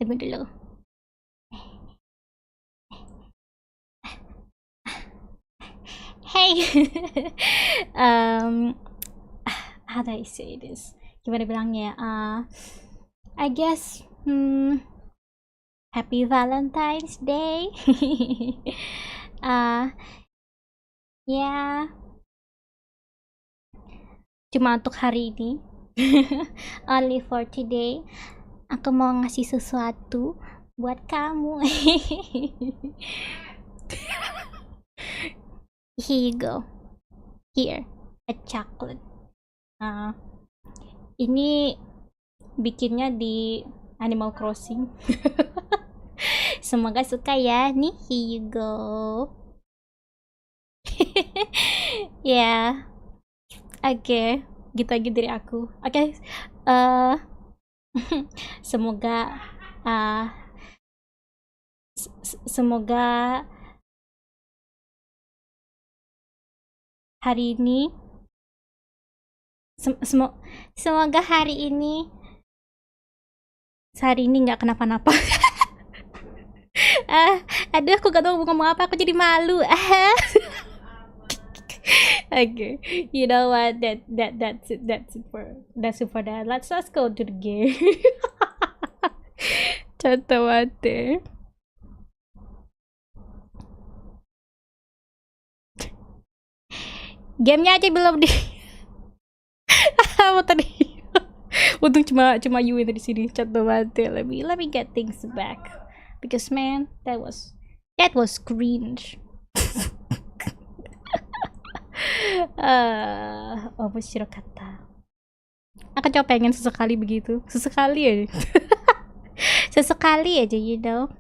Tunggu dulu. Hey. How do I say this? Gimana bilangnya? I guess Happy Valentine's Day. Ya, cuma untuk hari ini. Only for today. Aku mau ngasih sesuatu buat kamu. Here you go. Here, a chocolate. Ini bikinnya di Animal Crossing. Semoga suka ya. Nih, here you go. Ya, oke. Gitu aja dari aku. Oke. Semoga semoga hari ini semoga hari ini nggak kenapa-napa. Aduh, aku gak tahu ngomong apa, aku jadi malu. Okay, you know what? That's it for that. Let's go to the game. Contoh mate. Gamenya aja belum di. Apa tadi? Untung cuma you yang di sini. Contoh mate. Let me get things back. Because man, that was cringe. Omoshirokata. Aku coba pengen sesekali begitu. Sesekali aja. Sesekali aja, you know.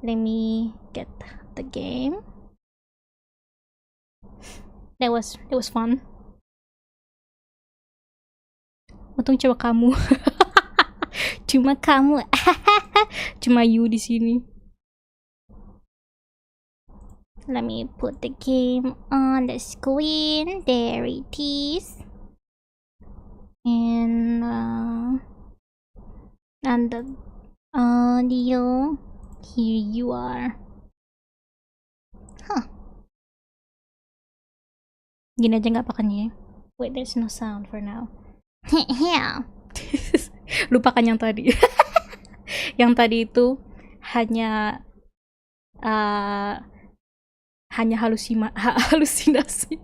Let me get the game. That was fun. Untung cuma kamu. Cuma kamu. Cuma you di sini. Let me put the game on the screen. There it is. And the audio. Here you are. Gini aja nggak pakai. Wait, there's no sound for now. Lupakan yang tadi. Yang tadi itu hanya halusinasi.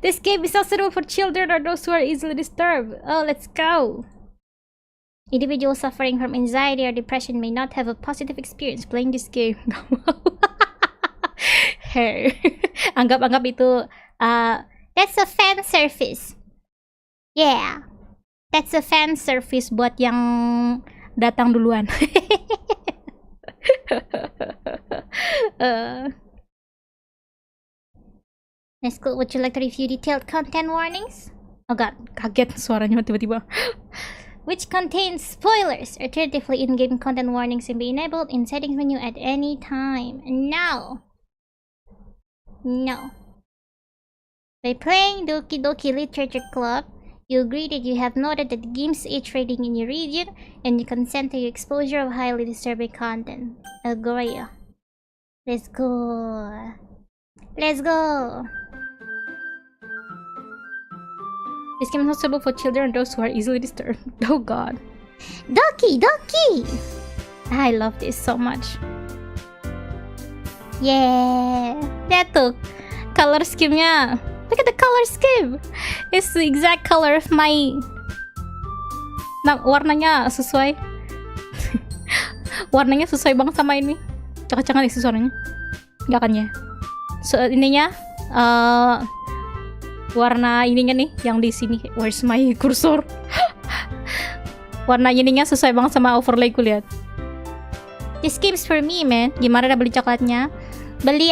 This game is not suitable for children or those who are easily disturbed. Oh, let's go. Individuals suffering from anxiety or depression may not have a positive experience playing this game. Hey, anggap itu that's a fan service. Yeah, that's a fan service buat yang datang duluan. Let's go. Would you like to review detailed content warnings? Oh god, kaget suaranya tiba-tiba. Which contains spoilers. Alternatively, in-game content warnings can be enabled in settings menu at any time. No. No. By playing Doki Doki Literature Club, you agree that you have noted that the game's age rating in your region, and you consent to your exposure of highly disturbing content. Agree. Let's go. Let's go. This game is not suitable for children and those who are easily disturbed. Oh god. Doki Doki! I love this so much. Yeah. That tuh color scheme-nya. Look at the color scheme. It's the exact color of my... Nah, warnanya sesuai. Warnanya sesuai banget sama ini. Cakak-cakak nih suaranya. Gak kan ya? So, ininya warna ininya nih yang di sini. Where's my cursor? Warna ininya sesuai banget sama overlay ku, lihat. This game's for me, man. Gimana udah beli coklatnya? Beli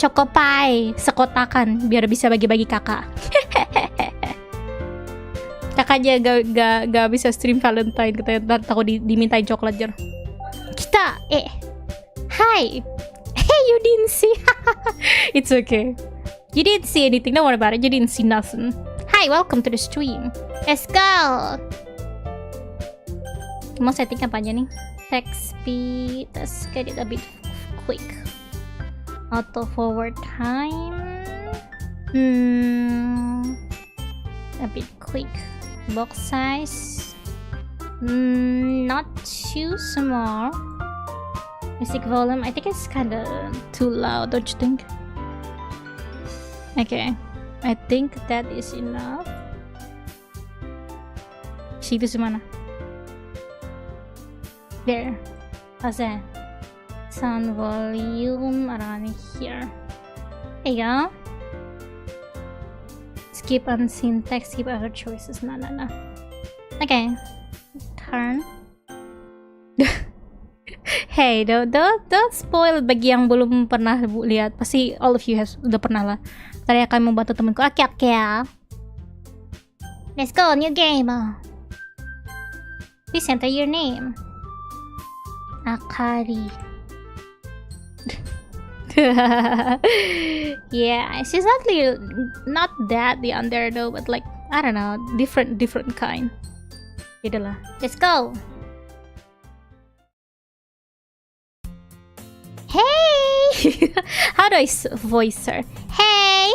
choco pie sekotakan biar bisa bagi-bagi kakak. Kakaknya gak bisa stream Valentine, katanya takut dimintain coklat jar. Kita hi. Hey, you didn't see. It's okay. You didn't see anything. Don't worry about it. You didn't see nothing. Hi, welcome to the stream. Let's go. Mau setting apa aja nih? Text speed. Let's get it a bit quick. Auto forward time. A bit quick. Box size. Not too small. Music volume. I think it's kind of too loud. Don't you think? Okay, I think that is enough. Situ semana? There. How's that? Sound volume around here. There you go. Skip unseen text, skip other choices. No. Okay. Turn. Hey, don't spoil bagi yang belum pernah lihat. Pasti all of you udah pernah lah. Tadi akan membantu temanku. Oke ya. Let's go, new game. Please enter your name. Akari. Yeah, she's actually not that young there though, but like I don't know, different kind. Gitu lah. Let's go. Hey! How do I voice her? Hey!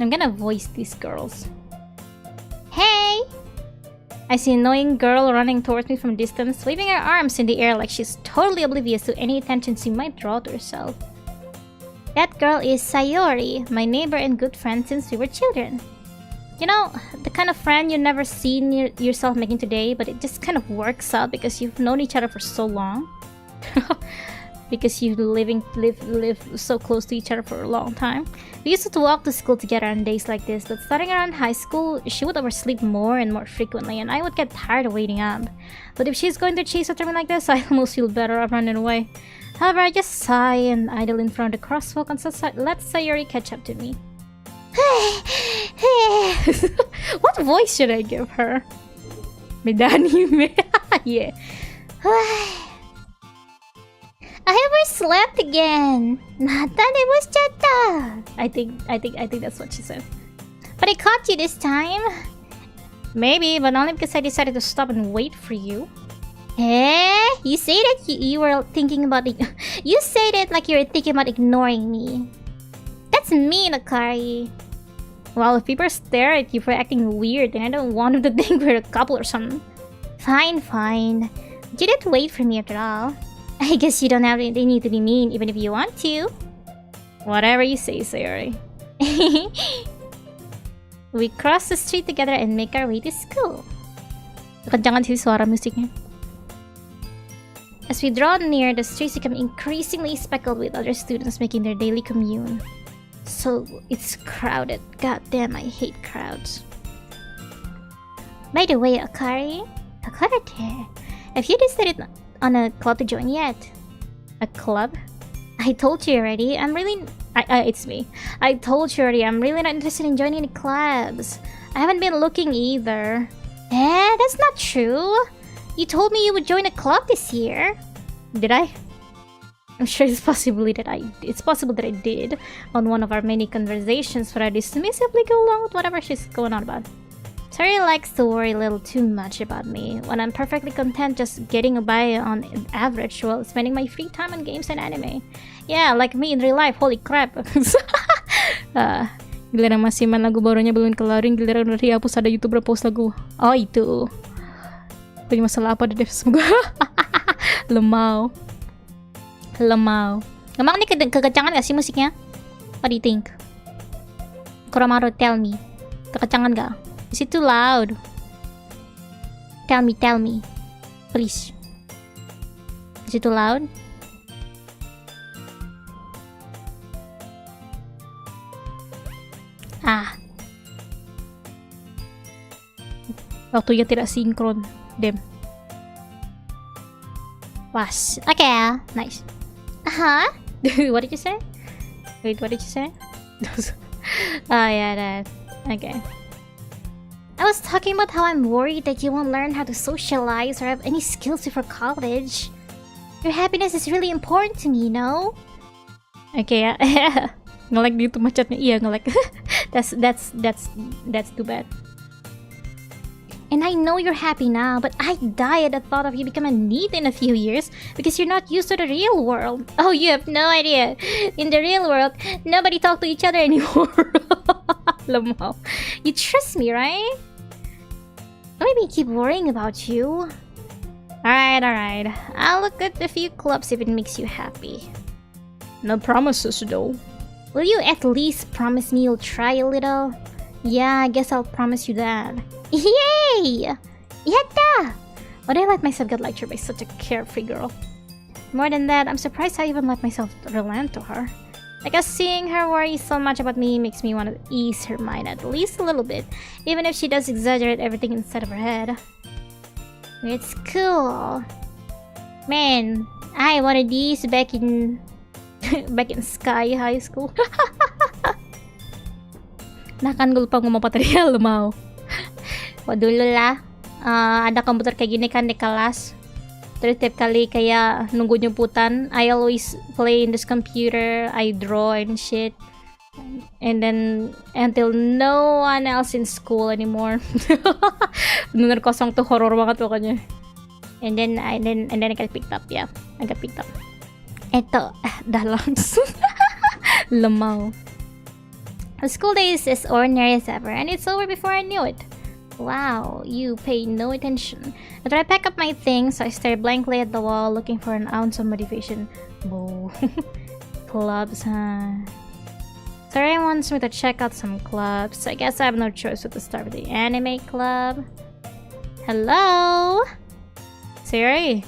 I'm gonna voice these girls. Hey! I see an annoying girl running towards me from a distance, waving her arms in the air like she's totally oblivious to any attention she might draw to herself. That girl is Sayori, my neighbor and good friend since we were children. You know, the kind of friend you never seen yourself making today, but it just kind of works out because you've known each other for so long. Because you live so close to each other for a long time. We used to walk to school together on days like this, but starting around high school, she would oversleep more and more frequently, and I would get tired of waiting up. But if she's going to chase after me like this, I almost feel better of running away. However, I just sigh and idle in front of the crosswalk and let Sayori catch up to me. What voice should I give her? Medani. Yeah. I overslept again. I think that's what she said. But I caught you this time. Maybe, but only because I decided to stop and wait for you. You say that you were thinking about it. You say that like you were thinking about ignoring me. That's mean, Akari. Well, if people stare at you for acting weird, then I don't want them to think we're a couple or something. Fine, fine. You didn't wait for me after all. I guess you don't have any need to be mean even if you want to. Whatever you say, Sayori. We cross the street together and make our way to school. Kekencangan sih suara musiknya. As we draw near, the streets become increasingly speckled with other students making their daily commune. So it's crowded. God damn, I hate crowds. By the way, Akari, have you decided on a club to join yet? A club? I told you already. It's me. I told you already. I'm really not interested in joining any clubs. I haven't been looking either. That's not true. You told me you would join a club this year. Did I? I'm sure it's possible that I did on one of our many conversations, but I dismissively go along with whatever she's going on about. Sari likes to worry a little too much about me when I'm perfectly content just getting by on average while spending my free time on games and anime. Yeah, like me in real life. Holy crap. Giliran masih main lagu barunya belum kelarin, giliran udah dihapus ada YouTuber post lagu. Oh itu. Punya masalah apa di Facebook? Lemau. Emang ini kekencangan gak sih musiknya? What do you think? Kuramaru, tell me. Kekencangan gak? Is it too loud? Tell me. Please. Is it too loud? Waktunya tidak sinkron. Damn. Was. Okay, nice. What did you say? Wait, what did you say? Oh yeah, that. Okay. I was talking about how I'm worried that you won't learn how to socialize or have any skills before college. Your happiness is really important to me, no? Okay, yeah. Nge-like di YouTube macetnya. Iya, nge-like. That's too bad. And I know you're happy now, but I die at the thought of you becoming a NEET in a few years because you're not used to the real world. Oh, you have no idea. In the real world, nobody talks to each other anymore. Lemau. You trust me, right? Don't make me keep worrying about you. Alright. I'll look at a few clubs if it makes you happy. No promises, though. Will you at least promise me you'll try a little? Yeah, I guess I'll promise you that. Yay! Yatta! Why did I let myself get lectured by such a carefree girl? More than that, I'm surprised I even let myself relent to her. I guess seeing her worry so much about me makes me want to ease her mind at least a little bit, even if she does exaggerate everything inside of her head. It's cool. Man, I wanted these back in Sky High School. Nah kan gue lupa ngomong apa tadi ya, lu mau. Kok dulu lah, ada komputer kayak gini kan di kelas. Terus tiap kali kayak nunggu nyemputan, I always play in this computer, I draw and shit. And then until no one else in school anymore. Bener kosong tuh, horror banget pokoknya. And then I got picked up, yeah. I got picked up. Eto, dah langsung. Lemau. The school day is as ordinary as ever, and it's over before I knew it. Wow, you pay no attention. After I pack up my things, I stare blankly at the wall, looking for an ounce of motivation. Whoa. Clubs, huh? Sorry wants me to check out some clubs. I guess I have no choice but to start with the anime club. Hello? Siri?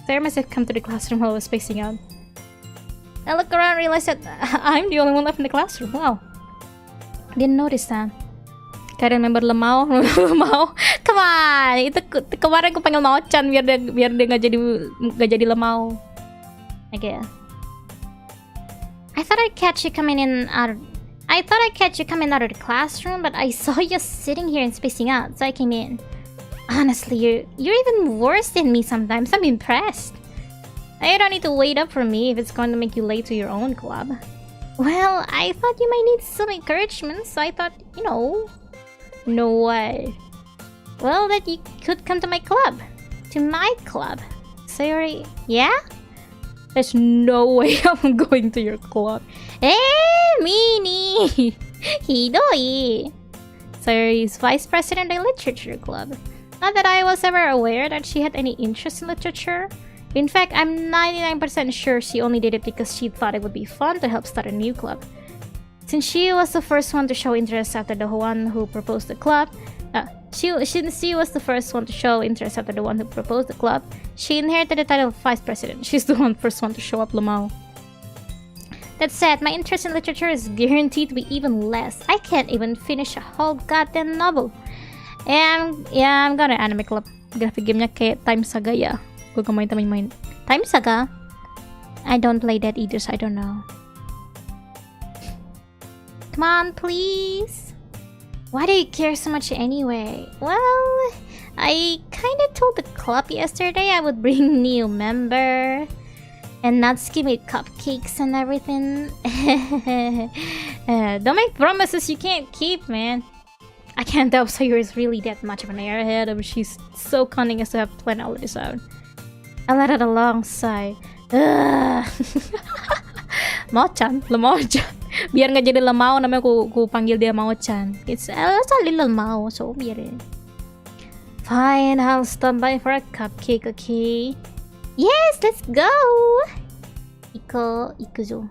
Sarah must have come to the classroom while I was spacing out. I look around and realize that I'm the only one left in the classroom. Wow. Didn't notice that. Kalian member Lemau. Come on. Itu kemarin aku panggil Mao-chan biar dia nggak jadi Lemau. Okay. I thought I'd catch you coming out of the classroom, but I saw you sitting here and spacing out, so I came in. Honestly, you're even worse than me sometimes. I'm impressed. You don't need to wait up for me if it's going to make you late to your own club. Well, I thought you might need some encouragement, so I thought, No way. Well, that you could come to my club. to my club. Sayori, yeah? There's no way I'm going to your club. Mini! Hidoi! Sayori is vice president of the literature club. Not that I was ever aware that she had any interest in literature. In fact, I'm 99% sure she only did it because she thought it would be fun to help start a new club. Since she was the first one to show interest after the one who proposed the club, she was the first one to show interest after the one who proposed the club, she inherited the title of vice president. She's the first one to show up, Lamau. That said, my interest in literature is guaranteed to be even less. I can't even finish a whole goddamn novel. And yeah, I'm gonna anime club. Graphic gamenya kayak Time Saga ya. Gue main Time Saga? I don't play that either, so I don't know. Come on, please. Why do you care so much anyway? Well, I kinda told the club yesterday I would bring new member. And Natsuki made cupcakes and everything. Don't make promises you can't keep, man. I can't tell if Sayuri is really that much of an airhead, or she's so cunning as to have planned all of this out. I let out a long sigh. Mao-chan, Lamao-chan. Biar nggak jadi Lamao, namanya ku panggil dia Mao-chan. It's a little Mao, so biarin. Fine, I'll stop by for a cupcake, okay? Yes, let's go! Ikuzo.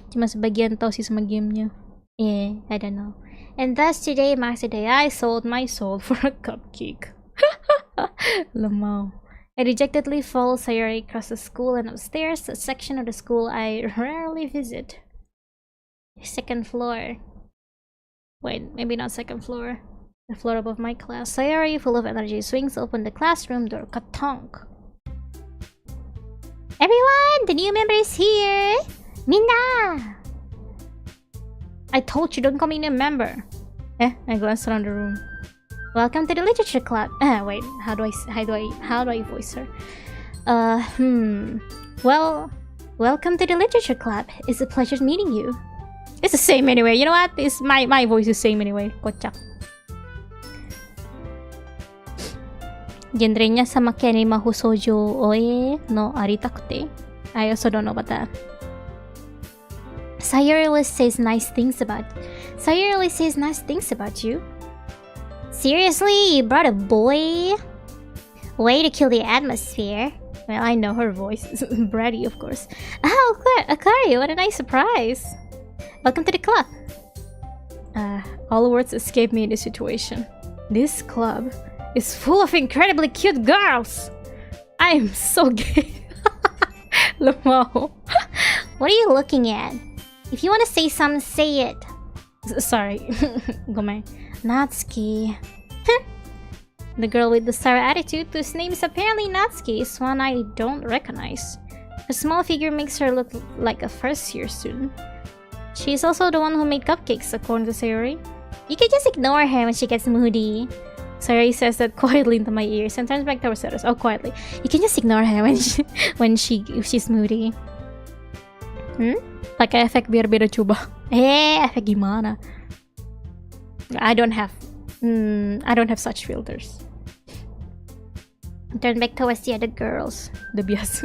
Cuma sebagian tahu sih sama gamenya. I don't know. And thus today marks the day I sold my soul for a cupcake. Lamau. I dejectedly follow Sayori across the school and upstairs, a section of the school I rarely visit. Second floor. Wait, maybe not second floor. The floor above my class. Sayori, full of energy, swings open the classroom door. Katonk. Everyone, the new member is here! Minna! I told you, don't call me a member. I glanced around the room. Welcome to the literature club. Wait, how do I voice her? Well, welcome to the literature club. It's a pleasure meeting you. It's the same anyway. You know what? It's my voice is the same anyway. Kocak. Genrenya sama kayak anime shoujo oe no aritakute. I also don't know about that. Sayori always says nice things about you. Seriously, you brought a boy? Way to kill the atmosphere. Well, I know her voice is bratty, of course. Oh, Akari, what a nice surprise. Welcome to the club. All words escape me in this situation. This club is full of incredibly cute girls. I am so gay. Lamau. What are you looking at? If you want to say something, say it. Sorry. Gomai. Natsuki. The girl with the sour attitude, whose name is apparently Natsuki, is one I don't recognize. Her small figure makes her look like a first-year student. She is also the one who made cupcakes, according to Sayori. You can just ignore her when she gets moody. Sayori says that quietly into my ears and turns back towards others. Oh, quietly. You can just ignore her when she's moody. Pakai efek biar beda coba. Efek gimana? I don't have such filters. Turn back towards the other girls. The bias.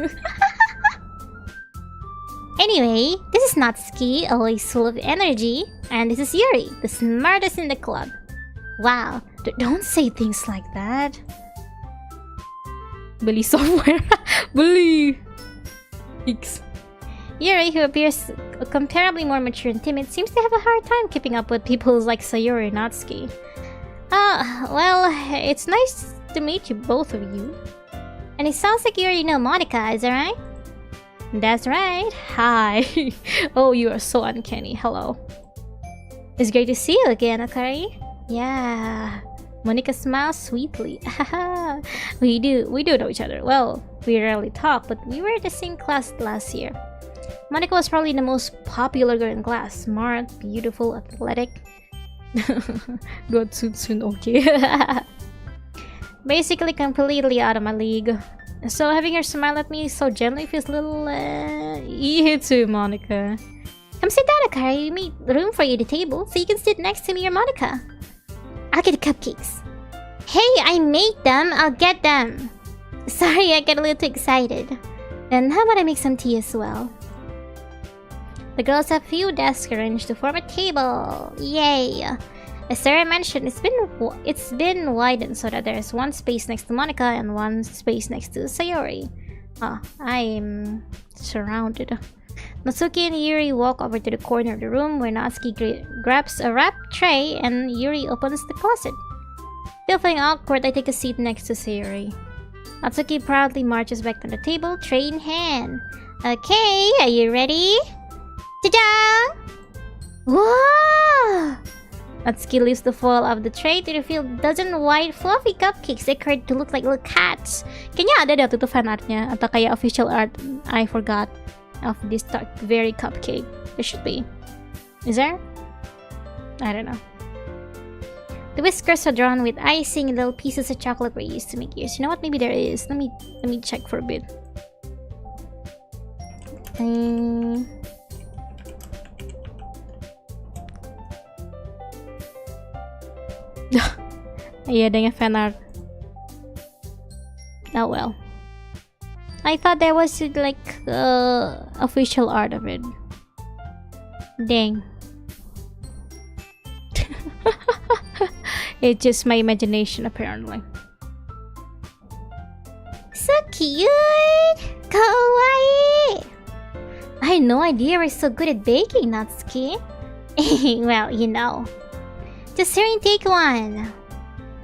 Anyway, this is Natsuki, always full of energy, and this is Yuri, the smartest in the club. Wow, don't say things like that. Beli software. Beli. X. Yuri, who appears comparably more mature and timid, seems to have a hard time keeping up with people like Sayori and Natsuki. Well, it's nice to meet you, both of you. And it sounds like you already know Monica, is that right? That's right. Hi. Oh, you are so uncanny. Hello. It's great to see you again, Akari. Yeah. Monica smiles sweetly. we do know each other. Well, we rarely talk, but we were in the same class last year. Monica was probably the most popular girl in class. Smart, beautiful, athletic. God, soon, okay. Basically completely out of my league. So having her smile at me so gently feels a little you too, Monica. Come sit down, Akari. We made room for you at the table, so you can sit next to me or Monica. I'll get the cupcakes. Hey, I made them. I'll get them. Sorry, I get a little too excited. Then how about I make some tea as well? The girls have few desks arranged to form a table. Yay! As Sarah mentioned, it's been widened so that there's one space next to Monica and one space next to Sayori. Ah, I'm surrounded. Natsuki and Yuri walk over to the corner of the room where Natsuki grabs a wrap tray and Yuri opens the closet. Still feeling awkward, I take a seat next to Sayori. Natsuki proudly marches back to the table, tray in hand. Okay, are you ready? Ta-da! Wow! Natsuki lifts the foil of the tray to reveal a dozen white fluffy cupcakes decorated to look like little cats. Kayaknya ada deh tuh fan artnya atau kayak official art. I forgot of this very cupcake. There should be. Is there? I don't know. The whiskers are drawn with icing and little pieces of chocolate were used to make ears. You know what? Maybe there is. Let me check for a bit. Iya, adanya fan art. Oh well. I thought there was like official art of it. Dang. It's just my imagination apparently. So cute! Kawaii! I had no idea we're so good at baking, Natsuki. Well, you know. Just Sayori, take one.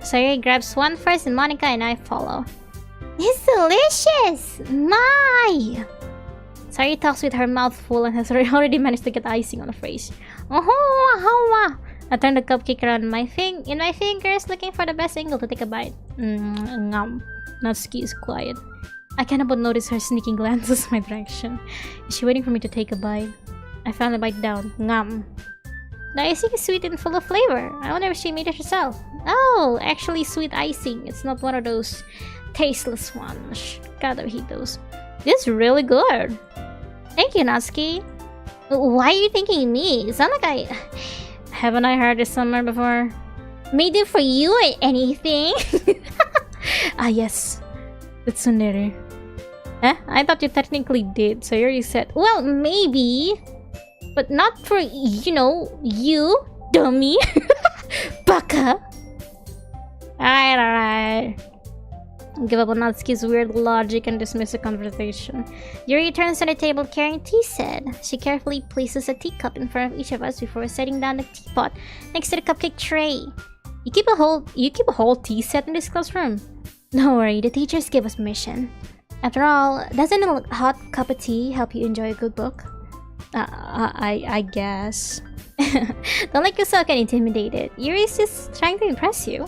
Sayori grabs one first and Monica and I follow. It's delicious! My! Sayori talks with her mouth full and has already managed to get icing on her face. Oh, I turn the cupcake around in my fingers, looking for the best angle to take a bite. Natsuki is quiet. I cannot but notice her sneaking glances my direction. Is she waiting for me to take a bite? I finally bite down. The icing is sweet and full of flavor. I wonder if she made it herself. Oh, actually sweet icing. It's not one of those tasteless ones. Gotta eat those. This is really good. Thank you, Natsuki. Why are you thanking me? It's not like haven't I heard this somewhere before? Made it for you or anything? Ah, yes. That's Tsundere. I thought you technically did. So you already said, well, maybe. But not for, you know, you, dummy. Baka. Alright. Give up on Natsuki's weird logic and dismiss the conversation. Yuri returns to the table carrying tea set. She carefully places a teacup in front of each of us before setting down the teapot next to the cupcake tray. You keep a whole tea set in this classroom? Don't worry, the teachers give us permission. After all, doesn't a hot cup of tea help you enjoy a good book? I guess. Don't let yourself get intimidated. Yuri's just trying to impress you.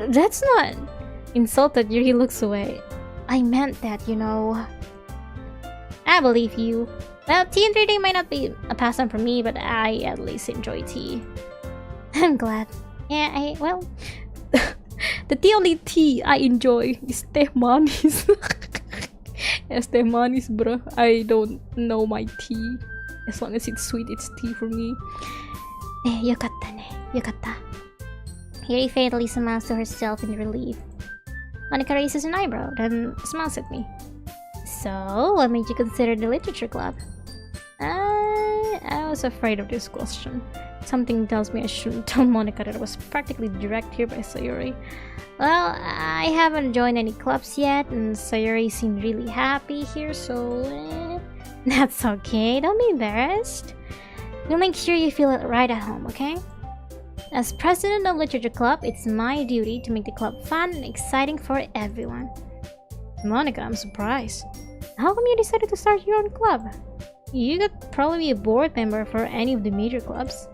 That's not... Insulted, Yuri looks away. I meant that, you know. I believe you. Well, tea and reading might not be a pastime for me, but I at least enjoy tea. I'm glad. Yeah, well... the only tea I enjoy is teh manis. Yes, teh manis, bro. I don't know my tea. As long as it's sweet, it's tea for me. Yokatta ne. Yokatta. Yuri fatally smiles to herself in relief. Monica raises an eyebrow, then smiles at me. So, what made you consider the literature club? I was afraid of this question. Something tells me I shouldn't tell Monica that I was practically dragged here by Sayori. Well, I haven't joined any clubs yet, and Sayori seemed really happy here, so... That's okay, don't be embarrassed. We'll make sure you feel right at home, okay? As president of Literature Club, it's my duty to make the club fun and exciting for everyone. Monica, I'm surprised. How come you decided to start your own club? You could probably be a board member for any of the major clubs.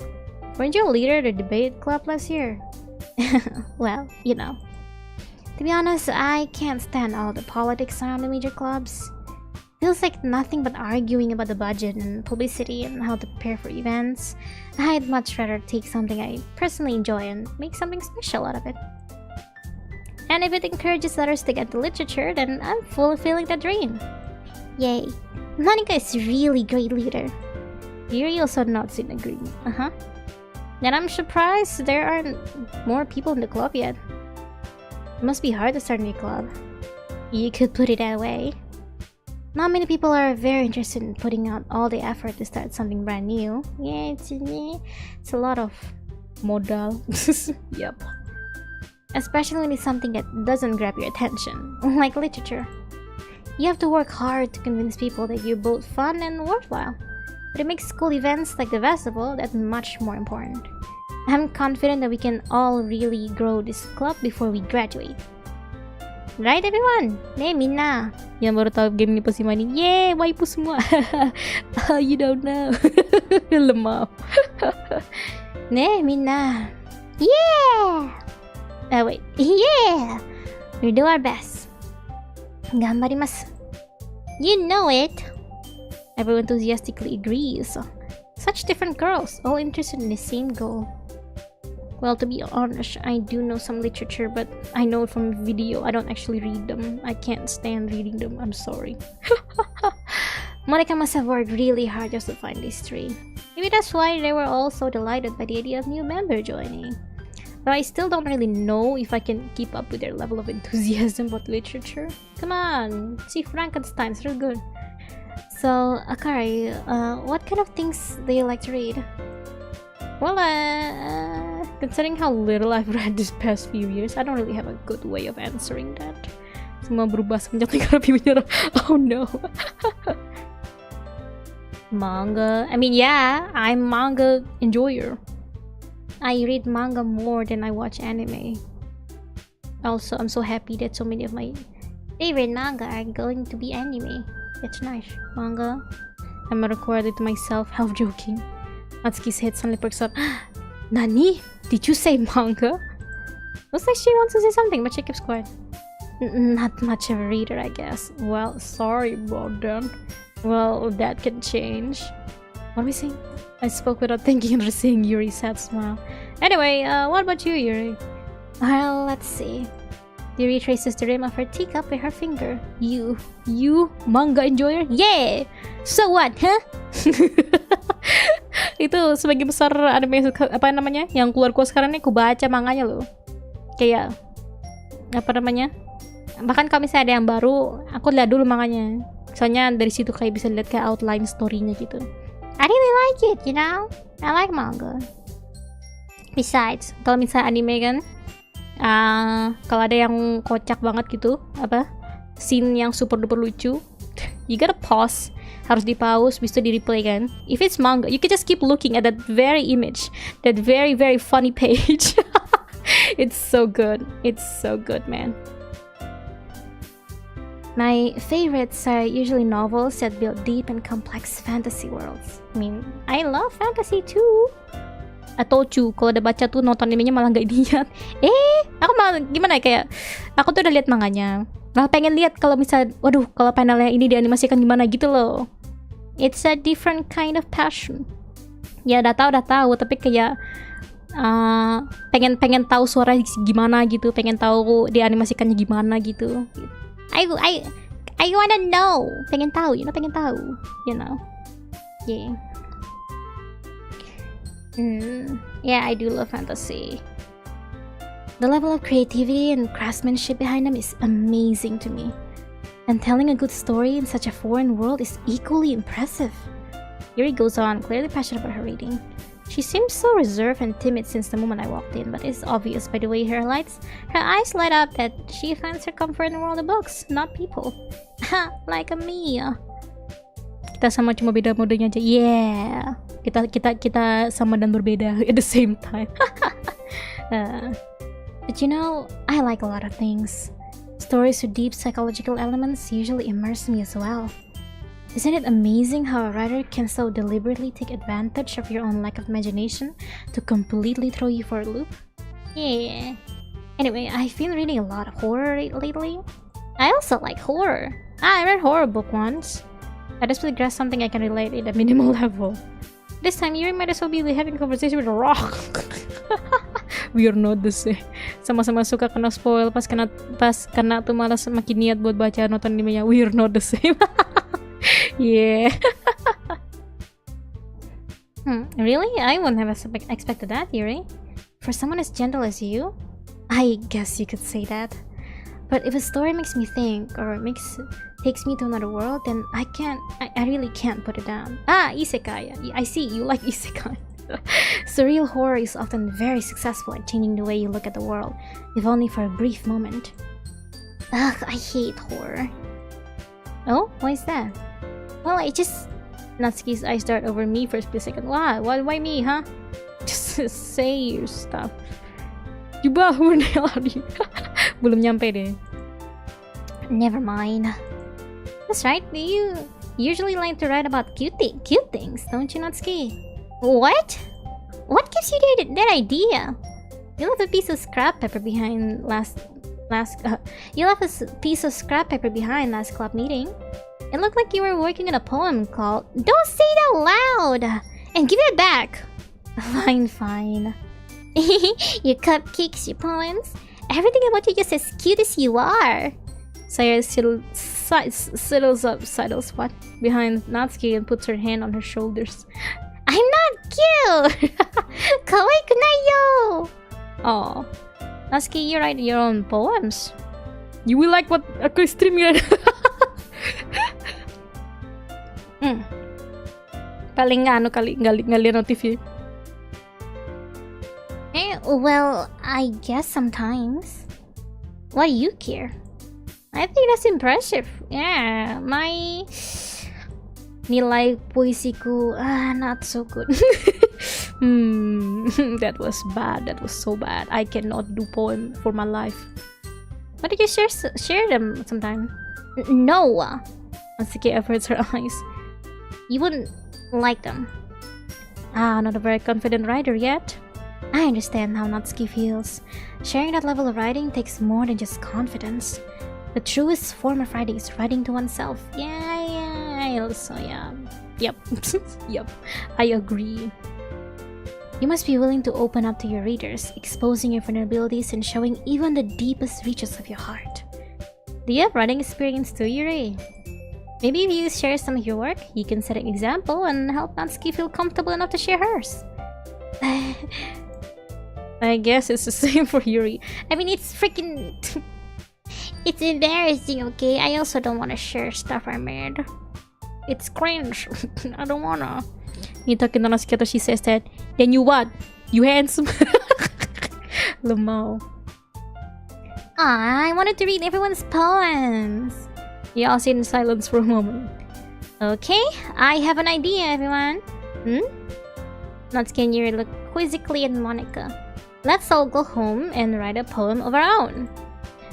Weren't you a leader of the debate club last year? Well, you know. To be honest, I can't stand all the politics around the major clubs. Feels like nothing but arguing about the budget and publicity and how to prepare for events. I'd much rather take something I personally enjoy and make something special out of it. And if it encourages others to get to literature, then I'm fulfilling that dream. Yay. Monica is really great leader. Yuri also nods in agreement. Then I'm surprised there aren't more people in the club yet. It must be hard to start a new club. You could put it that way. Not many people are very interested in putting out all the effort to start something brand new. Yeah, it's a lot of modal. Yep. Especially when it's something that doesn't grab your attention, like literature. You have to work hard to convince people that you're both fun and worthwhile. But it makes school events like the festival that much more important. I'm confident that we can all really grow this club before we graduate. Right everyone? Nih Mina. Yang baru tahu game ini pasti mainin. Yeay, waifu semua. Oh, you don't know. Lemah. Nih Mina. Yeah! Oh wait. Yeah! We do our best. Gambarimasu. You know it. Everyone enthusiastically agrees. Such different girls, all interested in the same goal. Well, to be honest, I do know some literature, but I know it from video. I don't actually read them. I can't stand reading them. I'm sorry. Monica must have worked really hard just to find these three. Maybe that's why they were all so delighted by the idea of new member joining. But I still don't really know if I can keep up with their level of enthusiasm about literature. Come on, see Frankenstein's real good. So, Akari, what kind of things do you like to read? Well, considering how little I've read this past few years, I don't really have a good way of answering that. Semua berubah semenjak terapi menyerah. Oh no. Manga. I mean, yeah, I'm manga enjoyer. I read manga more than I watch anime. Also, I'm so happy that so many of my favorite manga are going to be anime. That's nice. Manga. I'm recorded to myself, half joking. Natsuki's head suddenly perks up. Nani? Did you say manga? Looks like she wants to say something, but she keeps quiet. Not much of a reader, I guess. Well, sorry about that. Well, that can change. What are we saying? I spoke without thinking and seeing Yuri's sad smile. Anyway, what about you, Yuri? Well, let's see. Yuri traces the rim of her teacup with her finger. You manga enjoyer? Yeah! So what, huh? Itu sebagai besar anime apa namanya yang keluar sekarang nih, aku baca manganya loh. Kayak apa namanya? Bahkan kalau misalnya ada yang baru, aku lihat dulu manganya. Soalnya dari situ kayak bisa lihat kayak outline story-nya gitu. I really like it, you know. I like manga. Besides, kalau misalnya anime kan, kalau ada yang kocak banget gitu, apa scene yang super duper lucu, you gotta pause. Harus di pause, bisa di replay kan. If it's manga, you can just keep looking at that very image, that very very funny page. It's so good. It's so good, man. My favorites are usually novels that build deep and complex fantasy worlds. I mean, I love fantasy too. Atochu, kalau udah baca tuh nonton animenya malah gak niat. Aku malah gimana ya, kayak aku tuh udah lihat manganya, malah pengen lihat kalau misal, waduh, kalau panelnya ini dianimasikan gimana gitu loh. It's a different kind of passion. Ya udah tahu, tapi kayak pengen tahu suara gimana gitu, pengen tahu dianimasikannya gimana gitu. I wanna know. Pengen tahu, you know. Yeah. Yeah, I do love fantasy. The level of creativity and craftsmanship behind them is amazing to me. And telling a good story in such a foreign world is equally impressive. Yuri goes on, clearly passionate about her reading. She seems so reserved and timid since the moment I walked in, but it's obvious by the way her eyes light up that she finds her comfort in the world of books, not people. Ha, like me. Kita sama cuma beda modenya aja. Yeah. Kita sama dan berbeda at the same time. But you know, I like a lot of things. Stories with deep psychological elements usually immerse me as well. Isn't it amazing how a writer can so deliberately take advantage of your own lack of imagination to completely throw you for a loop? Yeah. Anyway, I've been reading a lot of horror lately. I also like horror. I read a horror book once. I desperately grasped something I can relate at a minimal level. This time, Yuri might as well be having a conversation with a rock. We are not the same. Sama-sama suka kena spoil, pas kena tuh malas makin niat buat baca nonton animenya. We are not the same. Yeah. Really? I wouldn't have expected that, Yuri. For someone as gentle as you, I guess you could say that. But if a story makes me think or takes me to another world, then I really can't put it down. Ah, isekai. I see you like isekai. Surreal horror is often very successful at changing the way you look at the world, if only for a brief moment. Ugh, I hate horror. Oh, why is that? Well, I just... Natsuki's eyes dart over me for a split second. Why me, huh? Just say your stuff. Juba, who the hell are you? Belum nyampe deh. Never mind. That's right, you usually like to write about cute things, don't you, Natsuki? What? What gives you that idea? You left a piece of scrap paper behind last club meeting. It looked like you were working on a poem called... Don't say it out loud! And give it back! Fine. Your cupcakes, your poems, everything about you just as cute as you are. Saya settles up sidle spot behind Natsuki and puts her hand on her shoulders. I'm not cute! Kawaiiku nai yo! Aw. Natsuki, you write your own poems. You will like what aku stream yan. Paling kali ngalian no TV. Well, I guess sometimes. Why do you care? I think that's impressive. Yeah, my nilai puisiku not so good. That was bad. That was so bad. I cannot do poem for my life. Why did you share them sometime? No. Natsuki averts her eyes. You wouldn't like them. Not a very confident writer yet. I understand how Natsuki feels. Sharing that level of writing takes more than just confidence. The truest form of writing is writing to oneself. Yep. Yep. I agree. You must be willing to open up to your readers, exposing your vulnerabilities and showing even the deepest reaches of your heart. Do you have writing experience too, Yuri? Maybe if you share some of your work, you can set an example and help Natsuki feel comfortable enough to share hers. I guess it's the same for Yuri. I mean, it's freaking... it's embarrassing, okay? I also don't want to share stuff I made. It's cringe. I don't wanna. You talking to Natsuki, she says that. Then you what? You handsome? Lamo. I wanted to read everyone's poems. You all sit in silence for a moment. Okay, I have an idea, everyone. Natsuki and Yuri look quizzically at Monica. Let's all go home and write a poem of our own.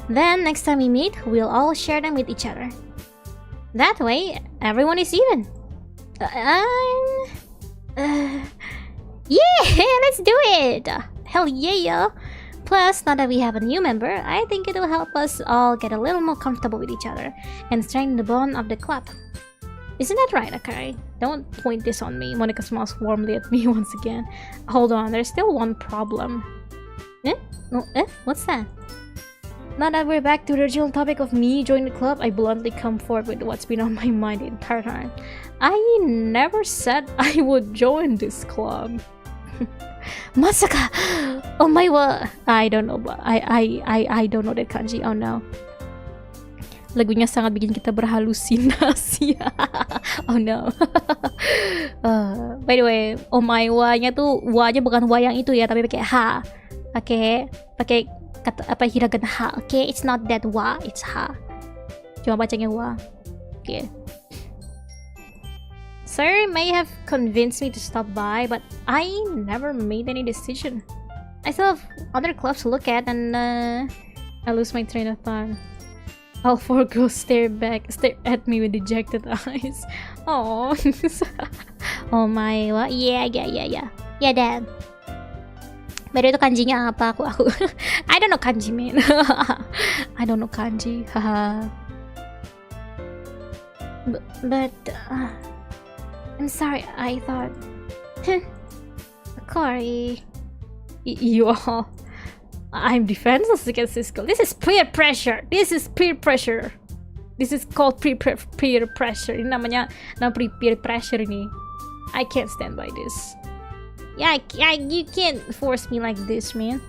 Then next time we meet, we'll all share them with each other. That way, everyone is even. Yeah, let's do it! Hell yeah! Plus, now that we have a new member, I think it'll help us all get a little more comfortable with each other and strengthen the bond of the club. Isn't that right, Akai? Don't point this on me. Monica smiles warmly at me once again. Hold on, there's still one problem. What's that? Now that we're back to the original topic of me joining the club, I bluntly come forward with what's been on my mind the entire time. I never said I would join this club. Masaka! Oh my god! I don't know, but I don't know that kanji. Oh no. Lagunya sangat bikin kita berhalusinasi. Oh no. By the way, oh my wa-nya tuh wa-nya bukan wa yang itu ya, tapi pakai ha. Pakai kata apa hiragana ha. Okay, it's not that wa, it's ha. Cuma bacanya wa. Okay. Sir may have convinced me to stop by, but I never made any decision. I still have other clubs to look at, and I lose my train of thought. All four girls stare at me with dejected eyes. Oh, oh my, what? Yeah, Dad. But itu kanjinya apa? Aku I don't know kanji, man. I don't know kanji. Haha. but I'm sorry. I thought. Corey. You all. I'm defenseless against this girl. This is peer pressure. This is called peer pressure. Ini namanya peer pressure ini. I can't stand by this. Yeah, you can't force me like this, man.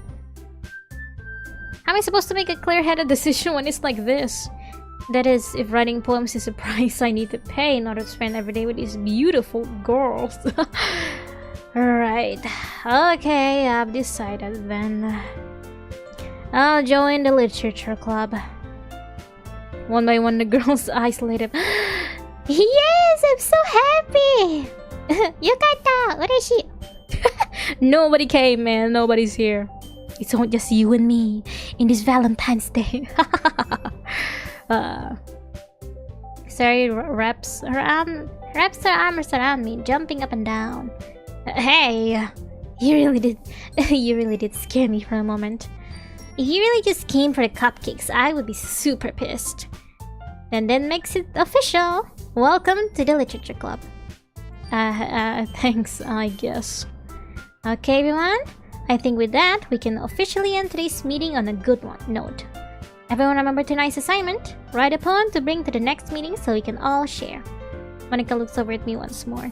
How am I supposed to make a clear-headed decision when it's like this? That is, if writing poems is a price I need to pay in order to spend every day with these beautiful girls. Alright. Okay, I've decided then. I'll join the literature club. One by one, the girls isolated. Yes, I'm so happy! Yukata! Where is she? Nobody came, man. Nobody's here. It's all just you and me in this Valentine's Day. Sorry, wraps her arms around me, jumping up and down. Hey, you really did scare me for a moment. If you really just came for the cupcakes, I would be super pissed. And then makes it official. Welcome to the literature club. Thanks, I guess. Okay, everyone. I think with that, we can officially end today's meeting on a good note. Everyone remember tonight's assignment? Write a poem to bring to the next meeting so we can all share. Monica looks over at me once more.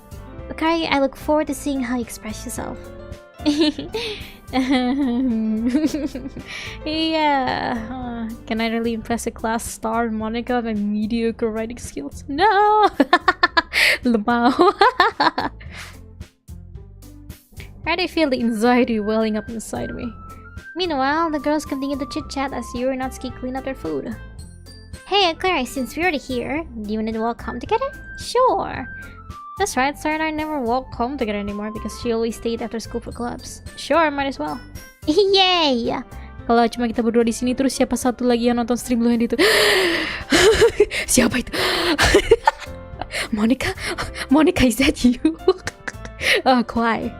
Okay, I look forward to seeing how you express yourself. Yeah. Can I really impress a class star, Monica, with my mediocre writing skills? No! Lamau. Right, I feel the anxiety welling up inside me. Meanwhile, the girls continue to chit-chat as Yuri and Natsuki clean up their food. Hey, Claire, since we're already here, do you want to walk home together? Sure. That's right, Sarah and I never walk home together anymore because she always stayed after school for clubs. Sure, might as well. Yay! Kalau cuma kita berdua di sini, terus siapa satu lagi yang nonton stream lu yang itu? Siapa itu? Monica? Monica, is that you? Quiet.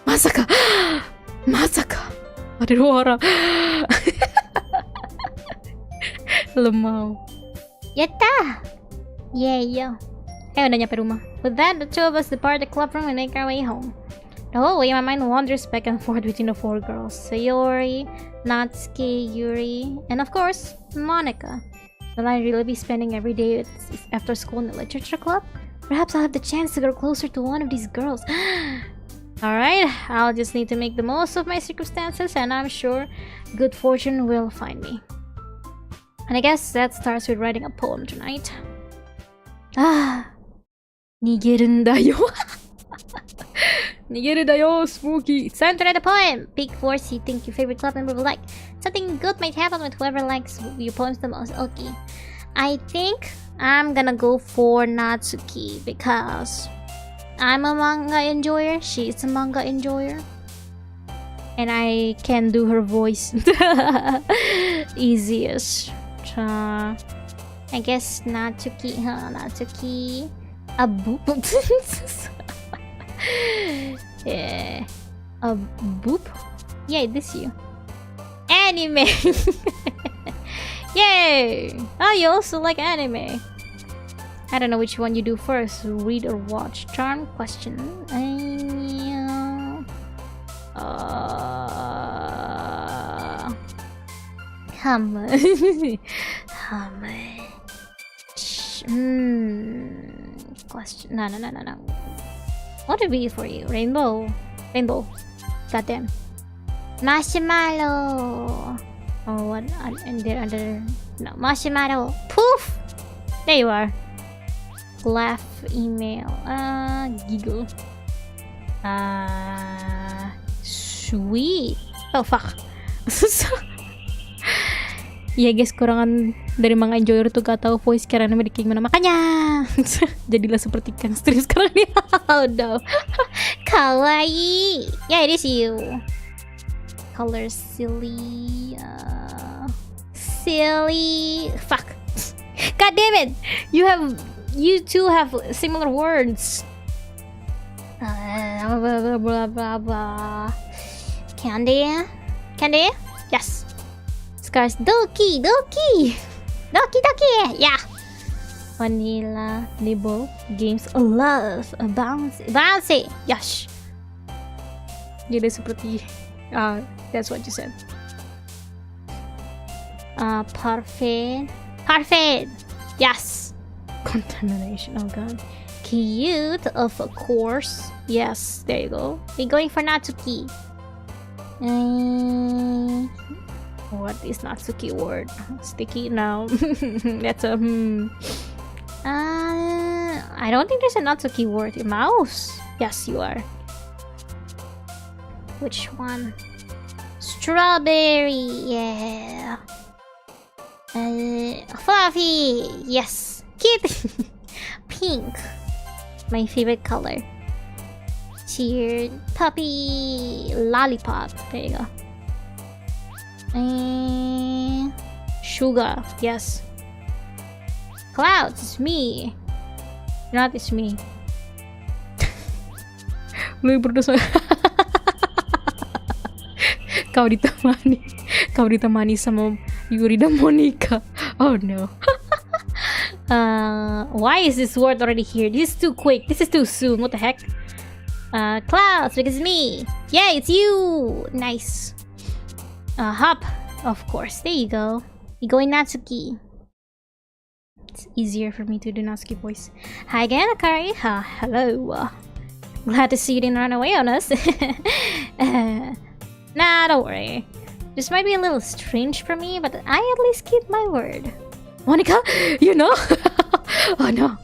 Masaka? Ada dua orang. Lemau. Yatta! Yeah. Udah nyampe rumah. With that, the two of us depart the club room and make our way home. The whole way, my mind wanders back and forth between the four girls. Sayori, Natsuki, Yuri, and of course, Monica. Will I really be spending every day after school in the literature club? Perhaps I'll have the chance to grow closer to one of these girls. Alright, I'll just need to make the most of my circumstances, and I'm sure good fortune will find me. And I guess that starts with writing a poem tonight. Nigerundayo. Nigerundayo, spooky. It's time to write a poem. Pick 4, see think your favorite club member will like. Something good might happen with whoever likes your poems the most. Okay. I think I'm gonna go for Natsuki because I'm a manga enjoyer, she's a manga enjoyer. And I can do her voice easiest. I guess Natsuki, Natsuki. A boop. Yeah. A boop? Yeah, this you. Anime! Yay! Oh, you also like anime. I don't know which one you do first, read or watch. Charm question. Question. No. What would be for you? Rainbow. Goddamn. Marshmallow. Oh, what? And there other. No, marshmallow. Poof! There you are. Laugh, email, giggle. Sweet. Oh, fuck. Ya guys, kurangan dari mga enjoyer tuh gak tahu voice karena namanya kayak gimana. Makanya jadilah seperti Kang stream sekarang nih. Oh no. Kawaii. Yeah, it is you. Color silly. Silly. Fuck. God damn it. You two have similar words. Blah blah blah. Candy? Yes. Scars. Doki. Yeah. Vanilla. Nibble. Games. Love. Bouncy. Yes. Jadi seperti. That's what you said. Parfait. Yes. Contamination. Oh god. Cute, of course. Yes, there you go. We're going for Natsuki. What is Natsuki word? Sticky? No. That's a I don't think there's a Natsuki word. Mouse? Yes, you are. Which one? Strawberry. Yeah. Fluffy. Yes. Kitty. Pink. My favorite color. Cheer. Puppy. Lollipop. There you go. Sugar. Yes. Clouds. It's me. Not it's me. Lu berdua. Kau ditemani sama Yuri dan Monica. Oh no. Why is this word already here? This is too quick. This is too soon. What the heck? Clouds, because it's me. Yeah, it's you. Nice. Hop. Of course. There you go. You go in Natsuki. It's easier for me to do Natsuki voice. Hi again, Akari. Hello. Glad to see you didn't run away on us. Nah, don't worry. This might be a little strange for me, but I at least keep my word. Monica, you know? Oh no.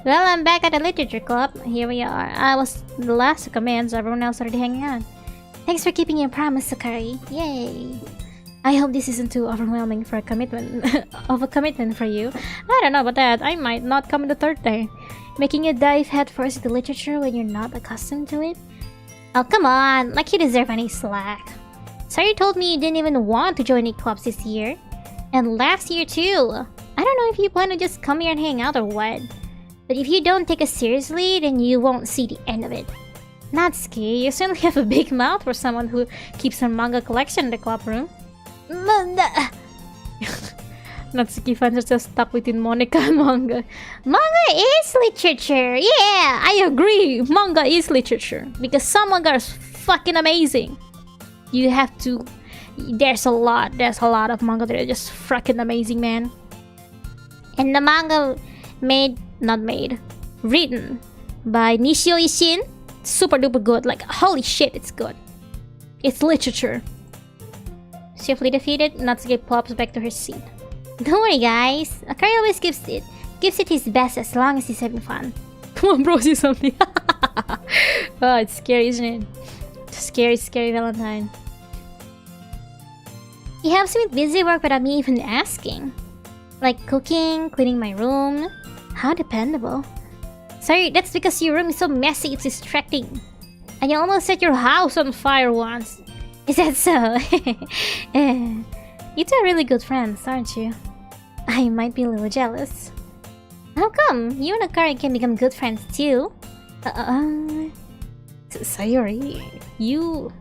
Well, I'm back at the literature club. Here we are. I was the last to come in, so everyone else already hanging out. Thanks for keeping your promise, Sakari. Yay. I hope this isn't too overwhelming for a commitment for you. I don't know about that. I might not come the third day. Making you dive headfirst into literature when you're not accustomed to it? Oh, come on. Like you deserve any slack. Sorry told me you didn't even want to join any clubs this year. And last year too. I don't know if you plan to just come here and hang out or what. But if you don't take us seriously, then you won't see the end of it. Natsuki, you certainly have a big mouth for someone who keeps her manga collection in the club room. Natsuki fans are just stuck between Monica and manga. Manga is literature. Yeah, I agree. Manga is literature. Because some manga are fucking amazing. You have to... There's a lot of manga that are just fucking amazing, man. And the manga written by Nishio Ishin, super duper good. Like, holy shit, it's good. It's literature. Swiftly defeated, Natsuki plops back to her seat. Don't worry, guys. Akari always gives it his best as long as he's having fun. Come on, bro, see something. Oh, it's scary, isn't it? Scary Valentine. He helps me with busy work without me even asking. Like cooking, cleaning my room. How dependable. Sorry, that's because your room is so messy, it's distracting. And you almost set your house on fire once. Is that so? You two are really good friends, aren't you? I might be a little jealous. How come? You and Akari can become good friends too? Sayori, you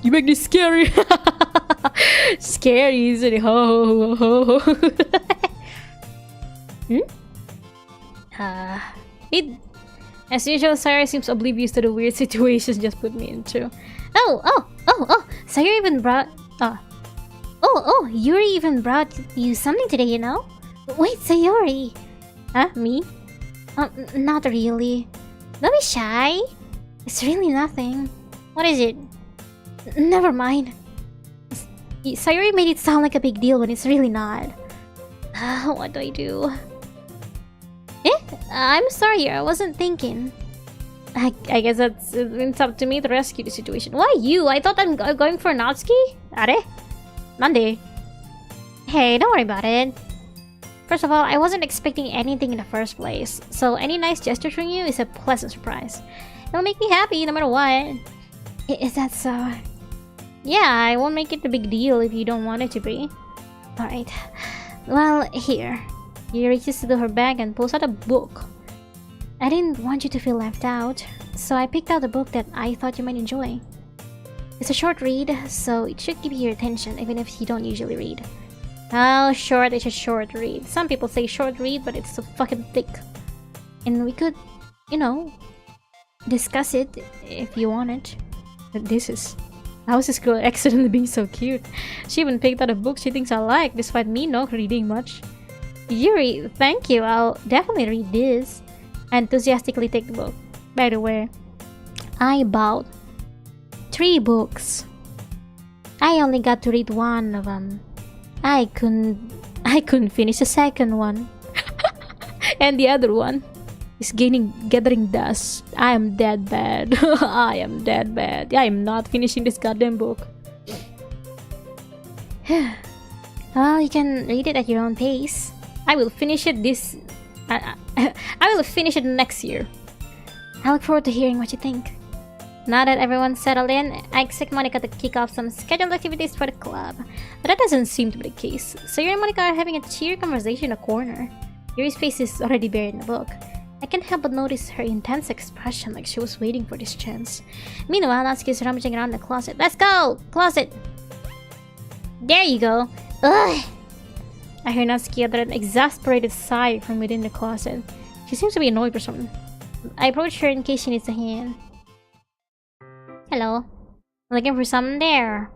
make this scary. Scary, isn't it? Ho ho ho. As usual, Sayori seems oblivious to the weird situations just put me into. Oh! Sayori even brought. Yuri even brought you something today, you know? Wait, Sayori. Huh? Me? Not really. Don't be shy. It's really nothing. What is it? Never mind. Sayori made it sound like a big deal when it's really not. What do I do? I'm sorry, I wasn't thinking. I guess it's up to me to rescue the situation. Why you? I thought I'm going for Natsuki? Are? Monday. Hey, don't worry about it. First of all, I wasn't expecting anything in the first place, so any nice gesture from you is a pleasant surprise. It'll make me happy no matter what. Is that so? Yeah, I won't make it a big deal if you don't want it to be. Alright. Well, here. He reaches into her bag and pulls out a book. I didn't want you to feel left out, so I picked out a book that I thought you might enjoy. It's a short read, so it should give you your attention even if you don't usually read. How short is a short read? Some people say short read, but it's so fucking thick. And we could, you know, discuss it if you want it. But how is this girl accidentally being so cute? She even picked out a book she thinks I like, despite me not reading much. Yuri, thank you. I'll definitely read this. I enthusiastically take the book. By the way, I bowed 3 books. I only got to read one of them. I couldn't finish the second one. And the other one is gathering dust. I am dead bad. I am dead bad. I am not finishing this goddamn book. Well, you can read it at your own pace. I will finish it I will finish it next year. I look forward to hearing what you think. Now that everyone's settled in, I expect Monica to kick off some scheduled activities for the club. But that doesn't seem to be the case. So you and Monica are having a cheery conversation in a corner. Yuri's face is already buried in the book. I can't help but notice her intense expression, like she was waiting for this chance. Meanwhile, Natsuki is rummaging around the closet. Let's go! Closet! There you go! Ugh! I hear Natsuki utter an exasperated sigh from within the closet. She seems to be annoyed or something. I approach her in case she needs a hand. Hello. Looking for something there.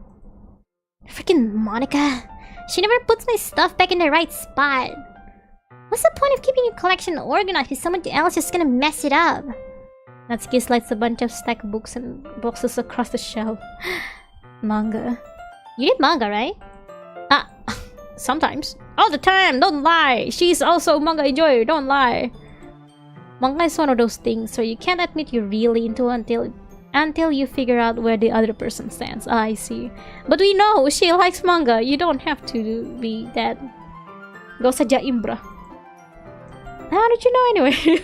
Freaking Monica. She never puts my stuff back in the right spot. What's the point of keeping your collection organized if someone else is gonna mess it up? Natsuki slides a bunch of stacked books and boxes across the shelf. Manga. You read manga, right? Sometimes. All the time! Don't lie! She's also a manga enjoyer, don't lie! Manga is one of those things where you can't admit you're really into until you figure out where the other person stands. I see. But we know she likes manga. You don't have to be that. Go sa Imbra. How did you know anyway?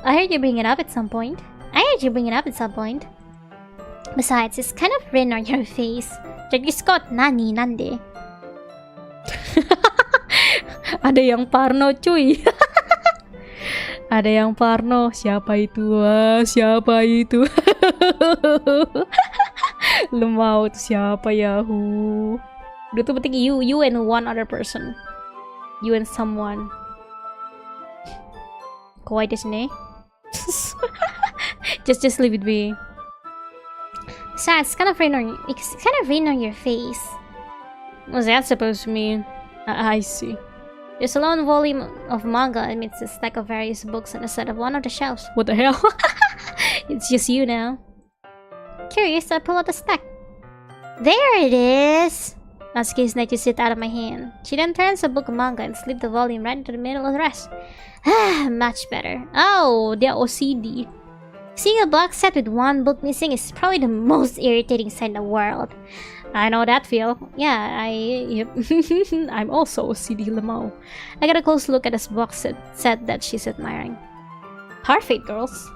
I heard you bring it up at some point. Besides, it's kind of written on your face. Diyos ko, nani, nande. Ada yang parno, cuy. Ada yang parno. Siapa itu? Siapa itu? Lemau itu siapa ya? Udah tuh penting you and one other person. You and someone. Kawaii desu ne. Just leave it be. Besides, it's kind of written on your face. What's that supposed to mean? I see. There's a lone volume of manga amidst a stack of various books on the side of one of the shelves. What the hell? It's just you now. Curious, I pull out the stack. There it is! Natsuki snatches it out of my hand. She then turns a book of manga and slips the volume right into the middle of the rest. Much better. Oh, the OCD. Seeing a box set with one book missing is probably the most irritating sight in the world. I know that feel. Yeah, yep. I'm also OCD Lemao. I got a close look at this box set that she's admiring. Parfait, girls.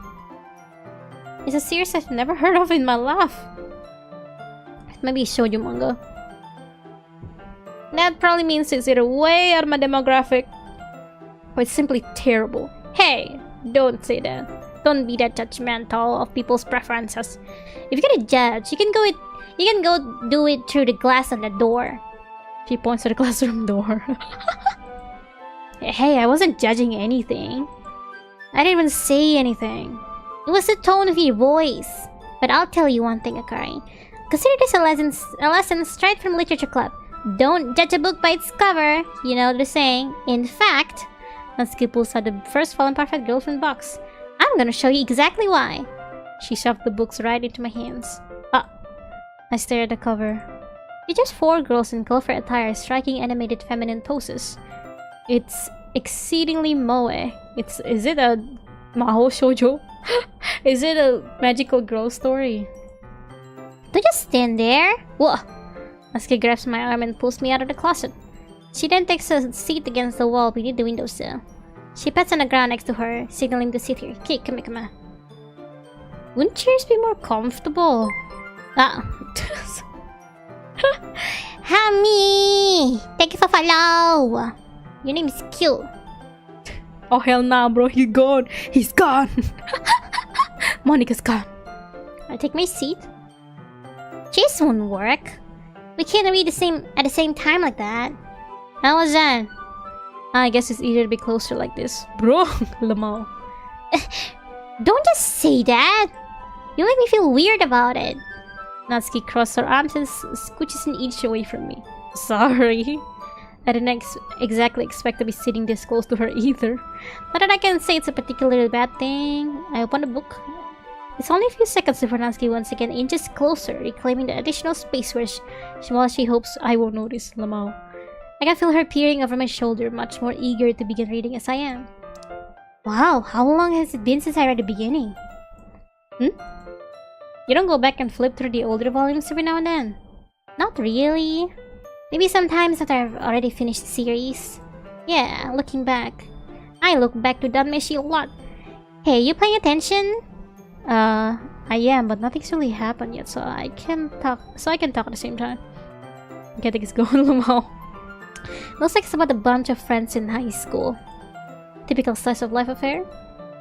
It's a series I've never heard of in my life. Maybe shoujo manga. That probably means it's either way out of my demographic or it's simply terrible. Hey, don't say that. Don't be that judgmental of people's preferences. If you're gonna judge, you can go do it through the glass on the door. She points to the classroom door. Hey, I wasn't judging anything. I didn't even say anything. It was the tone of your voice. But I'll tell you one thing, Akari. Consider this a lesson straight from Literature Club. Don't judge a book by its cover. You know the saying. In fact, Natsuki pulls out the first Fallen Parfait girlfriend box. I'm gonna show you exactly why. She shoved the books right into my hands. I stare at the cover. It's just 4 girls in colorful attire striking animated feminine poses. It's exceedingly moe. Is it a Maho shoujo? Is it a magical girl story? Don't just stand there! Whoa! Natsuki grabs my arm and pulls me out of the closet. She then takes a seat against the wall beneath the windowsill. She pats on the ground next to her, signaling to sit here. Okay, come here. Wouldn't chairs be more comfortable? Hami! Thank you for follow! Your name is cute. Oh hell nah, bro. He's gone. He's gone. Monica's gone. I take my seat. Chairs won't work. We can't read at the same time like that. How was that? I guess it's easier to be closer like this. Bro, Lamau. Don't just say that! You make me feel weird about it. Natsuki crosses her arms and scooches an inch away from me. Sorry. I didn't exactly expect to be sitting this close to her either. Not that I can say it's a particularly bad thing. I opened the book. It's only a few seconds before Natsuki once again inches closer, reclaiming the additional space while she hopes I won't notice. Lamau. I can feel her peering over my shoulder, much more eager to begin reading as I am. Wow, how long has it been since I read the beginning? You don't go back and flip through the older volumes every now and then? Not really. Maybe sometimes after I've already finished the series. Yeah, looking back. I look back to Danmeshi a lot. Hey, you paying attention? I am, but nothing's really happened yet, so I can talk at the same time. Okay, I think it's going Lamau. Looks like it's about a bunch of friends in high school. Typical slice of life affair.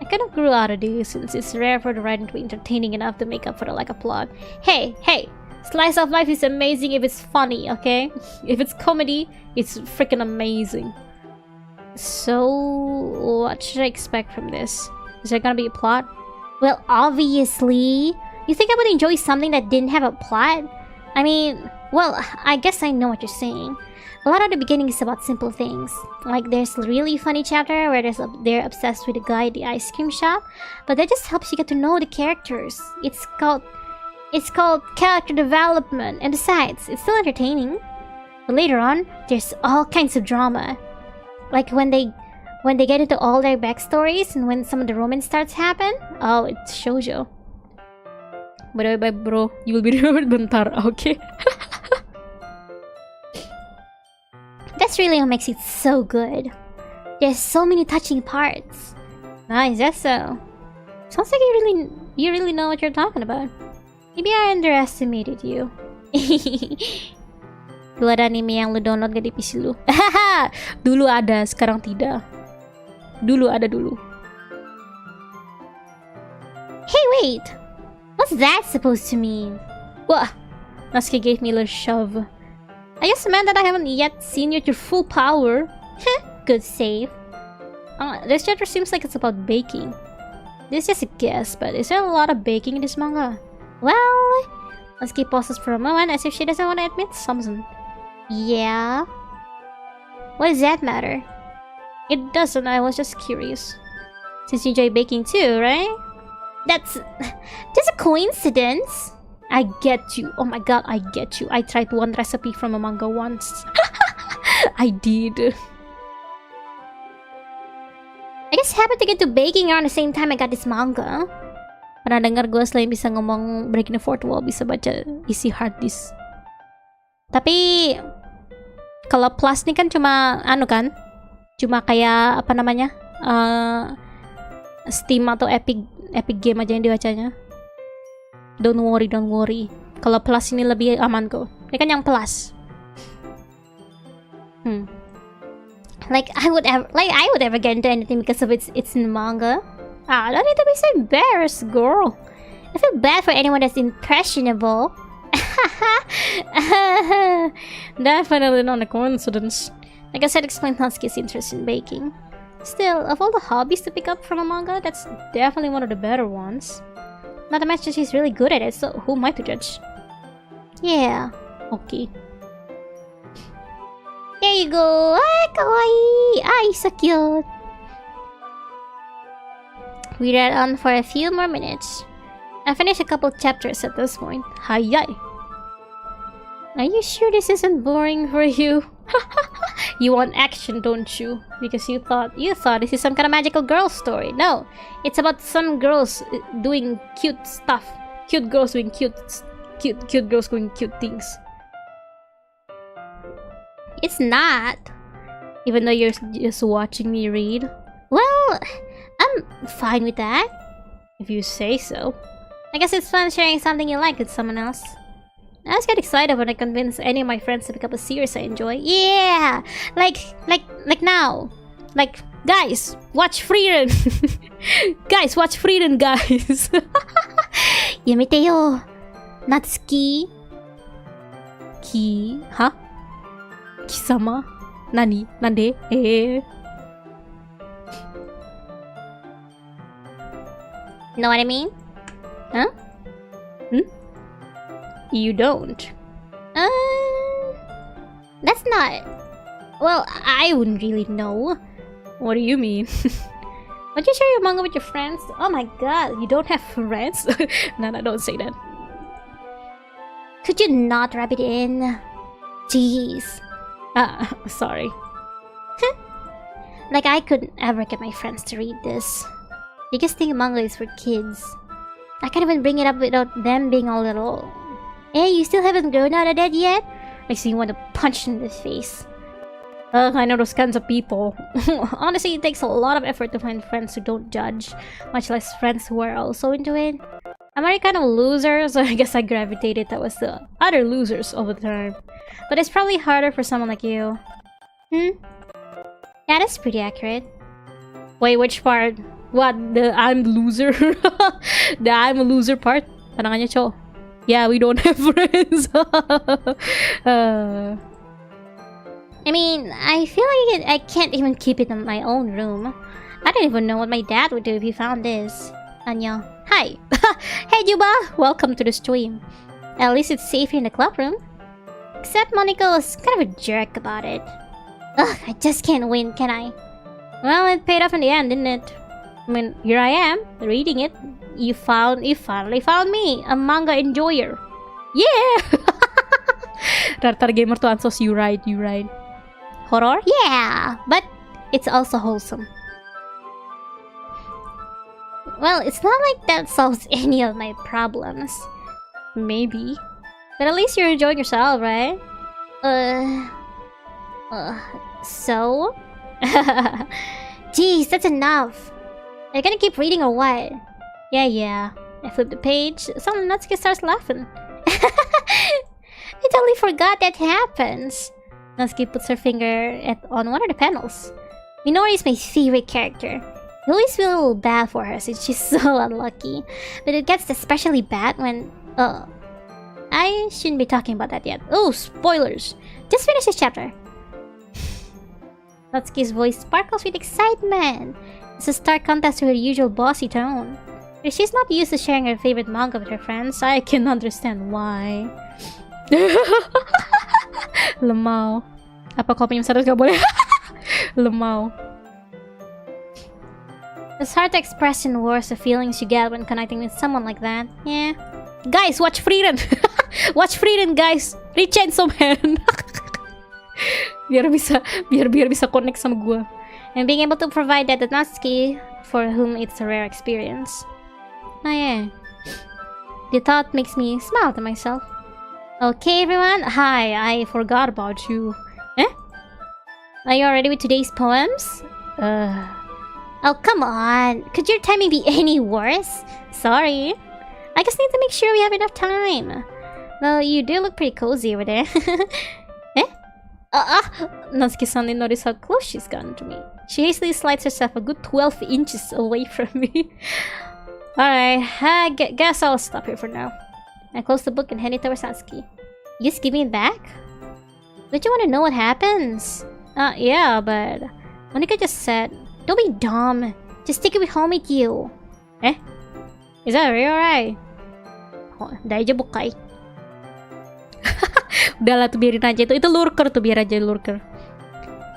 I kind of grew out of this since it's rare for the writing to be entertaining enough to make up for the lack of plot. Hey! Slice of life is amazing if it's funny, okay? If it's comedy, it's freaking amazing. So, what should I expect from this? Is there gonna be a plot? Well, obviously. You think I would enjoy something that didn't have a plot? I mean, well, I guess I know what you're saying. A lot of the beginning is about simple things. Like there's a really funny chapter where they're obsessed with the guy at the ice cream shop, but that just helps you get to know the characters. It's called character development, and besides, it's still entertaining. But later on, there's all kinds of drama. Like when they get into all their backstories and when some of the romance starts happen. Oh, it's shoujo. By the way, bro, you will be remembered bentar, okay? That's really what makes it so good. There's so many touching parts. Nice, that's so. Sounds like you really know what you're talking about. Maybe I underestimated you. Dulu ada anime yang lu download gak di PC lu? Dulu ada, sekarang tidak. Dulu ada dulu. Hey, wait! What's that supposed to mean? Wah! Natsuki gave me a little shove. I just meant that I haven't yet seen you at your full power. Good save. This chapter seems like it's about baking. This is just a guess, but is there a lot of baking in this manga? Well, Natsuki pauses for a moment as if she doesn't want to admit something. Yeah? What does that matter? It doesn't, I was just curious. Since you enjoy baking too, right? That's just a coincidence. I get you. Oh my god, I get you. I tried one recipe from a manga once. I did. I just happened to get to baking around the same time I got this manga. Pernah dengar gue selain bisa ngomong breaking the fourth wall, bisa baca isi hard disk. Tapi kalau plus nih kan cuma kan? Cuma kayak apa namanya? Steam atau Epic Game aja yang dibacanya. Don't worry. Kalau plus ini lebih aman kok. Ini kan yang plus. Like I would ever get into anything because of it's in the manga. Don't need to be so embarrassed, girl. I feel bad for anyone that's impressionable. Definitely not a coincidence. Like I said, explain Natsuki's interest in baking. Still, of all the hobbies to pick up from a manga, that's definitely one of the better ones. Not to mention she's really good at it, so who am I to judge? Yeah, okay. There you go! Ah, kawaii! Ah, so cute! We read on for a few more minutes. I finished a couple chapters at this point. Hayay! Are you sure this isn't boring for you? You want action, don't you? Because you thought this is some kind of magical girl story. No, it's about some girls doing cute stuff. Cute girls doing cute girls doing cute things. It's not. Even though you're just watching me read. Well, I'm fine with that. If you say so. I guess it's fun sharing something you like with someone else. I always get excited when I convince any of my friends to pick up a series I enjoy. Yeah! Like now. Like, guys, watch Frieren! Guys, watch Frieren, guys! Yamete yo! Natsuki? Huh? Kisama? Nani? Nande? Know what I mean? Huh? You don't. That's not... Well, I wouldn't really know. What do you mean? Would you share your manga with your friends? Oh my god, you don't have friends? No, don't say that. Could you not wrap it in? Jeez. Sorry. Like I couldn't ever get my friends to read this. They just think manga is for kids. I can't even bring it up without them being all little. Hey, you still haven't grown out of that yet? Makes me want to punch in the face. I know those kinds of people. Honestly, it takes a lot of effort to find friends who don't judge, much less friends who are also into it. I'm already kind of a loser, so I guess I gravitated towards the other losers over time. But it's probably harder for someone like you. Yeah, that's pretty accurate. Wait, which part? What? The I'm loser? The I'm a loser part? Parang kanya, Cho. Yeah, we don't have friends. I mean, I feel like I can't even keep it in my own room. I don't even know what my dad would do if he found this. Anya. Hi! Hey Juba! Welcome to the stream. At least it's safe here in the club room. Except Monica was kind of a jerk about it. Ugh, I just can't win, can I? Well, it paid off in the end, didn't it? I mean, here I am, reading it. You finally found me, a manga enjoyer. Yeah! Rata gamer to Ansos, you right. Horror? Yeah! But it's also wholesome. Well, it's not like that solves any of my problems. Maybe. But at least you're enjoying yourself, right? So? Jeez, that's enough. Are you gonna keep reading or what? Yeah. I flip the page. Someone Natsuki starts laughing. I totally forgot that happens. Natsuki puts her finger on one of the panels. Minori is my favorite character. I always feel a little bad for her since she's so unlucky. But it gets especially bad when... I shouldn't be talking about that yet. Oh, spoilers! Just finish this chapter. Natsuki's voice sparkles with excitement. It's a stark contrast to her usual bossy tone. If she's not used to sharing her favorite manga with her friends, I can understand why. Lemau. Apa kau pinjam 100 gak boleh? Lemau. It's hard to express in words the feelings you get when connecting with someone like that. Yeah. Guys, watch Frieren! Watch Frieren, guys! Read Chainsaw Man! biar bisa connect sama gua. And being able to provide that to Natsuki, for whom it's a rare experience. Oh yeah. The thought makes me smile to myself. Okay everyone, hi, I forgot about you. Are you already with today's poems? Oh come on, could your timing be any worse? Sorry. I just need to make sure we have enough time. Though you do look pretty cozy over there. Natsuki suddenly noticed how close she's gotten to me. She hastily slides herself a good 12 inches away from me. Alright, I guess I'll stop here for now. I close the book and hand it towards Natsuki. You just give me it back? Don't you want to know what happens? Yeah, but... Monica just said, don't be dumb. Just take it home with you. Is that real, right? Dahil aja bukai. Udahlah tuh biarin aja itu lurker tuh, biar aja lurker.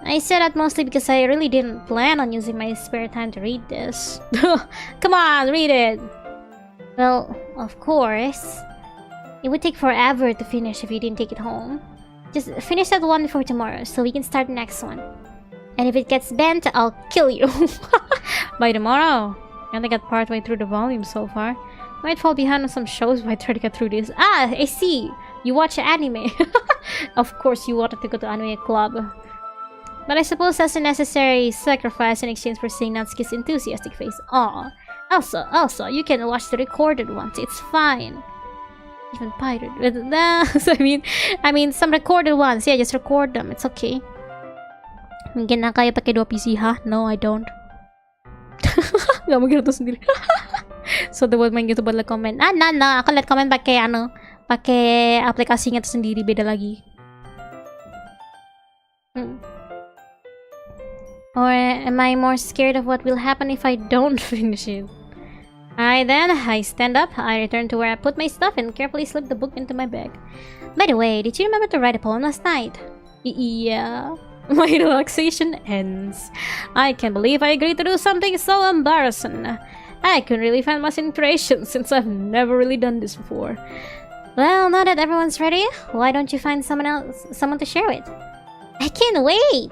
I said that mostly because I really didn't plan on using my spare time to read this. Come on, read it! Well, of course. It would take forever to finish if you didn't take it home. Just finish that one before tomorrow so we can start the next one. And if it gets bent, I'll kill you. By tomorrow. I only got partway through the volume so far. Might fall behind on some shows by trying to get through this. I see! You watch anime. Of course you wanted to go to anime club. But I suppose that's a necessary sacrifice in exchange for seeing Natsuki's enthusiastic face. Aw. Also, you can watch the recorded ones. It's fine. Even pirated. I mean, some recorded ones. Yeah, just record them. It's okay. Mungkin na kaya pakai 2 PC, ha? No, I don't. Gak mungkin itu sendiri. So, buat main gitu buat like comment. Nah. Aku liat comment pakai pakai aplikasinya itu sendiri, beda lagi. Or am I more scared of what will happen if I don't finish it? I stand up, I return to where I put my stuff and carefully slip the book into my bag. By the way, did you remember to write a poem last night? Yeah. My relaxation ends. I can't believe I agreed to do something so embarrassing. I couldn't really find much inspiration since I've never really done this before. Well, now that everyone's ready, why don't you find someone to share with? I can't wait!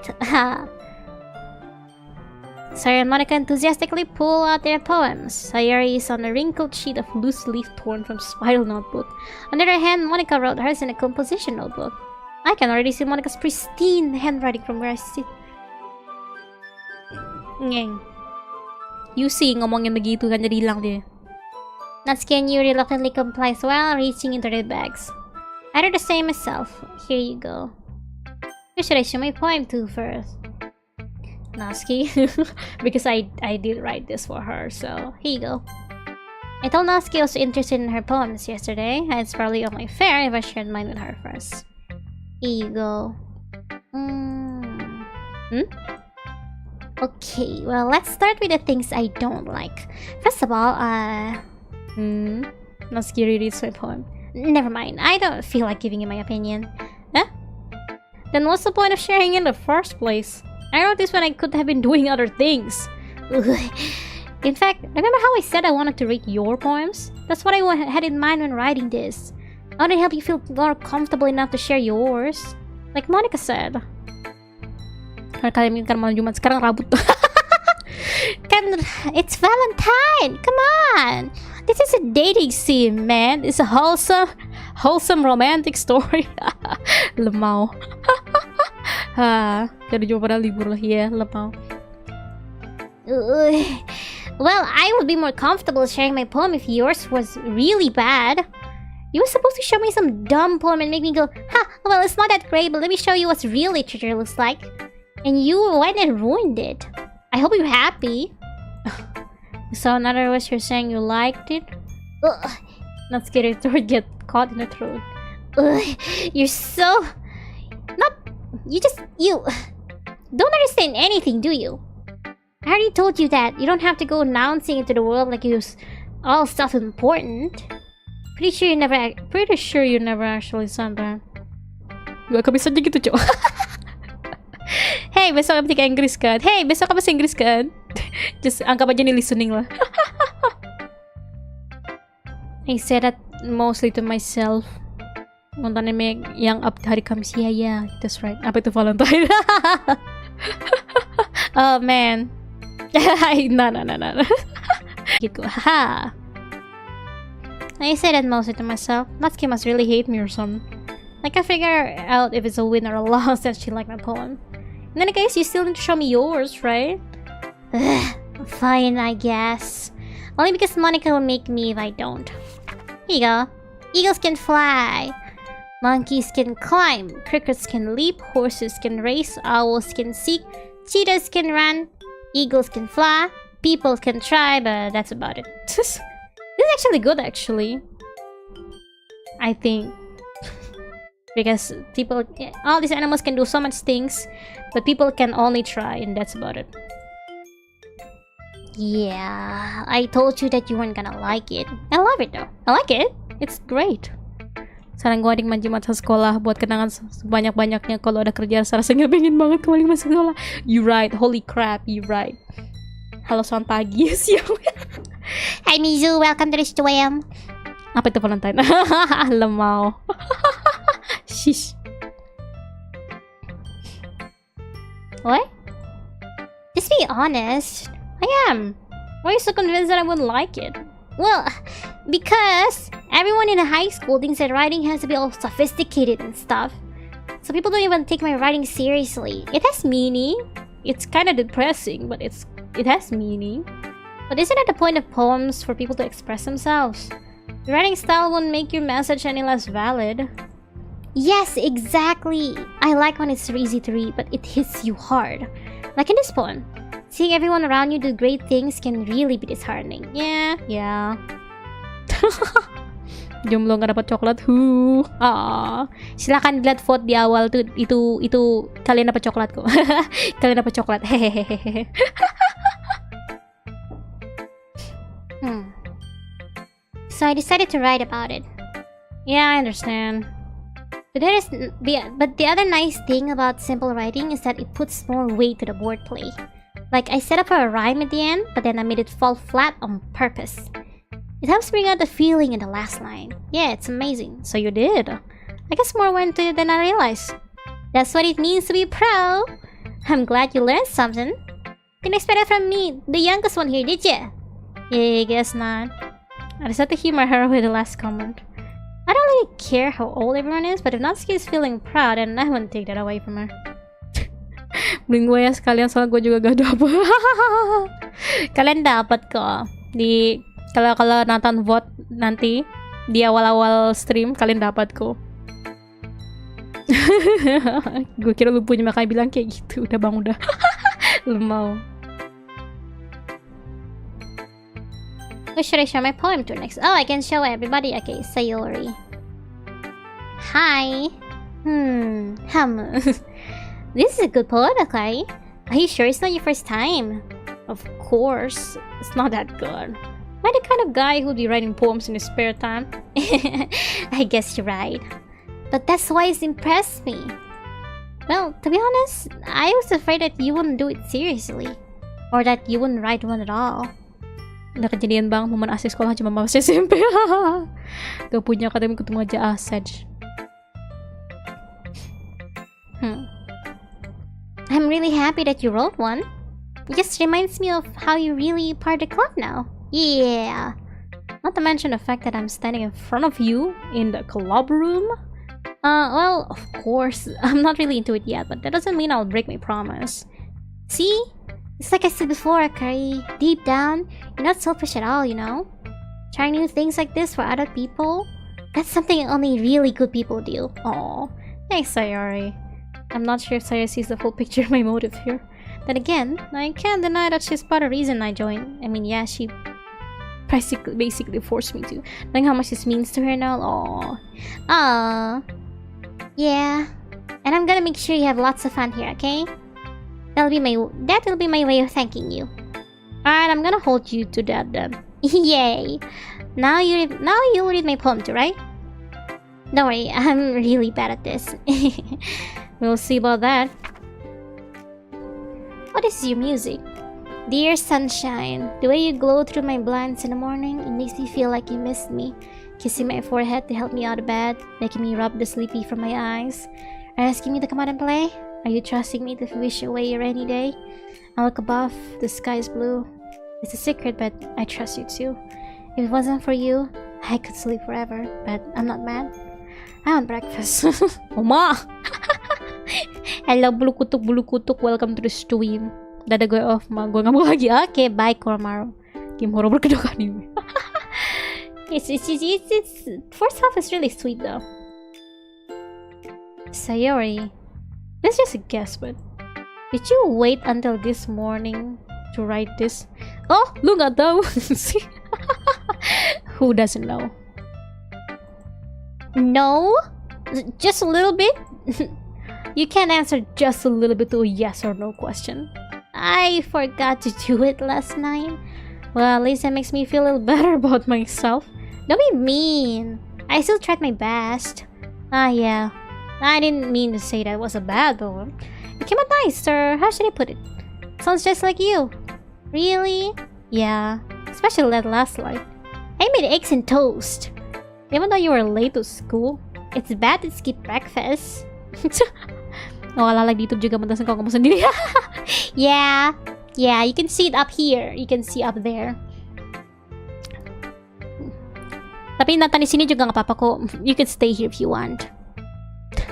Sayori and Monica enthusiastically pull out their poems. Sayori is on a wrinkled sheet of loose leaf torn from spiral notebook. On the other hand, Monica wrote hers in a composition notebook. I can already see Monica's pristine handwriting from where I sit. Ngeng. You see, ngomongin begitu kan jadi hilang dia. Natsuki and Yuri reluctantly complies while reaching into their bags. I do the same myself. Here you go. Who should I show my poem to first? Natsuki. Because I did write this for her, so here you go. I told Natsuki I was interested in her poems yesterday, and it's probably only fair if I shared mine with her first. Here you go. Okay, well, let's start with the things I don't like. First of all, Natsuki reads my poem. Never mind, I don't feel like giving you my opinion. Huh? Then what's the point of sharing in the first place? I wrote this when I could have been doing other things. In fact, remember how I said I wanted to read your poems? That's what I had in mind when writing this. I want to help you feel more comfortable enough to share yours. Like Monica said. Kalian kan malam Jumat sekarang Rabu. Kan, it's Valentine. Come on. This is a dating scene, man. It's a wholesome romantic story. Lemau. Jadi cuma pada libur lah ya, lemau. Well, I would be more comfortable sharing my poem if yours was really bad. You were supposed to show me some dumb poem and make me go, ha, well, it's not that great, but let me show you what real literature looks like. And you went and ruined it. I hope you're happy. So in other words, you're saying you liked it? Not scared to get caught in the throat. You're so... You don't understand anything, do you? I already told you that you don't have to go announcing it to the world like you're all self-important. Pretty sure you never actually said that. Gak bisa aja gitu, Cok. Hey, besok ketika Inggris kan? Hey, besok apa bahasa Inggris kan? Just anggap aja nih listening lah. I said that mostly to myself. Nonton anime yang up hari Kamis. Yeah, that's right. Apa itu Valentine? Oh man. No. Gitu. Haha. I say that mostly to myself. Natsuki must really hate me or something. Like I figure out if it's a win or a loss that she liked my poem. In any case, you still need to show me yours, right? Fine, I guess. Only because Monica will make me if I don't. Here you go. Eagles can fly. Monkeys can climb. Crickets can leap. Horses can race. Owls can seek. Cheetahs can run. Eagles can fly. People can try, but that's about it. This is actually good, actually. I think. Because people, all these animals can do so much things, but people can only try, and that's about it. Yeah, I told you that you weren't gonna like it. I love it though. I like it. It's great. Sekarang gue adik manjimat sa sekolah buat kenangan sebanyak-banyaknya kalau ada kerjaan. Rasanya pengen banget kembali masuk sekolah. You right, holy crap, you right. Halo, selamat pagi, siang. Hi Mizu, welcome to the stream. Apa itu Valentine? Lemau. Shish. What? Just be honest. I am. Why are you so convinced that I wouldn't like it? Well, because everyone in high school thinks that writing has to be all sophisticated and stuff. So people don't even take my writing seriously. It has meaning. It's kind of depressing, but it has meaning. But isn't it the point of poems for people to express themselves? Your writing style won't make your message any less valid. Yes, exactly. I like when it's easy to read, but it hits you hard. Like in this poem. Seeing everyone around you do great things can really be disheartening. Yeah. Jomblo nggak dapat coklat. Silakan dilihat vote di awal tuh. Itu kalian dapat coklat kok. Kalian dapat coklat. Hehehe. So I decided to write about it. Yeah, I understand. But the other nice thing about simple writing is that it puts more weight to the wordplay. Like, I set up a rhyme at the end, but then I made it fall flat on purpose. It helps bring out the feeling in the last line. Yeah, it's amazing. So you did. I guess more went to it than I realized. That's what it means to be pro. I'm glad you learned something. Didn't expect that from me, the youngest one here, did ya? Yeah, I guess not. I just had to humor her with the last comment. I don't really care how old everyone is, but if Natsuki is feeling proud, then I wouldn't take that away from her. Bring gue ya sekalian, soalnya gue juga gak dapet. Kalian dapat kok. Kalau nonton vote nanti di awal-awal stream, kalian dapat kok. Gue kira lu punya, makanya bilang kayak gitu. Udah bang, udah. Lu mau. Who should I show my poem to next? Oh, I can show everybody. Okay, Sayori. Hi. This is a good poem, okay? Are you sure it's not your first time? Of course. It's not that good. Am I the kind of guy who'd be writing poems in his spare time? I guess you're right. But that's why it's impressed me. Well, to be honest, I was afraid that you wouldn't do it seriously. Or that you wouldn't write one at all. Udah kejadian bang, momen asik sekolah cuma pas SMP. Gak punya katanya ketemu aja Asaj. I'm really happy that you wrote one. It just reminds me of how you really part the club now. Yeah. Not to mention the fact that I'm standing in front of you in the club room. Well, of course, I'm not really into it yet, but that doesn't mean I'll break my promise. See? It's like I said before, Akari. Deep down, you're not selfish at all, you know? Trying new things like this for other people? That's something only really good people do. Aw. Thanks, Sayori. I'm not sure if Sayori sees the full picture of my motive here. Then again, I can't deny that she's part of the reason I joined. I mean, yeah, she basically forced me to. Knowing how much this means to her now, aww. Yeah. And I'm gonna make sure you have lots of fun here, okay? That will be my way of thanking you. Alright, I'm gonna hold you to that then. Yay! Now you read my poem too, right? Don't worry, I'm really bad at this. We'll see about that. What is your music? Dear sunshine, the way you glow through my blinds in the morning, it makes me feel like you missed me. Kissing my forehead to help me out of bed, making me rub the sleepy from my eyes. Are you asking me to come out and play? Are you trusting me to wish away a rainy day? I look above, the sky is blue. It's a secret, but I trust you too. If it wasn't for you, I could sleep forever, but I'm not mad. I want breakfast. Oma! Hello, bulu kutuk, welcome to the stream. Dadah gue off, ma. Gue gak mau lagi. Okay, bye, Koromaro. Game horror berkedok anime. It's first half is really sweet though. Sayori. That's just a guess, but did you wait until this morning to write this? Oh, lu gak tahu. See? Who doesn't know? No? Just a little bit? You can't answer just a little bit to a yes or no question. I forgot to do it last night. Well, at least that makes me feel a little better about myself. Don't be mean. I still tried my best. Yeah. I didn't mean to say that was a bad poem. It came out nice, or how should I put it? Sounds just like you. Really? Yeah. Especially that last line. I made eggs and toast. Even though you were late to school, it's bad to skip breakfast. Oh, ala lagi di YouTube juga mentasin kalau kamu sendiri. Yeah. Yeah, you can see it up here. You can see up there. Tapi nonton di sini juga nggak apa-apa kok. You can stay here if you want.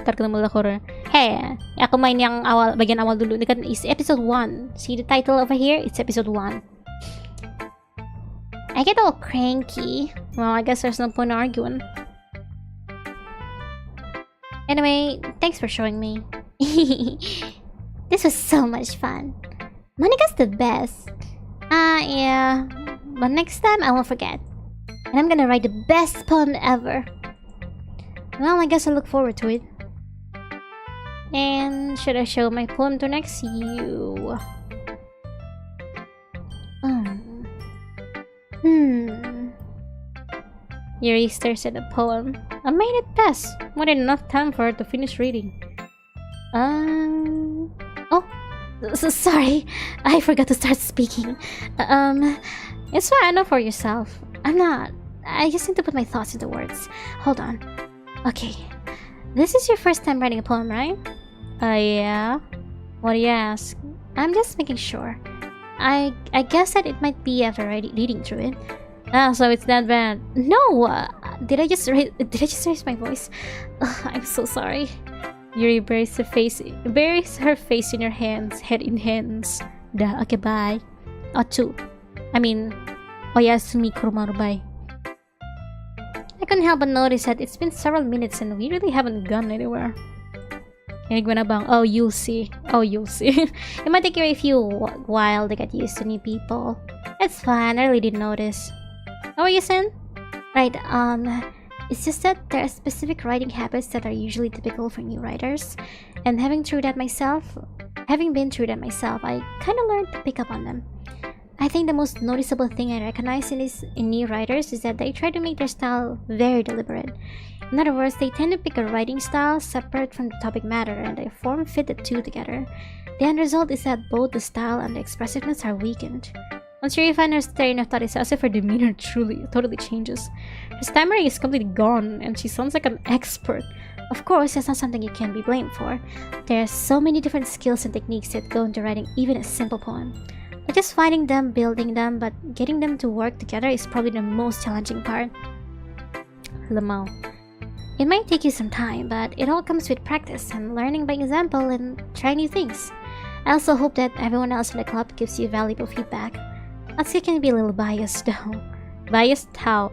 Ntar ketemu horror. Hey, aku main yang awal, bagian awal dulu. Ini kan is episode 1. See the title over here? It's episode 1. I get all cranky. Well, I guess there's no point arguing. Anyway, thanks for showing me. This was so much fun. Monika's the best. Yeah. But next time, I won't forget. And I'm gonna write the best poem ever. Well, I guess I look forward to it. And should I show my poem to next? You. Yuri stares at the poem. A minute passed. More than enough time for her to finish reading. Oh, sorry. I forgot to start speaking. It's fine. I know for yourself. I'm not. I just need to put my thoughts into words. Hold on. Okay. This is your first time writing a poem, right? Yeah. What do you ask? I'm just making sure. I guess that it might be after reading through it. Ah, so it's that bad. No! Did I just raise my voice? I'm so sorry. Yuri buries her face in her hands, head in hands. Dah, okay, bye. Ochu. I mean, oyasumi kurumaru, bye. I couldn't help but notice that it's been several minutes and we really haven't gone anywhere. Oh, you'll see. Oh, you'll see. It might take you a few while to get used to new people. It's fine, I really didn't notice. What were you saying? Right, it's just that there are specific writing habits that are usually typical for new writers. And having been through that myself, I kinda learned to pick up on them. I think the most noticeable thing I recognize in new writers is that they try to make their style very deliberate. In other words, they tend to pick a writing style separate from the topic matter and they form-fit the two together. The end result is that both the style and the expressiveness are weakened. Once you find her train of thought, it's as if her demeanor totally changes. Her stammering is completely gone and she sounds like an expert. Of course, that's not something you can be blamed for. There are so many different skills and techniques that go into writing even a simple poem. Not just finding them, building them, but getting them to work together is probably the most challenging part. Lamau. It might take you some time, but it all comes with practice and learning by example and trying new things. I also hope that everyone else in the club gives you valuable feedback. Atsuki can be a little biased though. Biased how?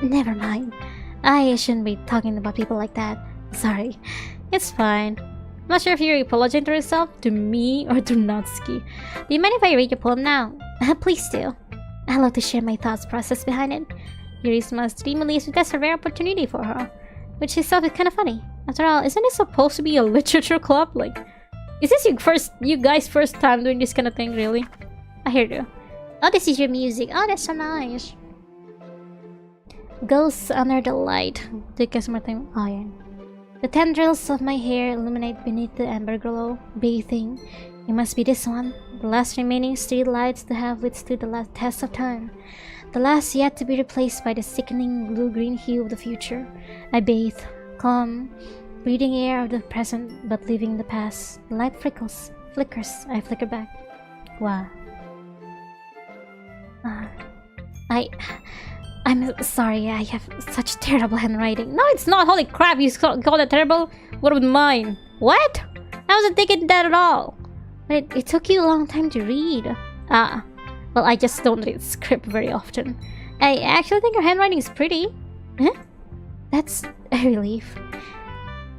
Never mind. I shouldn't be talking about people like that. Sorry. It's fine. I'm not sure if you're apologizing to yourself, to me, or to Natsuki. Do you mind if I read your poem now? Please do. I love to share my thoughts process behind it. Yuri smiles dreamily as if that's a rare opportunity for her. Which itself is kind of funny. After all, isn't it supposed to be a literature club? Like, is this you guys' first time doing this kind of thing, really? I hear you. Oh, this is your music. Oh, that's so nice. Ghosts under the light. Take us more time. Oh, yeah. The tendrils of my hair illuminate beneath the amber glow, bathing. It must be this one, the last remaining street lights to have withstood the last test of time. The last yet to be replaced by the sickening blue-green hue of the future. I bathe, calm, breathing air of the present, but living in the past. The light flickers. I flicker back. Wow. I'm sorry, I have such terrible handwriting. No, it's not. Holy crap, you call it terrible? What about mine? What? I wasn't thinking that at all. But it took you a long time to read. Well, I just don't read script very often. I actually think your handwriting is pretty. Huh? That's a relief.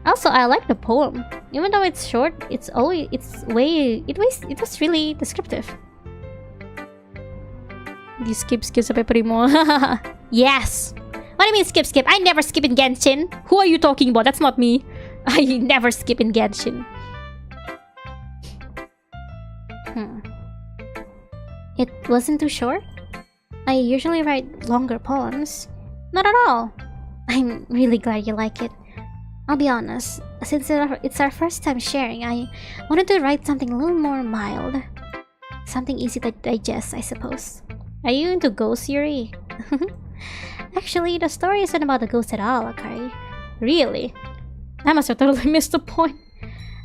Also, I like the poem. Even though it's short, it was really descriptive. You skip sampai primo. Yes! What do you mean skip? I never skip in Genshin. Who are you talking about? That's not me. I never skip in Genshin. It wasn't too short? I usually write longer poems. Not at all. I'm really glad you like it. I'll be honest, since it's our first time sharing, I wanted to write something a little more mild. Something easy to digest, I suppose. Are you into ghosts, Yuri? Actually, the story isn't about the ghost at all, Akari. Really? I must have totally missed the point.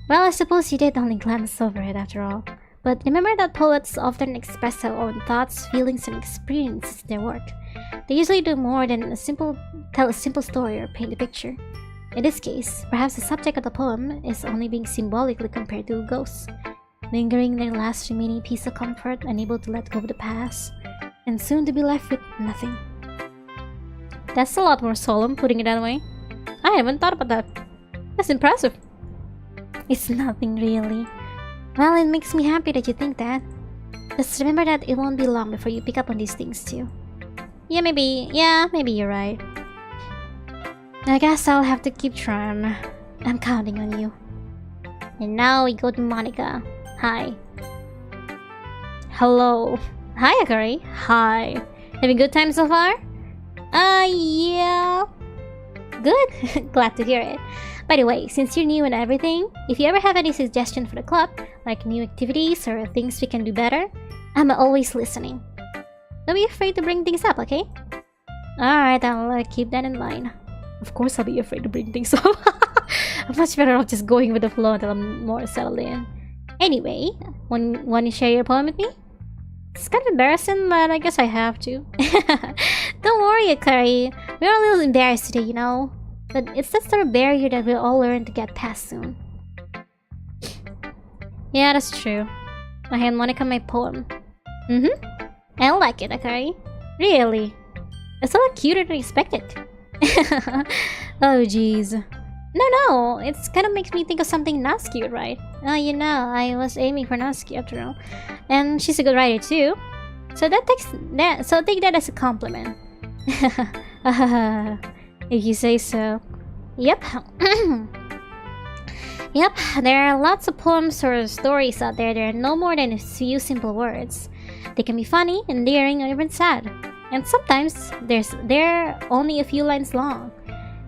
Well, I suppose you did only glance over it after all. But remember that poets often express their own thoughts, feelings, and experiences in their work. They usually do more than tell a simple story or paint a picture. In this case, perhaps the subject of the poem is only being symbolically compared to a ghost, lingering their last remaining piece of comfort, unable to let go of the past, and soon to be left with nothing. That's a lot more solemn, putting it that way. I haven't thought about that. That's impressive. It's nothing really. Well, it makes me happy that you think that. Just remember that it won't be long before you pick up on these things too. Yeah, maybe you're right. I guess I'll have to keep trying. I'm counting on you. And now we go to Monica. Hi. Hello. Hi, Akari. Hi. Having a good time so far? Yeah. Good. Glad to hear it. By the way, since you're new and everything, if you ever have any suggestion for the club, like new activities or things we can do better, I'm always listening. Don't be afraid to bring things up, okay? Alright, I'll keep that in mind. Of course I'll be afraid to bring things up. I'm much better off just going with the flow until I'm more settled in. Anyway, want to share your poem with me? It's kind of embarrassing, but I guess I have to. Don't worry, Akari. We're a little embarrassed today, you know? But it's that sort of barrier that we'll all learn to get past soon. Yeah, that's true. I had Monica my poem. I like it, Akari. Really? It's a lot cuter than expected. Oh, jeez. No, it's kind of makes me think of something not cute, right? Oh, you know, I was aiming for Natsuki after all. And she's a good writer too. So take that as a compliment. If you say so. Yep. Yep, there are lots of poems or stories out there that are no more than a few simple words. They can be funny, endearing, or even sad. And sometimes they're only a few lines long.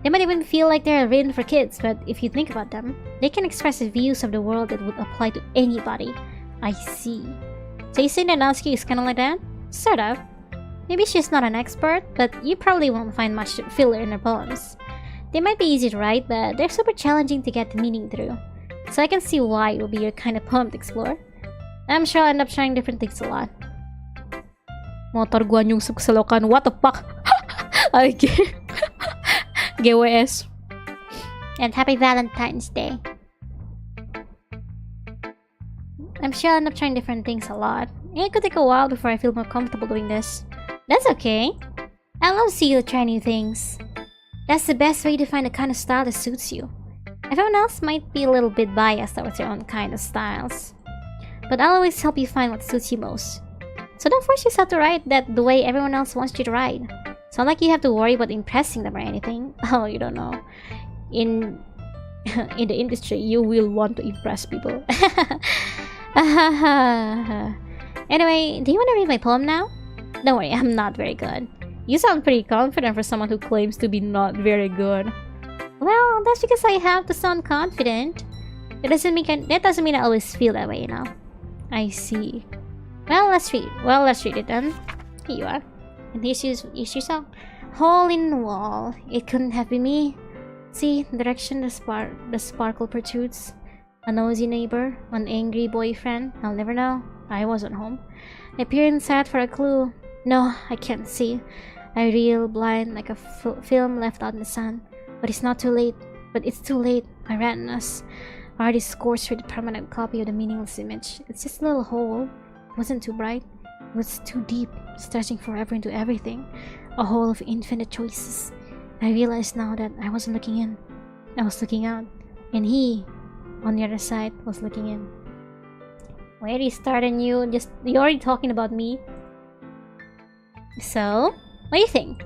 They might even feel like they're written for kids, but if you think about them, they can express views of the world that would apply to anybody. I see. So you say that Natsuki is kind of like that? Sort of. Maybe she's not an expert, but you probably won't find much filler in her poems. They might be easy to write, but they're super challenging to get the meaning through. So I can see why it will be your kind of poem to explore. I'm sure I'll end up trying different things a lot. Motor gua nyungsep ke selokan, what the fuck? Okay. GWS. And happy Valentine's Day. I'm sure I'll end up trying different things a lot. It could take a while before I feel more comfortable doing this. That's okay. I love seeing you try new things. That's the best way to find the kind of style that suits you. Everyone else might be a little bit biased towards their own kind of styles. But I'll always help you find what suits you most. So don't force yourself to write that the way everyone else wants you to write. It's not like you have to worry about impressing them or anything. Oh, you don't know. In the industry, you will want to impress people. Anyway, do you want to read my poem now? Don't worry, I'm not very good. You sound pretty confident for someone who claims to be not very good. Well, that's because I have to sound confident. That doesn't mean I always feel that way, you know. I see. Well, let's read it then. Here you are. And here's your song. Hole in the wall. It couldn't have been me. See, the direction the sparkle protrudes. A nosy neighbor, an angry boyfriend. I'll never know. I wasn't home. I peer inside for a clue. No, I can't see. I reel blind like a film left out in the sun. But it's not too late. But it's too late. My retinas are scorched with a permanent copy of the meaningless image. It's just a little hole. It wasn't too bright. It was too deep, stretching forever into everything. A hole of infinite choices. I realized now that I wasn't looking in. I was looking out. And he, on the other side, was looking in. Where do you start and you're already talking about me? So, what do you think?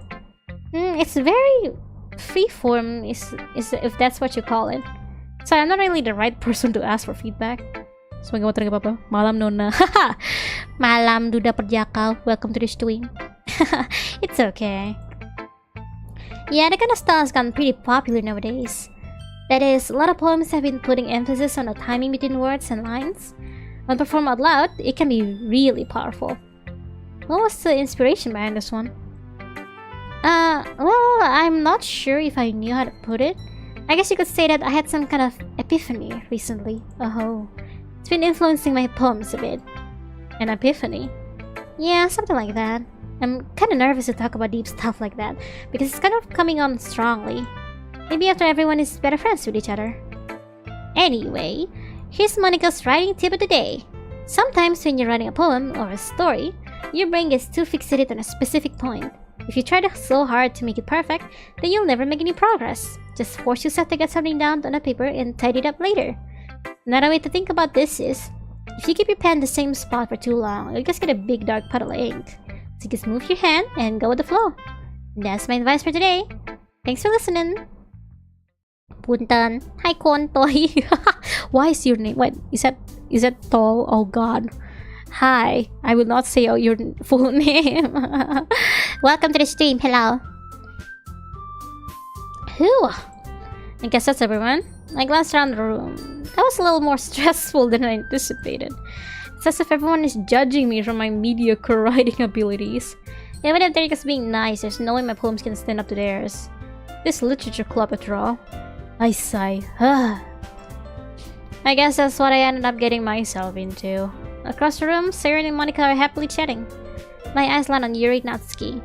It's very freeform, is if that's what you call it. So I'm not really the right person to ask for feedback. Semoga mau terima apa? Malam Nona. Malam Duda Perjakal. Welcome to the stream. It's okay. Yeah, that kind of style has gotten pretty popular nowadays. That is, a lot of poems have been putting emphasis on the timing between words and lines. When performed out loud, it can be really powerful. What was the inspiration behind this one? Well, I'm not sure if I knew how to put it. I guess you could say that I had some kind of epiphany recently. Oh, it's been influencing my poems a bit. An epiphany? Yeah, something like that. I'm kind of nervous to talk about deep stuff like that because it's kind of coming on strongly. Maybe after everyone is better friends with each other. Anyway, here's Monica's writing tip of the day. Sometimes when you're writing a poem or a story, your brain gets too fixated on a specific point. If you try so hard to make it perfect, then you'll never make any progress. Just force yourself to get something down on a paper and tidy it up later. Another way to think about this is, if you keep your pen in the same spot for too long, you'll just get a big dark puddle of ink. So just move your hand and go with the flow. That's my advice for today. Thanks for listening. Puntan. Hi, Kontoy. Why is your name? Wait, is that tall? Oh God. Hi. I will not say your full name. Welcome to the stream. Hello. Whew. I guess that's everyone. I glanced around the room. That was a little more stressful than I anticipated. It's as if everyone is judging me from my mediocre writing abilities. Even if they're just being nice, there's no way my poems can stand up to theirs. This literature club after all. I sigh. I guess that's what I ended up getting myself into. Across the room, Siren and Monica are happily chatting. My eyes land on Yuri and Natsuki.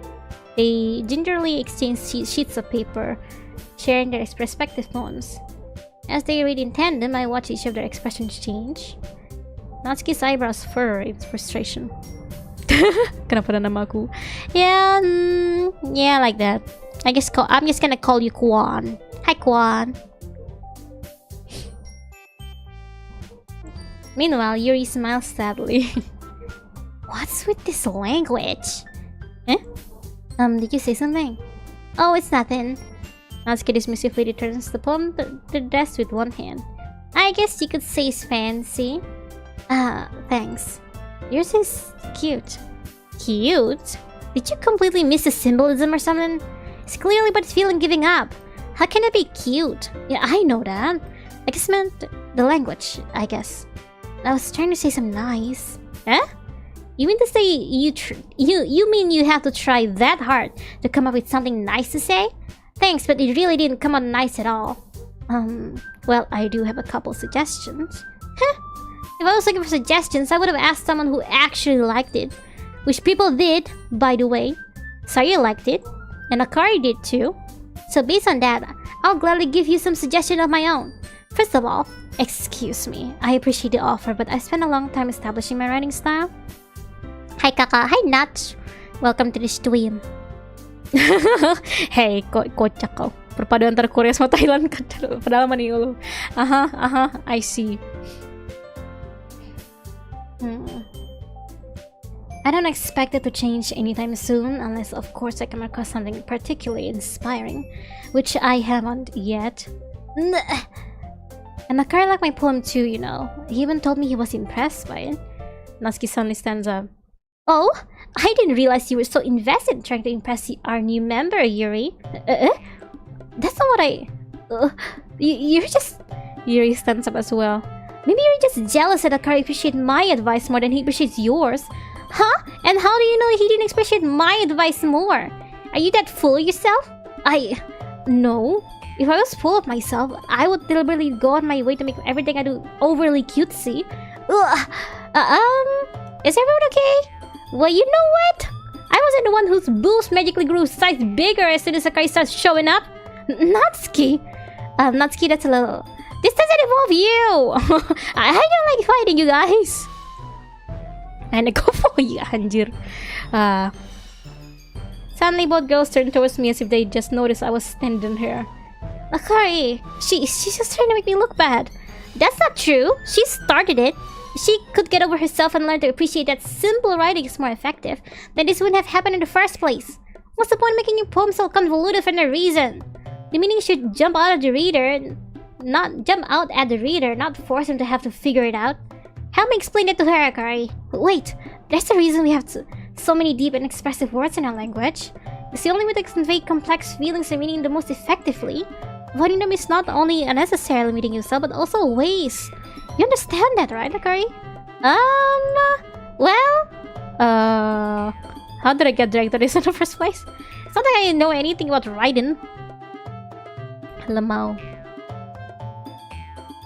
They gingerly exchange sheets of paper, sharing their respective poems. As they read in tandem, I watch each of their expressions change. Natsuki's eyebrows furrow in frustration. Kenapa ada nama aku? Yeah, yeah, like that. I'm just gonna call you Kwan. Hi, Kwan. Meanwhile, Yuri smiles sadly. What's with this language? Eh? Did you say something? Oh, it's nothing. Natsuki dismissively returns the poem to the desk with one hand. I guess you could say it's fancy. Thanks. Yours is cute. Cute? Did you completely miss the symbolism or something? It's clearly but feeling giving up. How can it be cute? Yeah, I know that. I just meant the language, I guess. I was trying to say something nice. Huh? You mean to say you mean you have to try that hard to come up with something nice to say? Thanks, but it really didn't come out nice at all. Well, I do have a couple suggestions. Huh? If I was looking for suggestions, I would have asked someone who actually liked it. Which people did, by the way. Saya liked it. And Akari did too. So based on that, I'll gladly give you some suggestions of my own. First of all, excuse me. I appreciate the offer, but I spent a long time establishing my writing style. Hi Kaka, hi Nats. Welcome to the stream. Hey, kocak kau. Perpaduan antara Korea sama Thailand kan pedalaman nih lo. I see. I don't expect it to change anytime soon, unless of course I come across something particularly inspiring, which I haven't yet. And Akari liked my poem too, you know. He even told me he was impressed by it. Natsuki suddenly stands up. Oh, I didn't realize you were so invested in trying to impress our new member, Yuri. That's not what I... you're just... Yuri stands up as well. Maybe you're just jealous that Akari appreciates my advice more than he appreciates yours. Huh? And how do you know he didn't appreciate my advice more? Are you that full of yourself? No. If I was full of myself, I would deliberately go on my way to make everything I do overly cutesy. Is everyone okay? Well, you know what? I wasn't the one whose boobs magically grew size bigger as soon as Akari starts showing up. Natsuki. Natsuki, that's a little... This doesn't involve you! I don't like fighting, you guys. And I go for you, anjir. Suddenly, both girls turned towards me as if they just noticed I was standing here. Akari, she's just trying to make me look bad. That's not true. She started it. If she could get over herself and learn to appreciate that simple writing is more effective, then this wouldn't have happened in the first place. What's the point of making your poem so convoluted for no reason? The meaning should jump out at the reader, not force him to have to figure it out. Help me explain it to her, Akari. Wait, there's the reason we have so many deep and expressive words in our language. It's the only way to convey complex feelings and meaning the most effectively. Avoiding them is not only unnecessarily meeting yourself, but also a waste. You understand that, right, Akari? How did I get dragged to this in the first place? It's not like I know anything about writing. Lamau.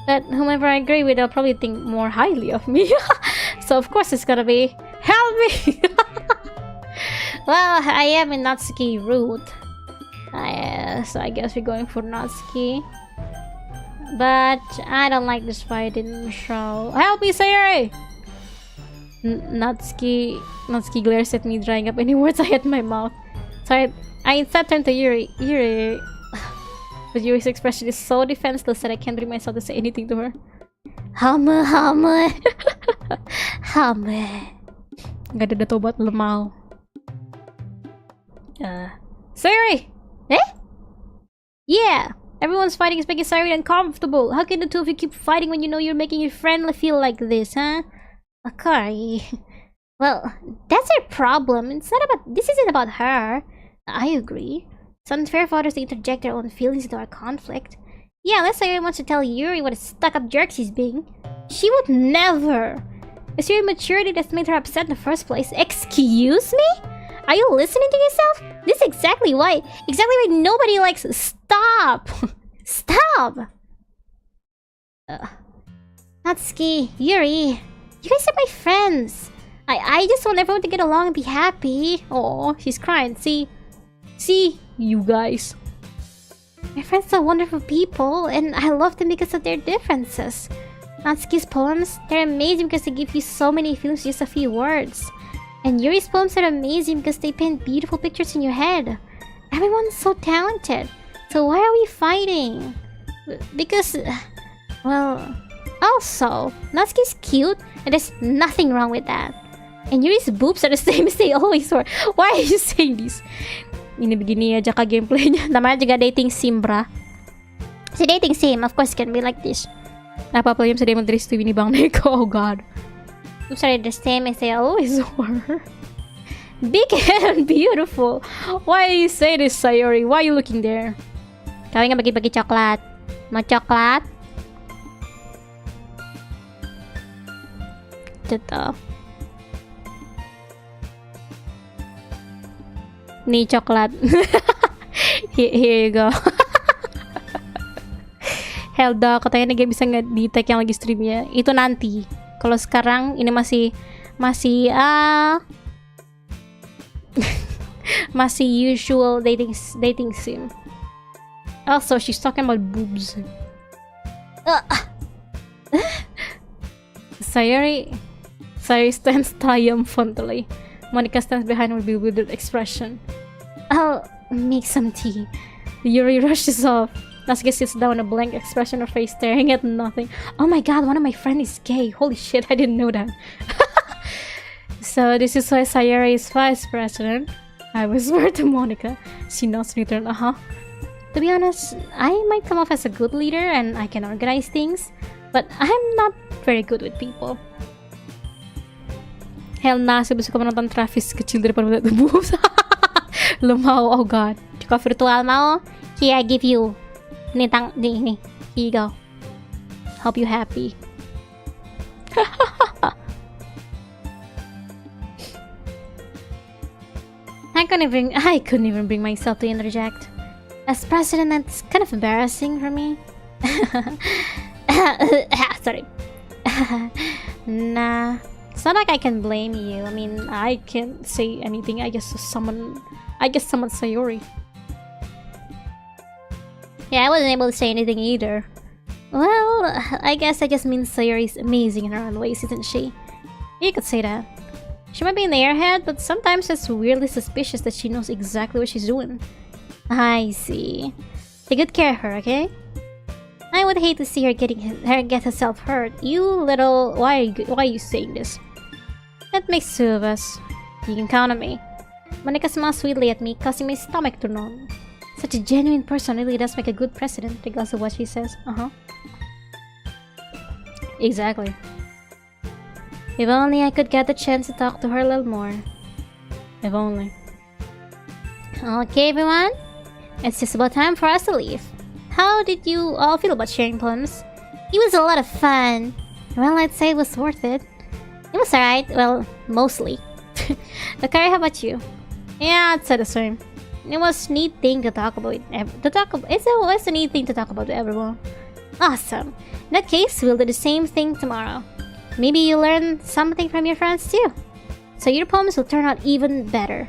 But whomever I agree with, they'll probably think more highly of me. So of course it's gonna be, help me! Well, I am in Natsuki route. So I guess we're going for Natsuki. But I don't like this fighting show. Help me, Sayuri! Natsuki glares at me, drying up any words I had in my mouth. So I instead turned to Yuri. But Yuri's expression is so defenseless that I can't bring myself to say anything to her. Hame. Gak ada dato buat lemau. Sayuri! Eh? Yeah! Everyone's fighting is making Sayuri uncomfortable. How can the two of you keep fighting when you know you're making your friend feel like this, huh? Akari. Well, that's her problem. This isn't about her. I agree. It's unfair for others to interject their own feelings into our conflict. Yeah, unless Sayori wants to tell Yuri what a stuck-up jerk she's being. She would never! It's your immaturity that's made her upset in the first place. Excuse me? Are you listening to yourself? This is exactly why nobody likes... Stop! Stop! Natsuki, Yuri, you guys are my friends. I just want everyone to get along and be happy. Oh, she's crying. See, you guys. My friends are wonderful people, and I love them because of their differences. Natsuki's poems, they're amazing because they give you so many feelings with just a few words. And Yuri's poems are amazing because they paint beautiful pictures in your head. Everyone's so talented. So why are we fighting? Because, well... Also, Natsuki's cute, and there's nothing wrong with that. And Yuri's boobs are the same as they always were. Why are you saying this? Ini begini aja ka gameplaynya. Namanya juga dating sim, brah. Si dating sim, of course, can be like this. Apa-apa yang sedih menteri ini Bang Neko. Oh god. Boobs are the same as they always were. Big and beautiful. Why do you say this, Sayori? Why are you looking there? Kau ingin bagi-bagi coklat? Mau coklat? Gitu. Nih coklat. Here you go. Helda katanya gak bisa nge-detect yang lagi streamnya. Itu nanti. Kalau sekarang ini masih masih usual dating sim. Also, she's talking about boobs. Sayori stands triumphantly. Monica stands behind with bewildered expression. I'll make some tea. Yuri rushes off. Natsuki sits down with a blank expression on her face, staring at nothing. Oh my god, one of my friends is gay. Holy shit, I didn't know that. So this is why Sayori is vice president. I whispered to Monica. She nods in return. To be honest, I might come off as a good leader and I can organize things, but I'm not very good with people. Hell nah, saya bisa menonton Travis kecil daripada melihat boobs. Lo mau? Oh god. Jika virtual mau, here I give you. Ini here you go. Hope you happy. I couldn't even bring myself to interject. As president, that's kind of embarrassing for me. Sorry. Nah, it's not like I can blame you. I mean, I can't say anything. I guess someone Sayori. Yeah, I wasn't able to say anything either. Well, I guess I just mean Sayori's amazing in her own ways, isn't she? You could say that. She might be an airhead, but sometimes it's weirdly suspicious that she knows exactly what she's doing. I see. Take good care of her, okay? I would hate to see her get herself hurt. You little... Why are you saying this? That makes two of us. You can count on me. Monica smiles sweetly at me, causing my stomach to gnaw. Such a genuine person really does make a good president, regardless of what she says. Exactly. If only I could get the chance to talk to her a little more. If only. Okay, everyone. It's just about time for us to leave. How did you all feel about sharing poems? It was a lot of fun. Well, I'd say it was worth it. It was alright. Well, mostly. Okay, how about you? Yeah, I'd say the same. It was a neat thing to talk about. It's a neat thing to talk about to everyone. Awesome. In that case, we'll do the same thing tomorrow. Maybe you learn something from your friends too. So your poems will turn out even better.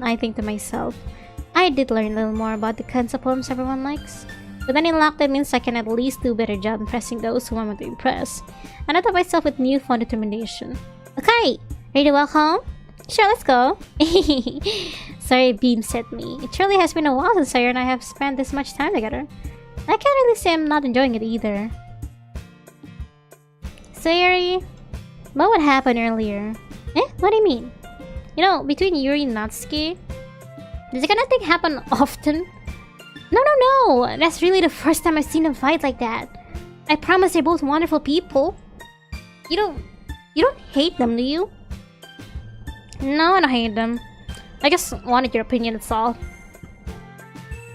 I think to myself, I did learn a little more about the kinds of poems everyone likes. But then in luck, that means I can at least do a better job impressing those who want me to impress. And I thought myself with newfound determination. Okay, ready to walk home? Sure, let's go. Sorry, beams at me. It surely has been a while since Sayori and I have spent this much time together. I can't really say I'm not enjoying it either. Sayori, what happened earlier? What do you mean? You know, between Yuri and Natsuki, does that kind of thing happen often? No, that's really the first time I've seen them fight like that. I promise they're both wonderful people. You don't hate them, do you? No, I don't hate them. I just wanted your opinion, that's all.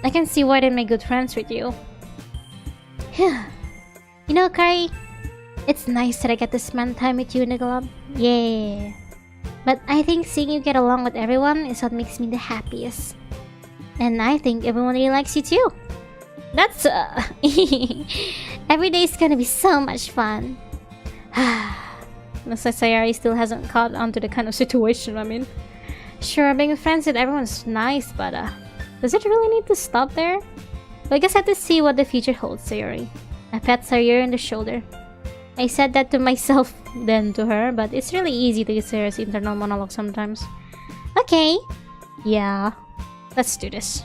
I can see why they make good friends with you. You know, Kari, it's nice that I get to spend time with you in the club. Yeah. But I think seeing you get along with everyone is what makes me the happiest. And I think everyone really likes you too. That's every day is gonna be so much fun. Looks like Sayari still hasn't caught on to the kind of situation I'm in. Sure, being friends with everyone's nice, but does it really need to stop there? Well, I guess I have to see what the future holds, Sayori. I pat Sayori on the shoulder. I said that to myself, then to her, but it's really easy to use Sayori's internal monologue sometimes. Okay. Yeah. Let's do this.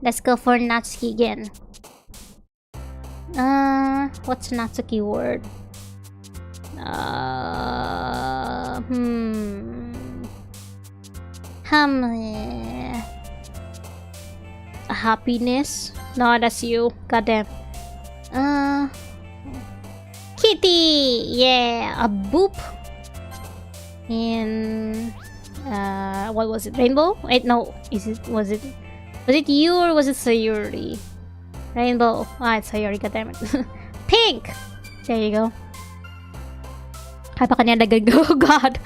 Let's go for Natsuki again. What's Natsuki word? Happiness? No, that's you. Goddamn. Kitty! Yeah, a boop. And what was it? Rainbow? Wait, no. Was it you or was it Sayuri? Rainbow. Ah, it's Sayuri, goddammit. Pink! There you go. Ay, baka niya dagdag. Oh god.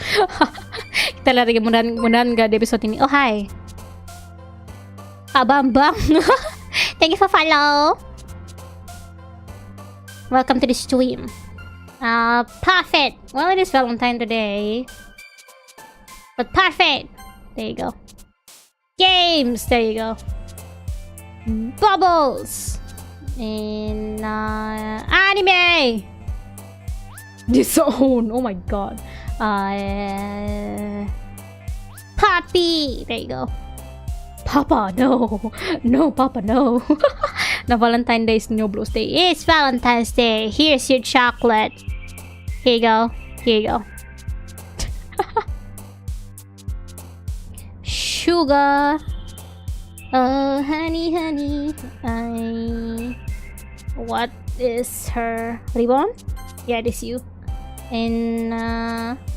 Kita lagi mudahan ga di episode ini. Oh, hi. Bambang. Thank you for follow. Welcome to the stream. Perfect. Well, it is Valentine today. But perfect. There you go. Games. There you go. Bubbles. And anime. Disown. Oh my god. Puppy. There you go. Papa, no. No, Papa, no. Na Valentine's Day is no Blues Day. It's Valentine's Day. Here's your chocolate. Here you go. Here you go. Sugar. Oh, honey, honey. What is her ribbon? Yeah, it is you. And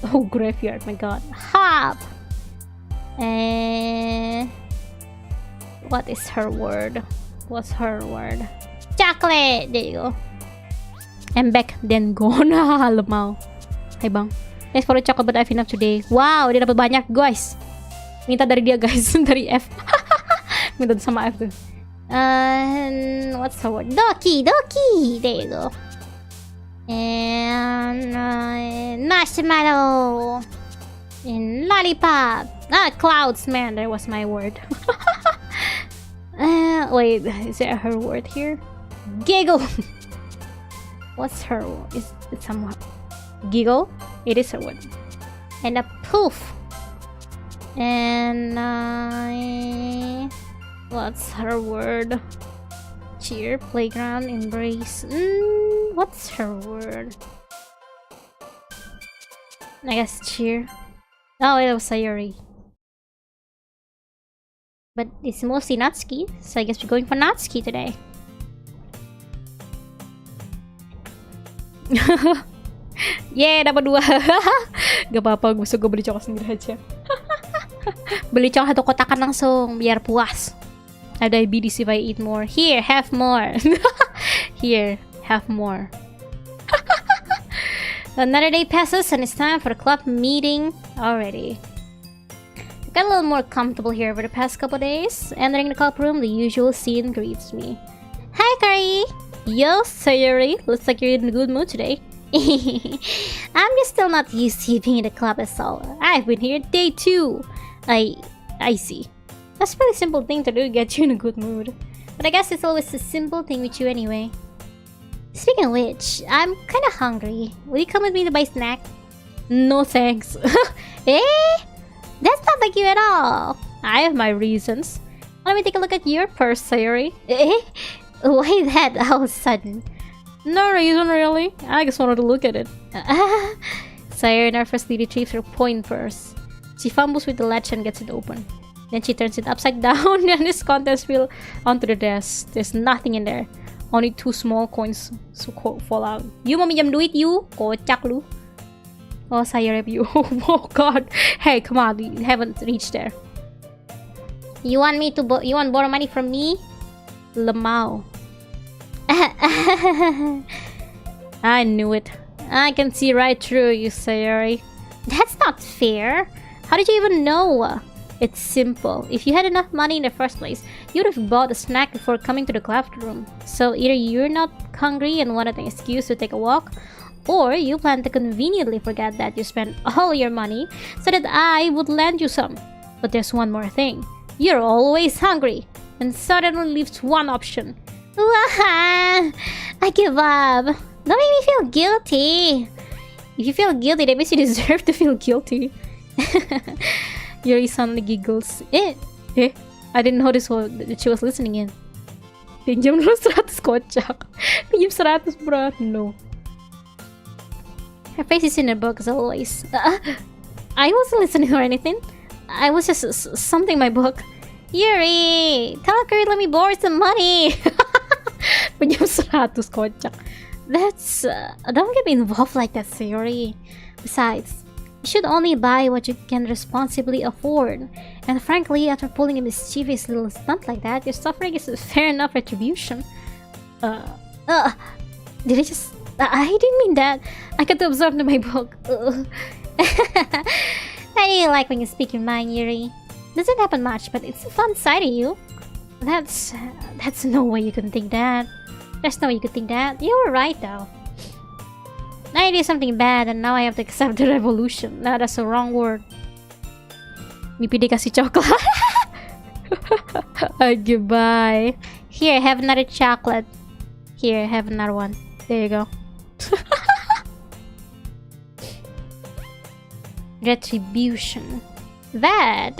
oh, graveyard. My god. Hop. What is her word? What's her word? Chocolate! There you go. I'm back, then gone. Lemaw. Hey bang. Thanks for the chocolate, but I've enough today. Wow, dia dapat banyak, guys. Minta dari dia, guys. Dari F. Minta sama F tuh. What's her word? Doki! Doki! There you go. And marshmallow. And lollipop. Clouds, man. That was my word. Wait, is there her word here? Giggle. What's her word? Is it somewhat giggle? It is her word. And a poof. And what's her word? Cheer, playground, embrace. What's her word? I guess cheer. Oh, it was Sayuri. But it's mostly Natsuki, so I guess we're going for Natsuki today. Yeah, dapat 2. Gak apa-apa, gusto gue beli coklat sendiri aja. Beli coklat 1 kotakan langsung, biar puas. I have diabetes if I eat more. Here, have more. Here, have more. Another day passes and it's time for the club meeting already. Got a little more comfortable here over the past couple days. Entering the club room, the usual scene greets me. Hi, Kari! Yo, Sayuri. Looks like you're in a good mood today. I'm just still not used to being in the club as all. I've been here day 2. I see. That's a pretty simple thing to do to get you in a good mood. But I guess it's always a simple thing with you anyway. Speaking of which, I'm kinda hungry. Will you come with me to buy snack? No thanks. Eh? That's not like you at all. I have my reasons. Let me take a look at your purse, Sayuri. Eh? Why that all of a sudden? No reason, really. I just wanted to look at it. Sayuri nervously retrieves her point purse. She fumbles with the latch and gets it open. Then she turns it upside down and its contents spill onto the desk. There's nothing in there. Only 2 small coins fall out. You mau minjam duit, you? Kocak lu. Oh, Sayori, you. Oh God. Hey, come on. You haven't reached there. You want me to you want borrow money from me? Lemao. I knew it. I can see right through you, Sayori. That's not fair. How did you even know? It's simple. If you had enough money in the first place, you would have bought a snack before coming to the classroom. So either you're not hungry and wanted an excuse to take a walk, or you plan to conveniently forget that you spent all your money so that I would lend you some. But there's one more thing. You're always hungry, and suddenly leaves one option. I give up. Don't make me feel guilty. If you feel guilty, that means you deserve to feel guilty. Yuri suddenly giggles. I didn't notice that she was listening in. Pinjam dulu 100 kocak. Pinjam 100 bro. No. Her face is in her book as always. I wasn't listening or anything. I was just something in my book. Yuri! Tell her let me borrow some money! Pinjam 100 kocak. That's... don't get me involved like that, Yuri. Besides, you should only buy what you can responsibly afford. And frankly, after pulling a mischievous little stunt like that, your suffering is a fair enough retribution. Did I just... I didn't mean that. I got to observe in my book. I really like when you speak your mind, Yuri. Doesn't happen much, but it's a fun side of you. That's no way you can think that. There's no way you could think that. You were right, though. I did something bad and now I have to accept the revolution. Nah, that's the wrong word. Mimpi dikasih coklat. Goodbye. Here, have another chocolate. Here, have another one. There you go. Retribution. That.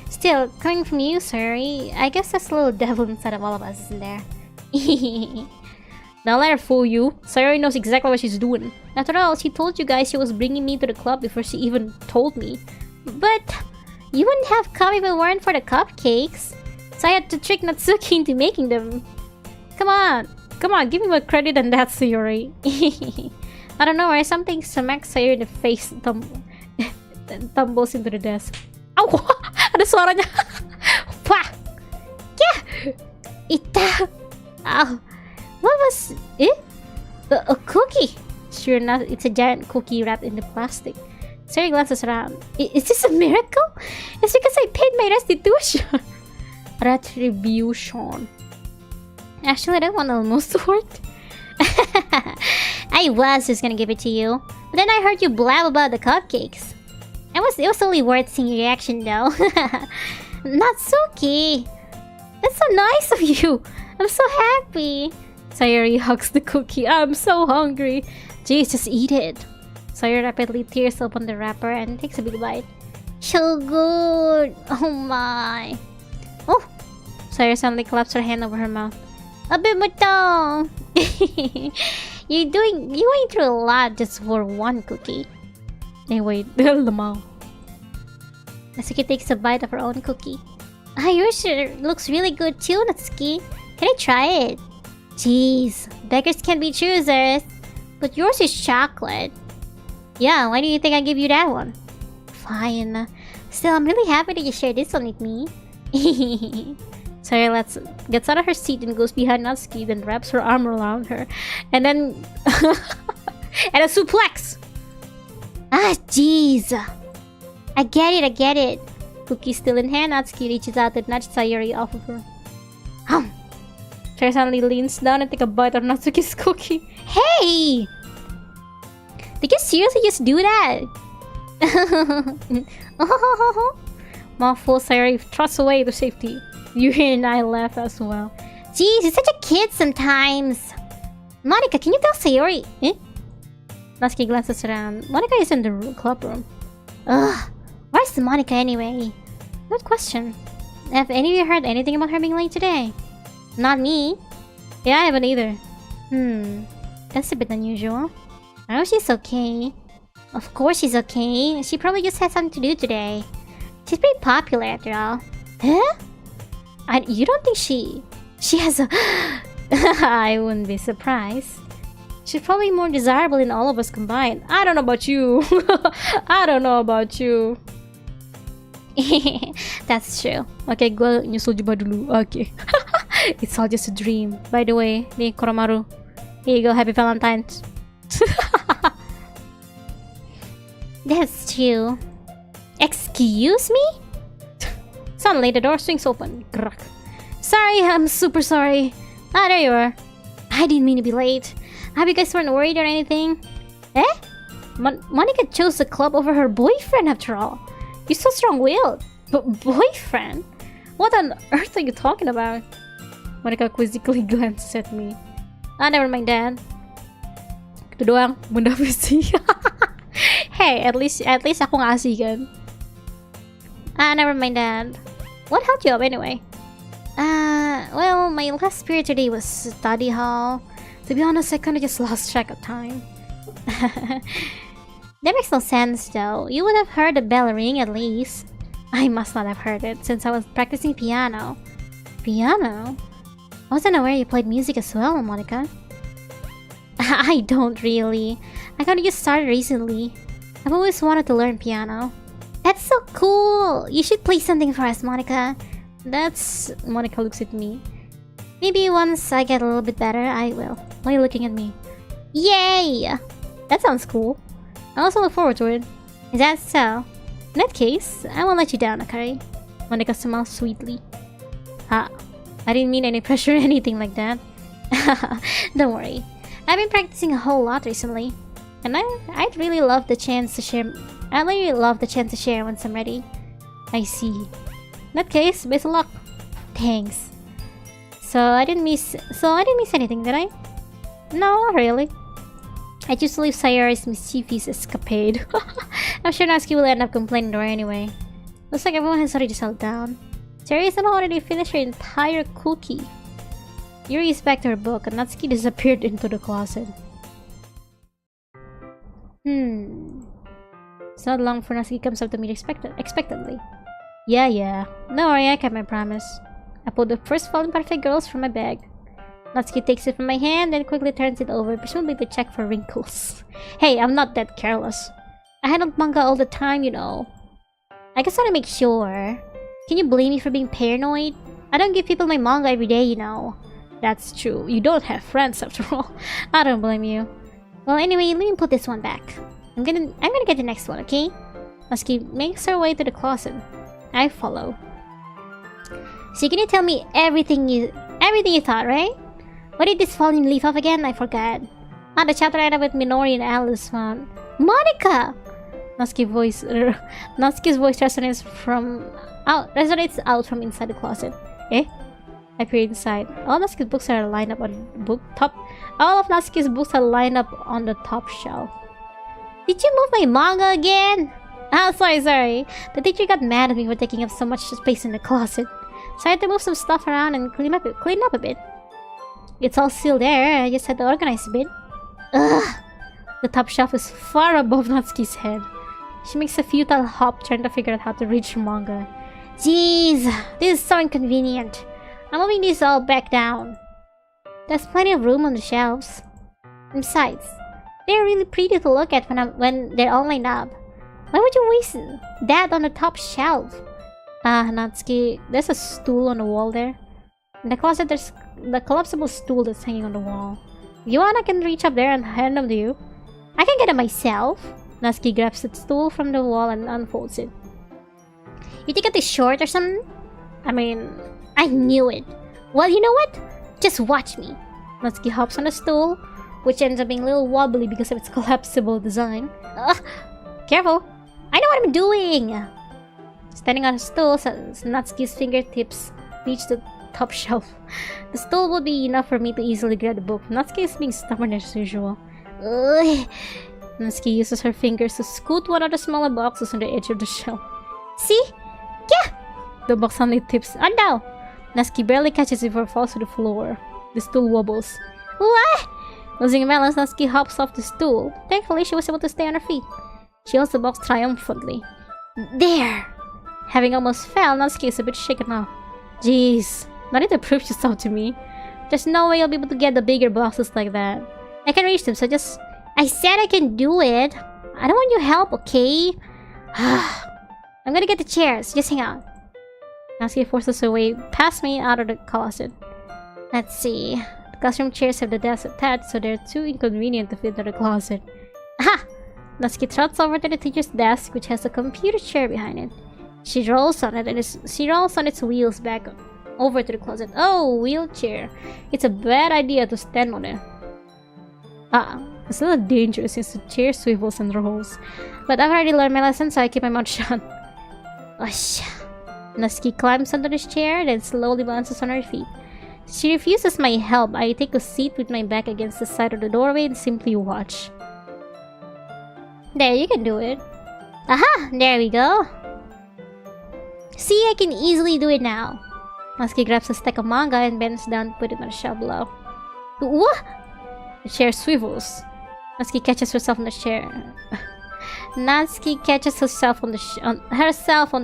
Still, coming from you, sorry. I guess that's a little devil inside of all of us, isn't there? Don't let her fool you. Sayori knows exactly what she's doing. After all, she told you guys she was bringing me to the club before she even told me. But you wouldn't have come if it weren't for the cupcakes. So I had to trick Natsuki into making them. Come on, give me more credit on that, Sayori. I don't know why something smacks Sayori in the face and tumbles into the desk. Ow! Ada suaranya. Wah! Yeah! Ita! Ow! What was it? A cookie! Sure enough, it's a giant cookie wrapped in the plastic. Sayori glances around. Is this a miracle? It's because I paid my restitution. Retribution. Actually, that one almost worked. I was just gonna give it to you, but then I heard you blab about the cupcakes. It was only worth seeing your reaction though. Natsuki! That's so nice of you! I'm so happy! Sayori hugs the cookie. I'm so hungry! Jeez, just eat it! Sayori rapidly tears open the wrapper and takes a big bite. So good! Oh my! Oh! Sayori suddenly claps her hand over her mouth. A bit matong! You're going through a lot just for one cookie. Anyway, lemao. Natsuki takes a bite of her own cookie. Yours looks really good too, Natsuki. Can I try it? Jeez, beggars can be choosers. But yours is chocolate. Yeah, why do you think I give you that one? Fine. Still, I'm really happy that you shared this one with me. Sayori gets out of her seat and goes behind Natsuki, then wraps her arm around her. And then... and a suplex! Ah, jeez! I get it. Cookie still in hand, Natsuki reaches out and nudges Sayori off of her. Sayori suddenly leans down and takes a bite of Natsuki's cookie. Hey! Did you seriously just do that? Mouthful, Sayori thrusts away to safety. Yuri and I laugh as well. Jeez, he's such a kid sometimes. Monica, can you tell Sayori? Natsuki glances around. Monica is in the club room. Ugh, where's Monica anyway? Good question. Have any of you heard anything about her being late today? Not me. Yeah, I haven't either. That's a bit unusual. I hope she's okay. Of course she's okay. She probably just had something to do today. She's pretty popular after all. Huh? You don't think she has a... I wouldn't be surprised. She's probably more desirable than all of us combined. I don't know about you. I don't know about you. That's true. Okay, gue nyusul jubah dulu. Okay. It's all just a dream. By the way, nih Koromaru. Here you go, happy Valentine's. That's true. Excuse me? Suddenly the door swings open. Grrr. Sorry, I'm super sorry. Ah, there you are. I didn't mean to be late. I hope you guys weren't worried or anything. Eh? Monica chose the club over her boyfriend after all. You're so strong-willed. But boyfriend? What on earth are you talking about? Monica quizzically glances at me. Ah, never mind that. Itu doang, bunda besi. Hey, at least aku ngasih kan. Ah, never mind that. What held you up anyway? Well, my last period today was study hall. To be honest, I kinda just lost track of time. That makes no sense though. You would have heard the bell ring at least. I must not have heard it since I was practicing piano. Piano? I wasn't aware you played music as well, Monica. I don't really. I kinda just started recently. I've always wanted to learn piano. That's so cool! You should play something for us, Monica. Monica looks at me. Maybe once I get a little bit better, I will. Why are you looking at me? Yay! That sounds cool. I also look forward to it. Is that so? In that case, I won't let you down, Akari. Monica smiles sweetly. Ah, I didn't mean any pressure or anything like that. Don't worry. I've been practicing a whole lot recently. And I'd really love the chance to share. I'd really love the chance to share once I'm ready. I see. In that case, best of luck. Thanks. So I didn't miss anything, did I? No, not really. I just leave Sayori's mischievous escapade. I'm sure Natsuki will end up complaining to her anyway. Looks like everyone has already settled down. Sayori somehow already finished her entire cookie. Yuri is back to her book and Natsuki disappeared into the closet. It's not long before Natsuki comes up to meet expectantly. Yeah. Don't worry, I kept my promise. I pulled the first volume Perfect Girls from my bag. Natsuki takes it from my hand, then quickly turns it over, presumably to check for wrinkles. Hey, I'm not that careless. I handle manga all the time, you know. I just want to make sure. Can you blame me for being paranoid? I don't give people my manga every day, you know. That's true. You don't have friends after all. I don't blame you. Well, anyway, let me put this one back. I'm gonna get the next one, okay? Natsuki makes her way to the closet. I follow. So can you tell me everything you thought, right? What did this volume leave off again? I forgot. Ah, the chapter ended with Minori and Alice found. Monica! Natsuki's voice resonates out from inside the closet. Eh? I peered inside. All of Natsuki's books are lined up on the top shelf. Did you move my manga again? Oh, sorry. The teacher got mad at me for taking up so much space in the closet. So I had to move some stuff around and clean up a bit. It's all still there, I just had to organize a bit. Ugh! The top shelf is far above Natsuki's head. She makes a futile hop trying to figure out how to reach her manga. Jeez, this is so inconvenient. I'm moving these all back down. There's plenty of room on the shelves. And besides, they're really pretty to look at when they're all lined up. Why would you waste that on the top shelf? Natsuki, there's a stool on the wall there. In the closet, there's the collapsible stool that's hanging on the wall. If you want, I can reach up there and hand them to you. I can get it myself. Natsuki grabs the stool from the wall and unfolds it. You think it is short or something? I mean, I knew it. Well, you know what? Just watch me. Natsuki hops on the stool, which ends up being a little wobbly because of its collapsible design. Careful! I know what I'm doing! Standing on a stool, Natsuki's fingertips reach the top shelf. The stool would be enough for me to easily grab the book. Natsuki is being stubborn as usual. Ugh. Natsuki uses her fingers to scoot one of the smaller boxes on the edge of the shelf. See? Yeah! The box suddenly tips. Oh no! Natsuki barely catches it before it falls to the floor. The stool wobbles. What? Losing balance, Natsuki hops off the stool. Thankfully, she was able to stay on her feet. She holds the box triumphantly. There! Having almost fell, Natsuki is a bit shaken off. Jeez, not need to prove yourself to me. There's no way you'll be able to get the bigger boxes like that. I can reach them, so just... I said I can do it. I don't want your help, okay? I'm gonna get the chairs. Just hang on. Natsuki forces her way past me out of the closet. Let's see. The classroom chairs have the desks attached, so they're too inconvenient to fit into the closet. Aha! Natsuki trots over to the teacher's desk, which has a computer chair behind it. She rolls on it, and she rolls on its wheels back over to the closet. Oh, wheelchair. It's a bad idea to stand on it. It's a little dangerous since the chair swivels and rolls. But I've already learned my lesson, so I keep my mouth shut. Natsuki climbs onto this chair, then slowly bounces on her feet. She refuses my help. I take a seat with my back against the side of the doorway and simply watch. There, you can do it. Aha! There we go. See, I can easily do it now. Natsuki grabs a stack of manga and bends down to put it on the shelf below. What? The chair swivels. Natsuki catches herself on the chair. Natsuki catches herself on the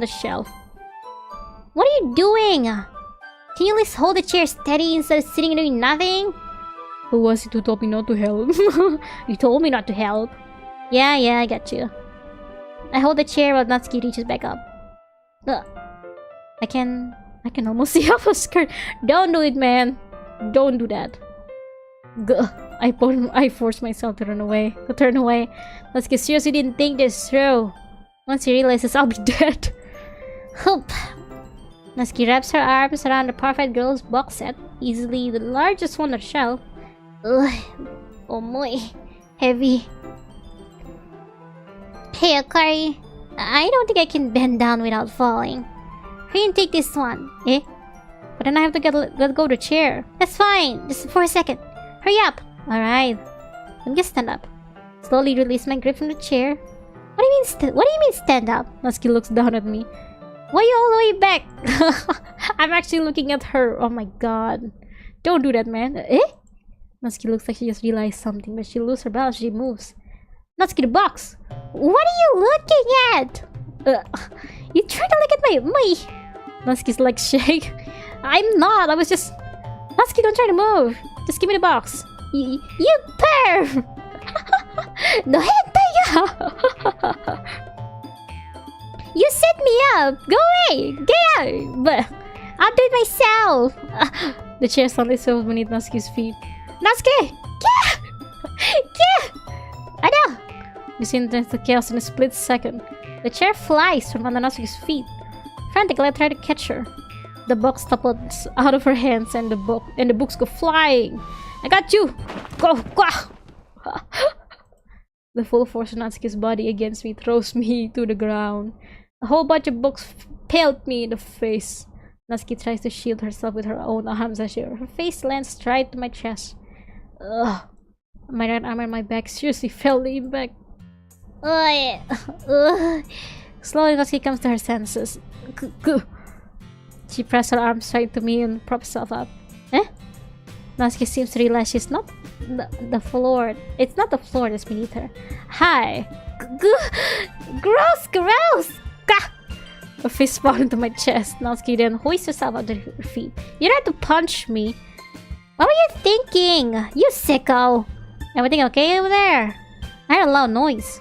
shelf. What are you doing? Can you at least hold the chair steady instead of sitting and doing nothing? Who was it who told me not to help? You told me not to help. Yeah, I got you. I hold the chair while Natsuki reaches back up. I can almost see off her skirt. Don't do it, man. Don't do that. I forced myself to turn away. Natsuki seriously didn't think this through. Once he realizes I'll be dead. Hope. Natsuki wraps her arms around the perfect girl's box set, easily the largest one on the shelf. Ugh. Oh my. Heavy. Hey, Akari. I don't think I can bend down without falling. You can take this one. Eh? But then I have to let go of the chair. That's fine. Just for a second. Hurry up. Alright. Let me just stand up. Slowly release my grip from the chair. What do you mean stand up? Natsuki looks down at me. Why are you all the way back? I'm actually looking at her. Oh my god. Don't do that, man. Eh? Natsuki looks like she just realized something, but she loses her balance. She moves. Natsuki, the box. What are you looking at? You trying to look at my... Natsuki's legs shake. I'm not. I was just... Natsuki, don't try to move. Just give me the box. You perv! No hentai! You set me up! Go away! Get out! But I'll do it myself! The chair suddenly swivels beneath Natsuki's feet. Natsuki! Get! I know! You see the chaos in a split second. The chair flies from under Natsuki's feet. Frantically, I try to catch her. The box topples out of her hands and the books go flying. I got you! Go! The full force of Natsuki's body against me throws me to the ground. A whole bunch of books pelt me in the face. Natsuki tries to shield herself with her own arms as her face lands straight to my chest. Ugh. My right arm and my back seriously felt the impact. Slowly, Natsuki comes to her senses. She presses her arms straight to me and props herself up. Eh? Natsuki seems to realize she's not the floor. It's not the floor that's beneath her. Hi. Gross! A fist spawned into my chest. Natsuki then hoists herself onto her feet. You don't have to punch me. What were you thinking? You sicko! Everything okay over there? I heard a loud noise.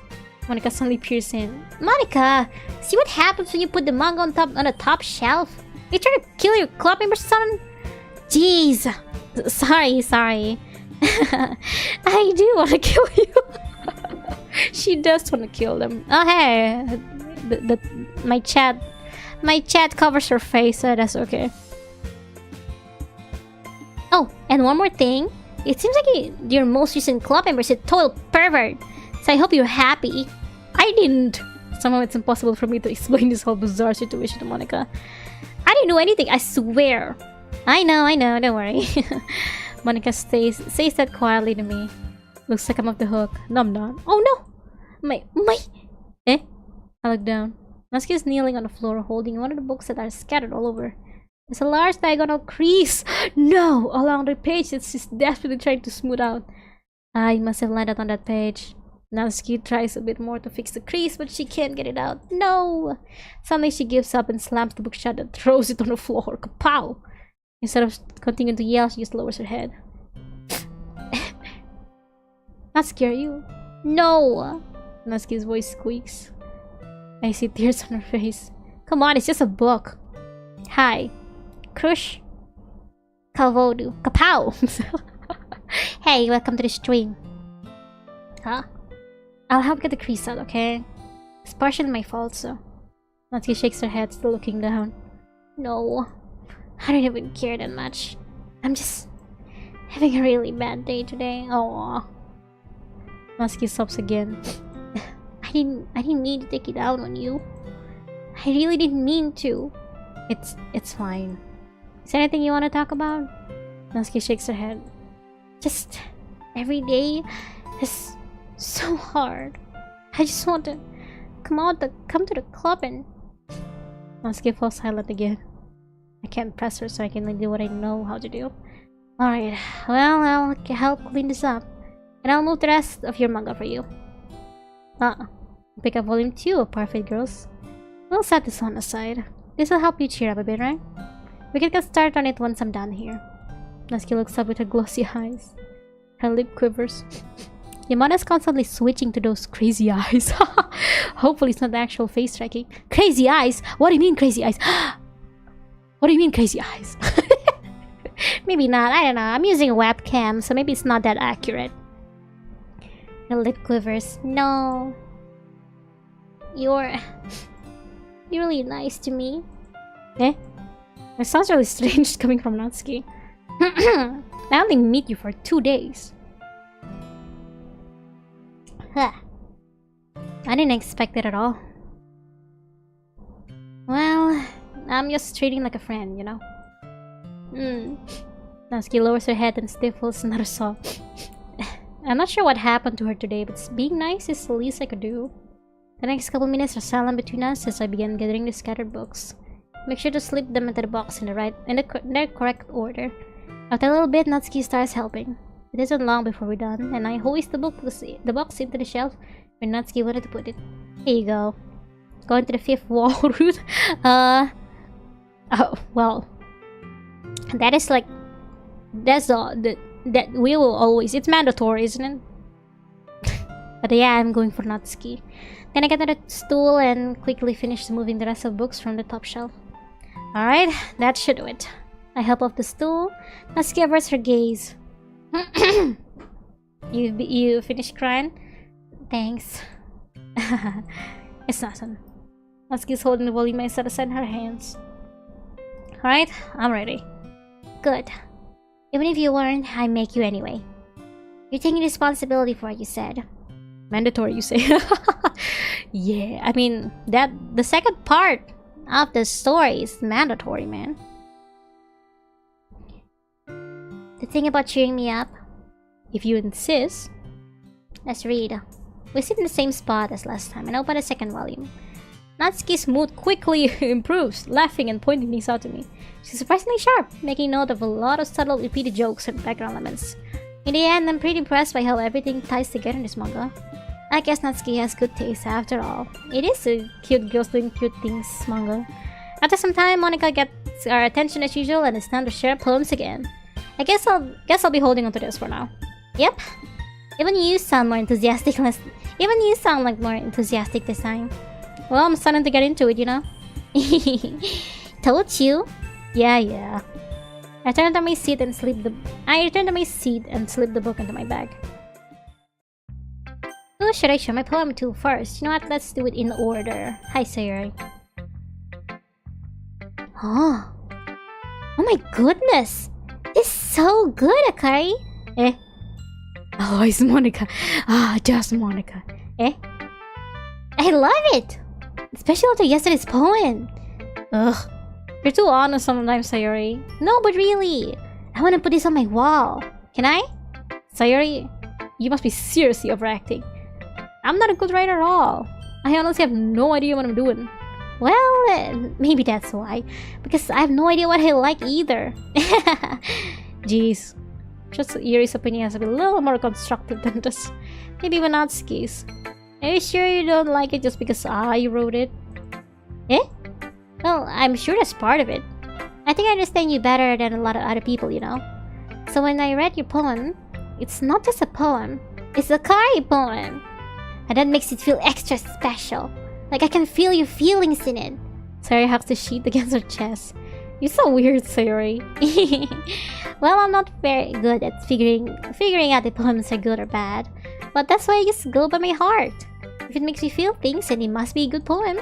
Monica suddenly peers in. Monica, see what happens when you put the manga on the top shelf? You trying to kill your club member, son? Jeez. Sorry. I do want to kill you. She does want to kill them. Oh hey, my chat covers her face, so that's okay. Oh, and one more thing. It seems like your most recent club member is a total pervert. So I hope you're happy. I didn't. Somehow it's impossible for me to explain this whole bizarre situation to Monica. I didn't do anything, I swear. I know, don't worry. Monica says that quietly to me. Looks like I'm off the hook. No, I'm not. Oh no! My... Eh? I look down. Natsuki is kneeling on the floor holding one of the books that are scattered all over. There's a large diagonal crease. No! Along the page that she's desperately trying to smooth out. I must have landed on that page. Natsuki tries a bit more to fix the crease, but she can't get it out. No! Suddenly she gives up and slams the book shut and throws it on the floor. Kapow! Instead of continuing to yell, she just lowers her head. Not scare you. No! Natsuki's voice squeaks. I see tears on her face. Come on, it's just a book. Hi. Krush. Kalvodu. Kapow! Hey, welcome to the stream. Huh? I'll help get the crease out, okay? It's partially my fault, so... Natsuki shakes her head, still looking down. No. I don't even care that much. I'm just... having a really bad day today. Aww. Natsuki sobs again. I didn't mean to take it out on you. I really didn't mean to. It's fine. Is there anything you want to talk about? Natsuki shakes her head. Just every day is so hard. I just want to come to the club and... Natsuki falls silent again. I can't press her so I can only do what I know how to do. Alright, well, I'll help clean this up. And I'll move the rest of your manga for you. Pick up volume 2 of Perfect Girls. We'll set this one aside. This will help you cheer up a bit, right? We can get started on it once I'm done here. Natsuki looks up with her glossy eyes. Her lip quivers. Yamada's constantly switching to those crazy eyes. Hopefully it's not the actual face tracking. Crazy eyes? What do you mean crazy eyes? What do you mean crazy eyes? Maybe not, I don't know. I'm using a webcam, so maybe it's not that accurate. Her lip quivers. No. You're really nice to me. Eh? That sounds really strange coming from Natsuki. I only meet you for 2 days. Huh. I didn't expect it at all. Well, I'm just treating like a friend, you know? Natsuki lowers her head and stifles another sob. I'm not sure what happened to her today, but being nice is the least I could do. The next couple minutes are silent between us as I begin gathering the scattered books. Make sure to slip them into the box in their correct order. After a little bit, Natsuki starts helping. It isn't long before we're done, and I hoist the box into the shelf where Natsuki wanted to put it. Here you go. Going to the 5th wall route. Oh, well. That is like... That's all. That we will always... It's mandatory, isn't it? But yeah, I'm going for Natsuki. Then I get to the stool and quickly finish moving the rest of the books from the top shelf. Alright, that should do it. I help off the stool. Natsuki averts her gaze. You finished crying? Thanks. It's nothing. Natsuki's holding the volume I set aside in her hands. Alright, I'm ready. Good. Even if you weren't, I make you anyway. You're taking responsibility for what you said. Mandatory, you say? Yeah, I mean, the second part of the story is mandatory, man. The thing about cheering me up, if you insist. Let's read. We sit in the same spot as last time and open the second volume. Natsuki's mood quickly improves, laughing and pointing things out to me. She's surprisingly sharp, making note of a lot of subtle repeated jokes and background elements. In the end, I'm pretty impressed by how everything ties together in this manga. I guess Natsuki has good taste after all. It is a cute girls doing cute things manga. After some time, Monica gets our attention as usual and it's time to share poems again. I guess I'll be holding on to this for now. Yep. Even you sound more enthusiastic. Even you sound like more enthusiastic this time. Well, I'm starting to get into it, you know. Told you. Yeah. I returned to my seat and slip the book into my bag. Who should I show my poem to first? You know what? Let's do it in order. Hi, Sayuri. Oh my goodness! This is so good, Akari. Eh? Oh, it's Monica. Just Monica. Eh? I love it! Especially after yesterday's poem. Ugh. You're too honest sometimes, Sayuri. No, but really. I want to put this on my wall. Can I? Sayuri, you must be seriously overacting. I'm not a good writer at all. I honestly have no idea what I'm doing. Well, maybe that's why. Because I have no idea what I like either. Jeez. Just Yuri's opinion has to be a little more constructive than this. Maybe even Natsuki's. Are you sure you don't like it just because I wrote it? Eh? Well, I'm sure that's part of it. I think I understand you better than a lot of other people, you know? So when I read your poem, it's not just a poem. It's a Kari poem. And that makes it feel extra special. Like I can feel your feelings in it. Sayori hugs the sheet against her chest. You're so weird, Sayori. Well, I'm not very good at figuring out if poems are good or bad. But that's why I just go by my heart. If it makes me feel things, then it must be a good poem.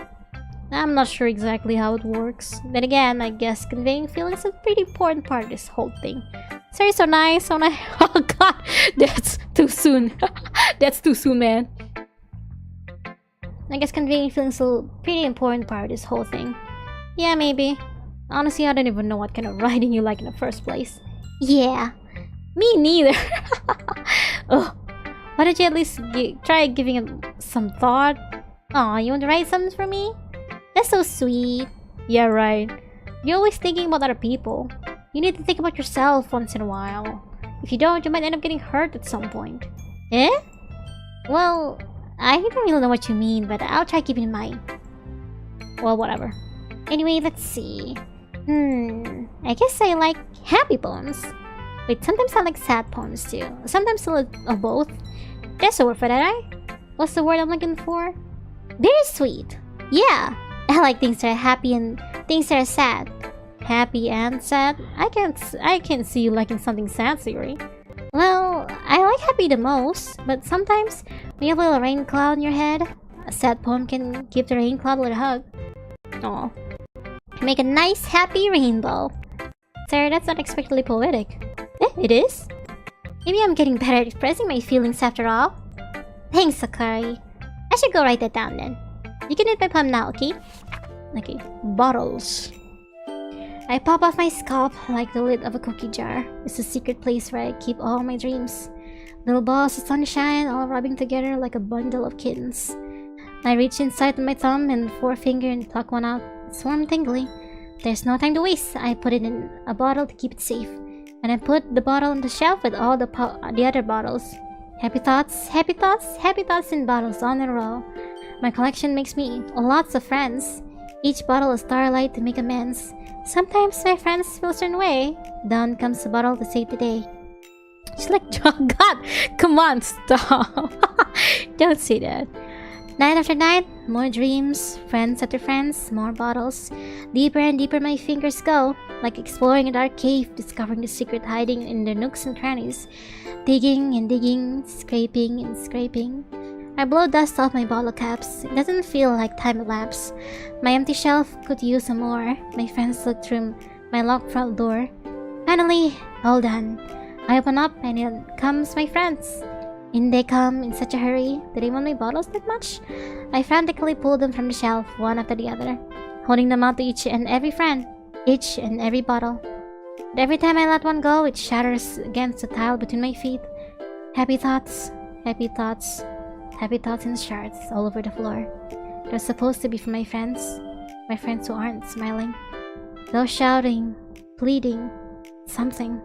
I'm not sure exactly how it works. Then again, I guess conveying feelings is a pretty important part of this whole thing. Sorry, so nice, so nice. Oh god, that's too soon. That's too soon, man. I guess conveying feelings is a pretty important part of this whole thing. Yeah, maybe. Honestly, I don't even know what kind of writing you like in the first place. Yeah, me neither. Oh, why don't you at least try giving it some thought? Aw, you want to write something for me? That's so sweet. Yeah, right. You're always thinking about other people. You need to think about yourself once in a while. If you don't, you might end up getting hurt at some point. Eh? Well, I don't really know what you mean, but I'll try keeping in mind. Well, whatever. Anyway, let's see. I guess I like happy poems. Wait, sometimes I like sad poems too. Sometimes a little of both. There's a word for that, right? What's the word I'm looking for? Bittersweet. Yeah, I like things that are happy and things that are sad. Happy and sad? I can't see you liking something sad, Sayori. Well, I like happy the most, but sometimes when you have a little rain cloud in your head, a sad poem can give the rain cloud a little hug. Aw. Make a nice happy rainbow. Sorry, that's unexpectedly poetic. Eh, it is? Maybe I'm getting better at expressing my feelings after all. Thanks, Sakari. I should go write that down then. You can read my poem now, okay? Okay. Bottles. I pop off my scalp like the lid of a cookie jar. It's a secret place where I keep all my dreams. Little balls of sunshine all rubbing together like a bundle of kittens. I reach inside with my thumb and forefinger and pluck one out. It's warm and tingly. There's no time to waste. I put it in a bottle to keep it safe. And I put the bottle on the shelf with all the other bottles. Happy thoughts, happy thoughts, happy thoughts in bottles on a row. My collection makes me lots of friends. Each bottle a starlight to make amends. Sometimes my friends feel a certain way. Down comes the bottle to save the day. She's like, oh god, come on, stop. Don't say that. Night after night, more dreams, friends after friends, more bottles. Deeper and deeper my fingers go, like exploring a dark cave, discovering the secret hiding in the nooks and crannies. Digging and digging, scraping and scraping. I blow dust off my bottle caps. It doesn't feel like time elapsed. My empty shelf could use some more. My friends look through my locked front door. Finally, all done. I open up and in comes my friends. In they come in such a hurry. Do they want my bottles that much? I frantically pull them from the shelf, one after the other, holding them out to each and every friend, each and every bottle. But every time I let one go, it shatters against the tile between my feet. Happy thoughts, happy thoughts, happy thoughts in shards all over the floor. They're supposed to be for my friends who aren't smiling. They're shouting, pleading, something.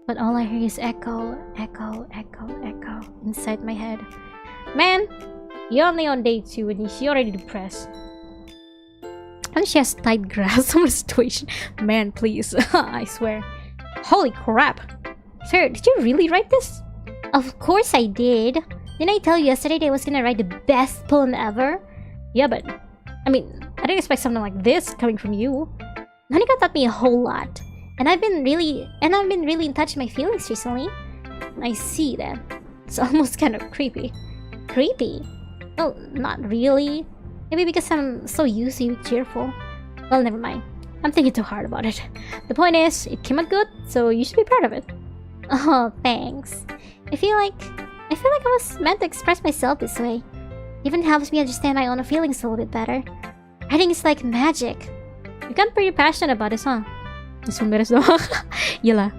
But all I hear is echo, echo, echo, echo inside my head. Man, you're only on day 2 and you're already depressed. And she has tight grasp on the situation. Man, please. I swear. Holy crap. Sir, did you really write this? Of course I did. Didn't I tell you yesterday that I was gonna write the best poem ever? Yeah, but... I mean, I didn't expect something like this coming from you. Monica taught me a whole lot. And I've been really in touch with my feelings recently. I see that. It's almost kind of creepy. Creepy? Well, not really. Maybe because I'm so used to you cheerful. Well, never mind. I'm thinking too hard about it. The point is, it came out good, so you should be proud of it. Oh, thanks. I feel like I was meant to express myself this way. It even helps me understand my own feelings a little bit better. Writing is like magic. You got pretty passionate about this, huh? This one beres doang. Yalah.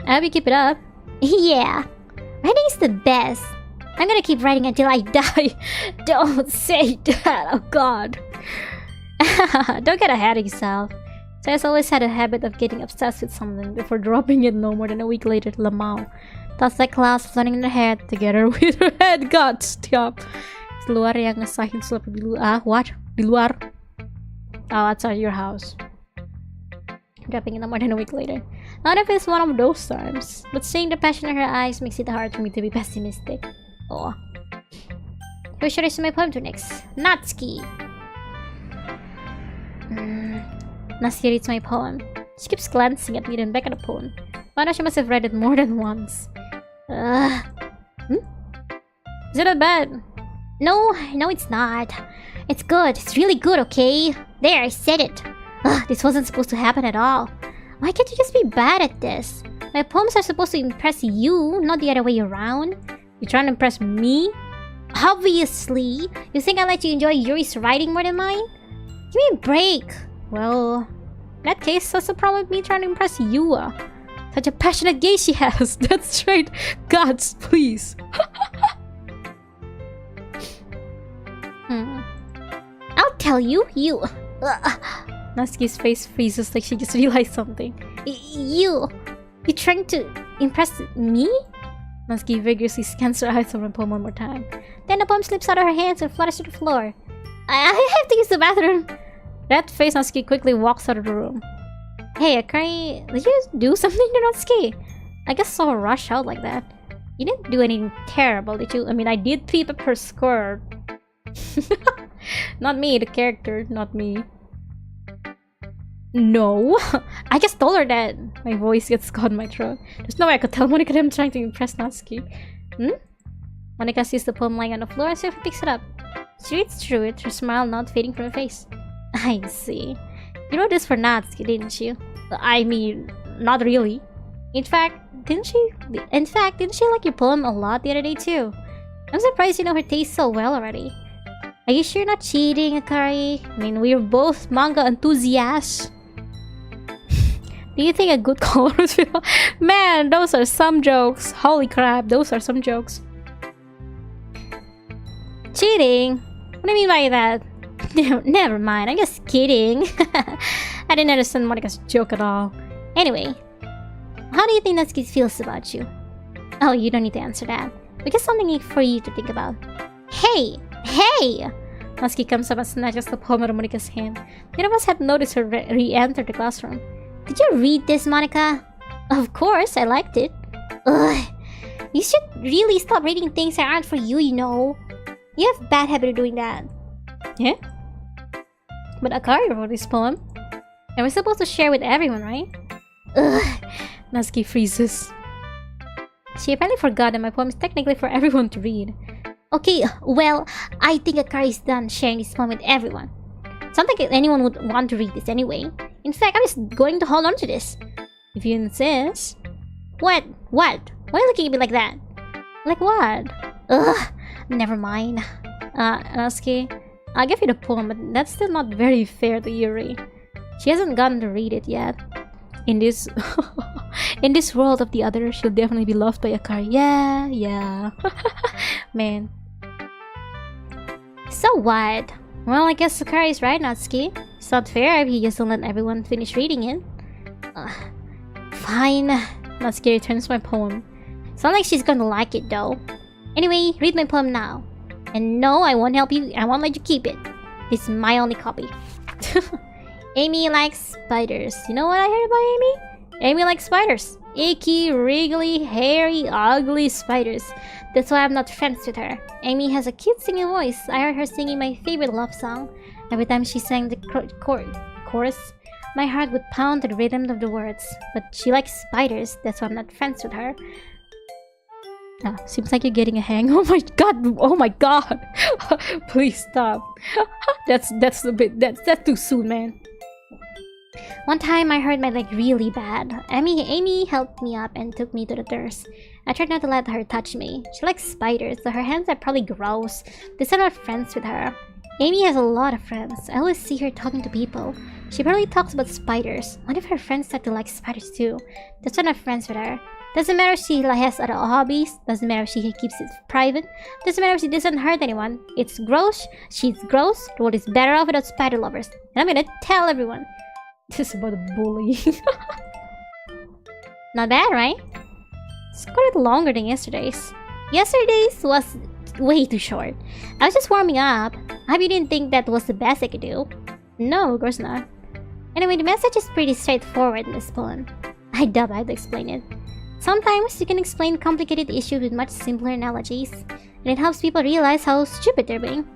I hope you keep it up. Yeah. Writing is the best. I'm gonna keep writing until I die. Don't say that. Oh god. Don't get ahead of yourself. So I've always had a habit of getting obsessed with something before dropping it no more than a week later. Lamau. Thoughts like clouds floating in her head together with her head. God, stop. Keluar yang ngesahin sesuatu di luar. Ah, what? Di luar? Oh, outside your house. Dropping it no more than a week later. Not if it's one of those times, but seeing the passion in her eyes makes it hard for me to be pessimistic. Oh. Who should I send my poem to next? Natsuki! Natsuki reads my poem. She keeps glancing at me then back at the poem. Why not? She must have read it more than once. Is it that bad? No, it's not. It's good. It's really good, okay? There, I said it. This wasn't supposed to happen at all. Why can't you just be bad at this? My poems are supposed to impress you, not the other way around. You trying to impress me? Obviously. You think I let you enjoy Yuri's writing more than mine? Give me a break. Well, in that case, what's the problem with me trying to impress you? Such a passionate gaze she has. That's right. Gods, please. I'll tell you. You. Natsuki's face freezes like she just realized something. You trying to impress me? Natsuki vigorously scans her eyes over the poem one more time. Then the poem slips out of her hands and flutters to the floor. I have to use the bathroom. That face, Natsuki quickly walks out of the room. Hey, Akari, did you do something to Natsuki? I guess saw her rush out like that. You didn't do anything terrible, did you? I mean, I did peep up her skirt. Not me, the character, not me. No, I just told her that. My voice gets caught in my throat. There's no way I could tell Monika that I'm trying to impress Natsuki. Monika sees the poem lying on the floor and swiftly picks it up. She reads through it, her smile not fading from her face. I see. You wrote this for Natsuki, didn't you? I mean, not really. In fact, didn't she like your poem a lot the other day too? I'm surprised you know her taste so well already. Are you sure you're not cheating, Akari? I mean, we're both manga enthusiasts. Do you think a good color would feel? Man, those are some jokes. Holy crap, those are some jokes. Cheating? What do you mean by that? Never mind, I'm just kidding. I didn't understand Monika's joke at all. Anyway, how do you think Natsuki feels about you? Oh, you don't need to answer that. We got something for you to think about. Hey! Natsuki comes up and snatches the poem out of Monika's hand. None of us had noticed her re-enter the classroom. Did you read this, Monika? Of course, I liked it. Ugh. You should really stop reading things that aren't for you, you know. You have a bad habit of doing that. Yeah? But Akari wrote this poem. And we're supposed to share with everyone, right? Ugh. Natsuki freezes. She apparently forgot that my poem is technically for everyone to read. Okay, well, I think Akari's done sharing this poem with everyone. It's not like anyone would want to read this anyway. In fact, I'm just going to hold on to this. If you insist. What? Why are you looking at me like that? Like what? Ugh, never mind. Natsuki, I'll give you the poem, but that's still not very fair to Yuri. She hasn't gotten to read it yet. In this in this world of the other, she'll definitely be loved by Akari. Yeah. Man. So what? Well, I guess Akari is right, Natsuki. It's not fair if he just don't let everyone finish reading it. Fine. Natsuki returns my poem. It's not like she's gonna like it though. Anyway, read my poem now. And no, I won't help you. I won't let you keep it. This is my only copy. Amy likes spiders. You know what I heard about Amy? Amy likes spiders. Icky, wriggly, hairy, ugly spiders. That's why I'm not friends with her. Amy has a cute singing voice. I heard her singing my favorite love song. Every time she sang the chorus, my heart would pound to the rhythm of the words. But she likes spiders. That's why I'm not friends with her. Seems like you're getting a hang. Oh my god. Please stop. that's too soon, man. One time I hurt my leg really bad. Amy helped me up and took me to the nurse. I tried not to let her touch me. She likes spiders, so her hands are probably gross. These are not friends with her. Amy has a lot of friends. I always see her talking to people. She probably talks about spiders. One of her friends start to like spiders too. That's why I'm not friends with her. Doesn't matter if she has other hobbies. Doesn't matter if she keeps it private. Doesn't matter if she doesn't hurt anyone. It's gross. She's gross. The world is better off without spider lovers. And I'm gonna tell everyone. This is about a bully. Not bad, right? It's quite a bit longer than yesterday's. Yesterday's was way too short. I was just warming up. I hope you didn't think that was the best I could do. No, of course not. Anyway, the message is pretty straightforward in this poem. I doubt I had to explain it. Sometimes you can explain complicated issues with much simpler analogies, and it helps people realize how stupid they're being.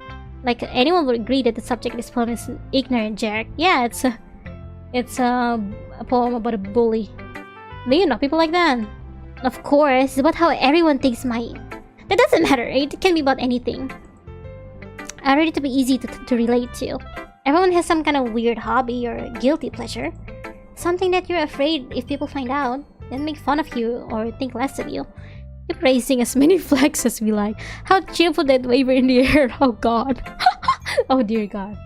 Like, anyone would agree that the subject of this poem is an ignorant jerk. Yeah, it's a poem about a bully. Do you know people like that? Of course, it's about how everyone thinks that doesn't matter, right? It can be about anything. I read it to be easy to relate to. Everyone has some kind of weird hobby or guilty pleasure. Something that you're afraid if people find out, then make fun of you or think less of you. Keep raising as many flags as we like. How cheerful that waver in the air. Oh god. Oh dear god.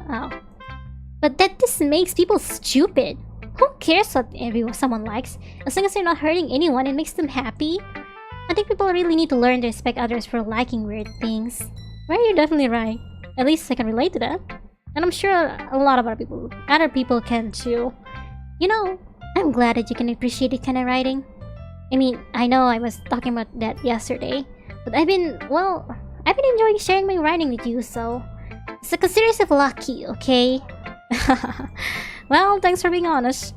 Oh. But that just makes people stupid. Who cares what someone likes? As long as they're not hurting anyone, it makes them happy. I think people really need to learn to respect others for liking weird things. Well, you're definitely right. At least I can relate to that. And I'm sure a lot of other people can too. You know, I'm glad that you can appreciate this kind of writing. I mean, I know I was talking about that yesterday, but I've been enjoying sharing my writing with you, so it's like a series of lucky, okay? Well, thanks for being honest.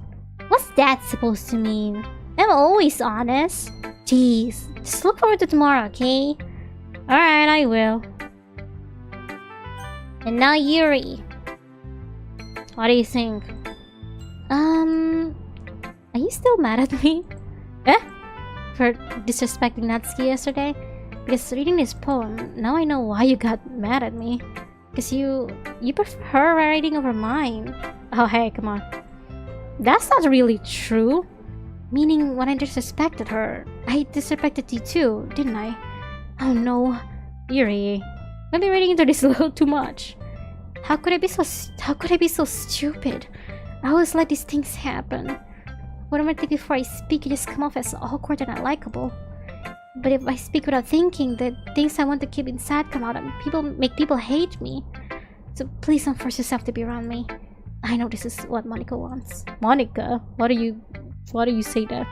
What's that supposed to mean? I'm always honest. Jeez, just look forward to tomorrow, okay? Alright, I will. And now Yuri. What do you think? Are you still mad at me? Eh? For disrespecting Natsuki yesterday? Because reading this poem, now I know why you got mad at me. Because you prefer her writing over mine. Oh hey, come on. That's not really true. Meaning, when I disrespected her, I disrespected you too, didn't I? Oh no. Yuri, maybe reading into this a little too much. How could I be so stupid? I always let these things happen. What am I thinking before I speak? It just come off as awkward and unlikable. But if I speak without thinking, the things I want to keep inside come out and make people hate me. So please don't force yourself to be around me. I know this is what Monica wants. Monica? Why do you say that?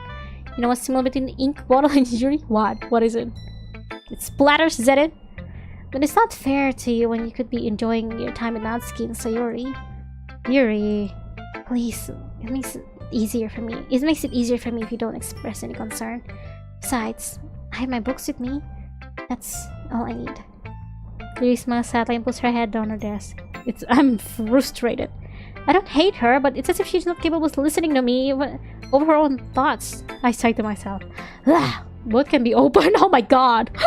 You know what's similar between the ink bottle and Yuri? What? What is it? It splatters, is that it? But it's not fair to you when you could be enjoying your time with Natsuki and Sayori. Yuri, please, it makes it easier for me. It makes it easier for me if you don't express any concern. Besides, I have my books with me. That's all I need. Yuri smiles sadly and puts her head down her desk. I'm frustrated. I don't hate her, but it's as if she's not capable of listening to me over her own thoughts. I sigh to myself. What can be open? Oh my god!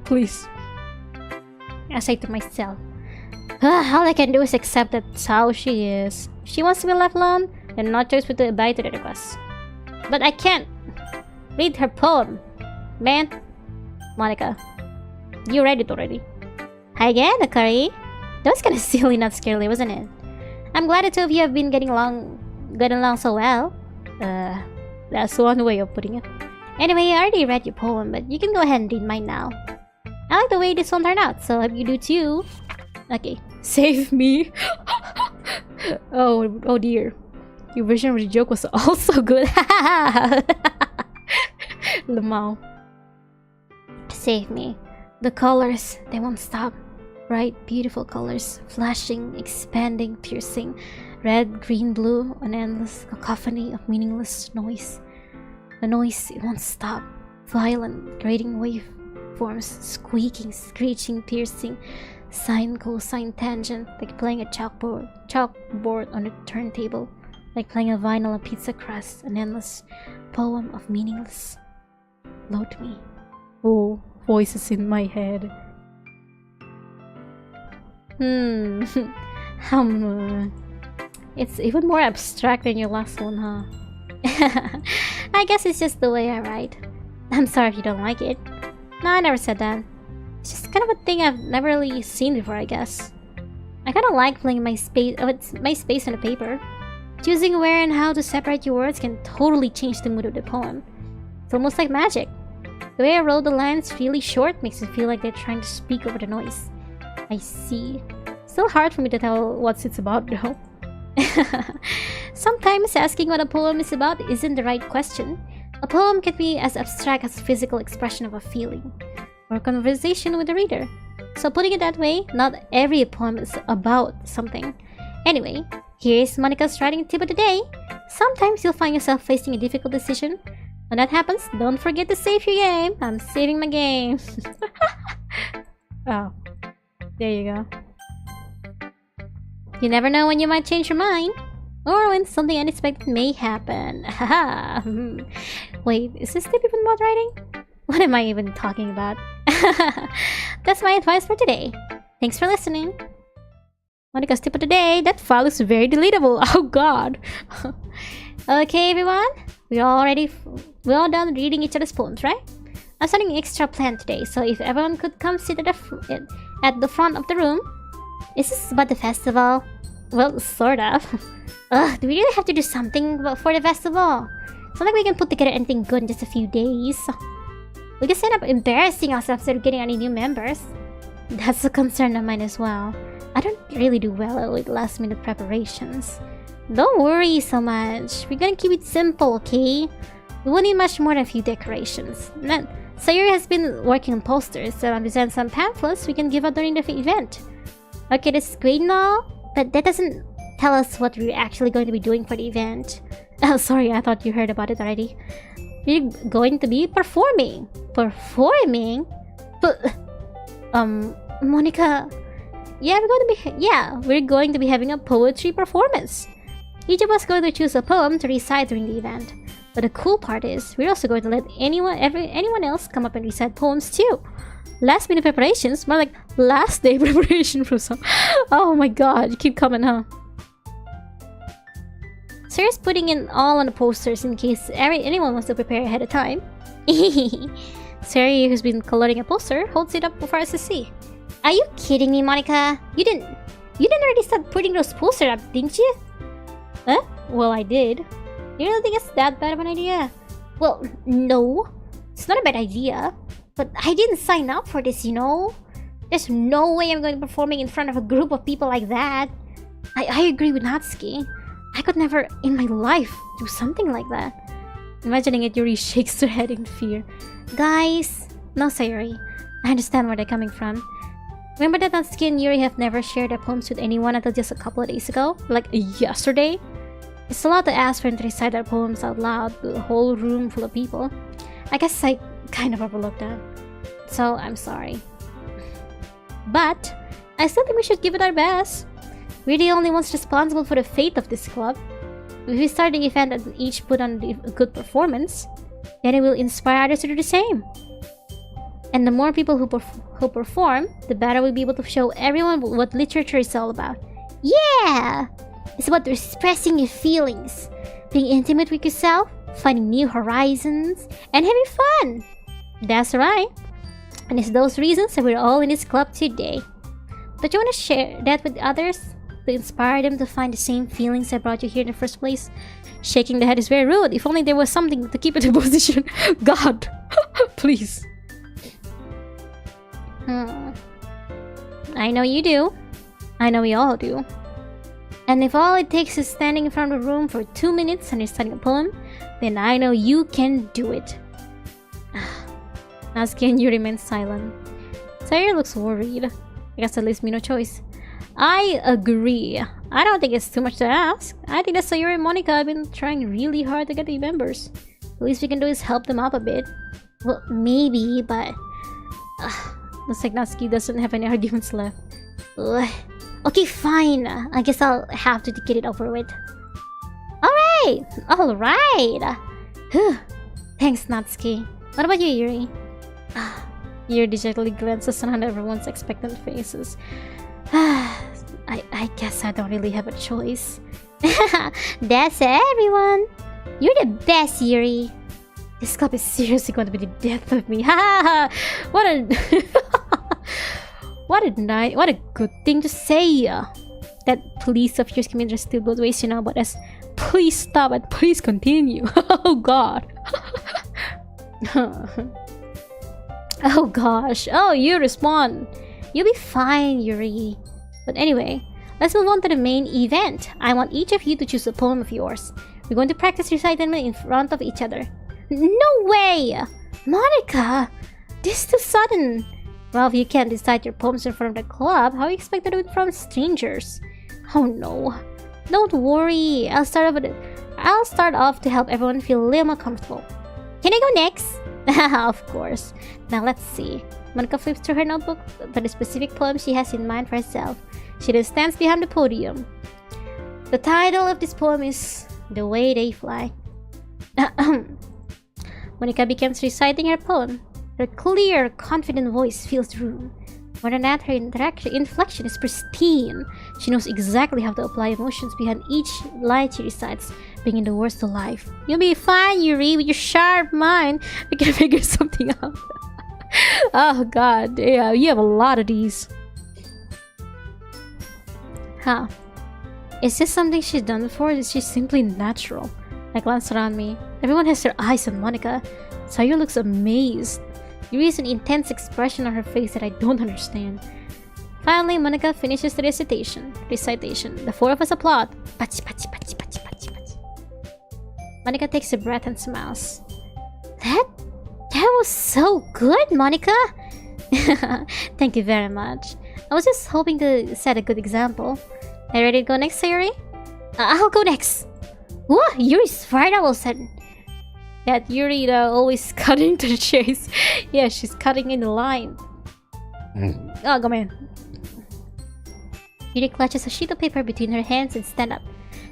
Please. I say to myself. All I can do is accept that's how she is. If she wants to be left alone, then no choice but to abide to the request. But I can't read her poem. Man. Monica. You read it already. Hi again, Akari. That was kinda silly, not scary, wasn't it? I'm glad the two of you have been getting along so well. That's one way of putting it. Anyway, I already read your poem, but you can go ahead and read mine now. I like the way this one turned out, so hope you do too. Okay, save me. Oh dear. Your version of the joke was also good. Lamau. Save me. The colors, they won't stop. Bright, beautiful colors, flashing, expanding, piercing. Red, green, blue, an endless cacophony of meaningless noise. The noise, it won't stop. Violent, grating waveforms, squeaking, screeching, piercing. Sine, cosine, tangent, like playing a chalkboard on a turntable. Like playing a vinyl on pizza crust. An endless poem of meaningless. Load me. Oh, voices in my head. It's even more abstract than your last one, huh? I guess it's just the way I write. I'm sorry if you don't like it. No, I never said that. It's just kind of a thing I've never really seen before, I guess. I kind of like playing my space on the paper. Choosing where and how to separate your words can totally change the mood of the poem. It's almost like magic. The way I wrote the lines really short makes it feel like they're trying to speak over the noise. I see. Still hard for me to tell what it's about though. Sometimes asking what a poem is about isn't the right question. A poem can be as abstract as a physical expression of a feeling, or a conversation with the reader. So putting it that way, not every poem is about something. Anyway, Here's Monica's writing tip of the day. Sometimes you'll find yourself facing a difficult decision. When that happens, don't forget to save your game. I'm saving my game. Oh, there you go. You never know when you might change your mind. Or when something unexpected may happen. Haha. Wait, is this tip even about writing? What am I even talking about? That's my advice for today. Thanks for listening. Monica's tip of the day. That file is very deletable. Oh god. Okay, everyone. We're all done reading each other's poems, right? I'm starting an extra plan today, so if everyone could come sit at the front of the room. Is this about the festival? Well, sort of. Ugh, do we really have to do something for the festival? It's not like we can put together anything good in just a few days. We just end up embarrassing ourselves instead of getting any new members. That's a concern of mine as well. I don't really do well with last-minute preparations. Don't worry so much. We're gonna keep it simple, okay? We won't need much more than a few decorations. Sayuri has been working on posters, so I'll present some pamphlets we can give out during the event. Okay, this is great and all, but that doesn't tell us what we're actually going to be doing for the event. Oh, sorry, I thought you heard about it already. We're going to be performing. Performing? But, Monica... Yeah, we're going to be having a poetry performance. Each of us is going to choose a poem to recite during the event. But the cool part is, we're also going to let anyone else come up and recite poems too. Last minute preparations, more like last day preparation for some. Oh my god, you keep coming, huh? Sarah's putting in all on the posters in case anyone wants to prepare ahead of time. Sarah, who's been coloring a poster, holds it up for us to see. Are you kidding me, Monica? You didn't already start putting those posters up, didn't you? Huh? Well, I did. You really think it's that bad of an idea? Well, no. It's not a bad idea. But I didn't sign up for this, you know? There's no way I'm going to be performing in front of a group of people like that. I agree with Natsuki. I could never in my life do something like that. Imagining it, Yuri shakes her head in fear. Guys, no, Sayuri. I understand where they're coming from. Remember that Natsuki and Yuri have never shared their poems with anyone until just a couple of days ago? Like yesterday? It's a lot to ask for them to recite their poems out loud to a whole room full of people. I guess I kind of overlooked that. So, I'm sorry. But, I still think we should give it our best. We're the only ones responsible for the fate of this club. If we start the event and each put on a good performance, then it will inspire others to do the same. And the more people who perform, the better we'll be able to show everyone what literature is all about. Yeah! It's about expressing your feelings, being intimate with yourself, finding new horizons, and having fun. That's right. And it's those reasons that we're all in this club today. Don't you want to share that with others? To inspire them to find the same feelings that brought you here in the first place? Shaking the head is very rude. If only there was something to keep it in position. God! Please. I know you do. I know we all do. And if all it takes is standing in front of a room for 2 minutes and reciting a poem, then I know you can do it. Natsuki and you remain silent. Sayuri looks worried. I guess that leaves me no choice. I agree. I don't think it's too much to ask. I think that Sayuri and Monica have been trying really hard to get the members. The least we can do is help them out a bit. Well, maybe, but... looks like Natsuki doesn't have any arguments left. Ugh. Okay, fine. I guess I'll have to get it over with. Alright! Thanks, Natsuki. What about you, Yuri? Yuri dejectedly glances around everyone's expectant faces. I guess I don't really have a choice. That's everyone. You're the best, Yuri. This club is seriously going to be the death of me. What a... What a good thing to say. That please of yours can be understood both ways, you know, but as please stop and please continue. Oh god. Oh gosh. Oh, you respond. You'll be fine, Yuri. But anyway, let's move on to the main event. I want each of you to choose a poem of yours. We're going to practice reciting them in front of each other. No way! Monica! This is too sudden. Well, if you can't decide your poems in front of the club, how do you expect to do it from strangers? Oh no. Don't worry, I'll start off to help everyone feel a little more comfortable. Can I go next? Of course. Now let's see. Monica flips through her notebook for the specific poem she has in mind for herself. She then stands behind the podium. The title of this poem is The Way They Fly. Monica begins reciting her poem. Her clear, confident voice fills the room. More than that, her inflection is pristine. She knows exactly how to apply emotions behind each line she recites, bringing the words to life. You'll be fine, Yuri, with your sharp mind. We can figure something out. Oh god, yeah, you have a lot of these. Huh. Is this something she's done before? Is she simply natural? I glance around me. Everyone has their eyes on Monica. Sayuri looks amazed. There is an intense expression on her face that I don't understand. Finally, Monica finishes the recitation. The four of us applaud. Pachi, pachi, pachi, pachi, pachi, pachi. Monica takes a breath and smiles. That was so good, Monica! Thank you very much. I was just hoping to set a good example. Are you ready to go next, Sayuri? I'll go next. What? Yuri's fired all of a sudden. Yeah, Yuri always cutting to the chase. Yeah, she's cutting in the line. Oh, come on. Yuri clutches a sheet of paper between her hands and stands up.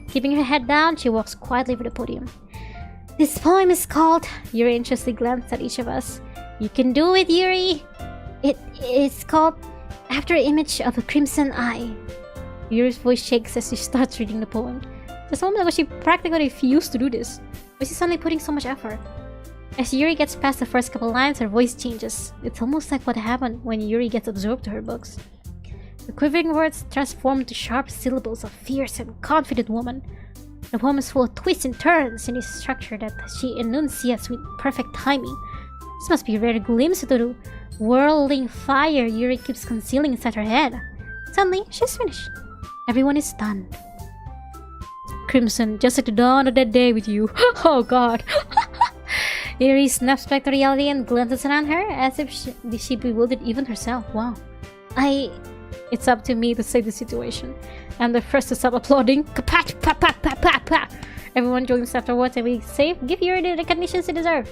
Keeping her head down, she walks quietly over the podium. This poem is called... Yuri anxiously glanced at each of us. You can do it, Yuri! It's called After Image of a Crimson Eye. Yuri's voice shakes as she starts reading the poem. Just a moment ago, she practically refused to do this. But she's suddenly putting so much effort. As Yuri gets past the first couple lines, her voice changes. It's almost like what happened when Yuri gets absorbed to her books. The quivering words transform to sharp syllables of fierce and confident woman. The poem is full of twists and turns in its structure that she enunciates with perfect timing. This must be a rare glimpse into the whirling fire Yuri keeps concealing inside her head. Suddenly, she's finished. Everyone is stunned. Crimson, just like the dawn of that day with you. Oh god. Yuri snaps back to reality and glances around her as if she bewildered even herself. Wow. It's up to me to save the situation. I'm the first to stop applauding. Kapach, pa, pa, pa, pa, pa. Everyone joins afterwards and we say, give Yuri the recognition she deserves.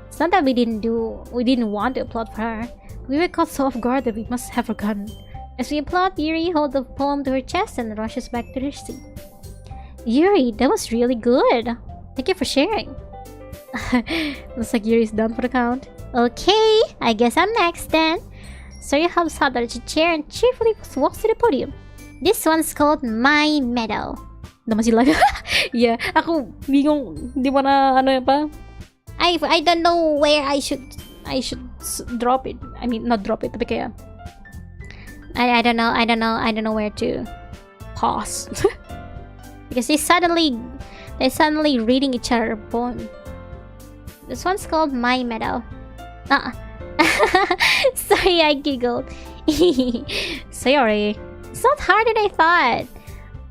It's not that we didn't want to applaud for her. We were caught so off guard that we must have forgotten. As we applaud, Yuri holds the poem to her chest and rushes back to her seat. Yuri, that was really good. Thank you for sharing. Looks like Yuri's done for the count. Okay, I guess I'm next then. Sayuri hops out of the chair and cheerfully walks to the podium. This one's called My Medal. Naman sila. Yeah, ako bigong di mo na ano pa. I don't know where I should drop it. I mean, not drop it, tapi kaya I don't know where to pause. Because they're suddenly reading each other's poem. This one's called My Medal. Sorry, I giggled. Sorry. It's not harder than I thought.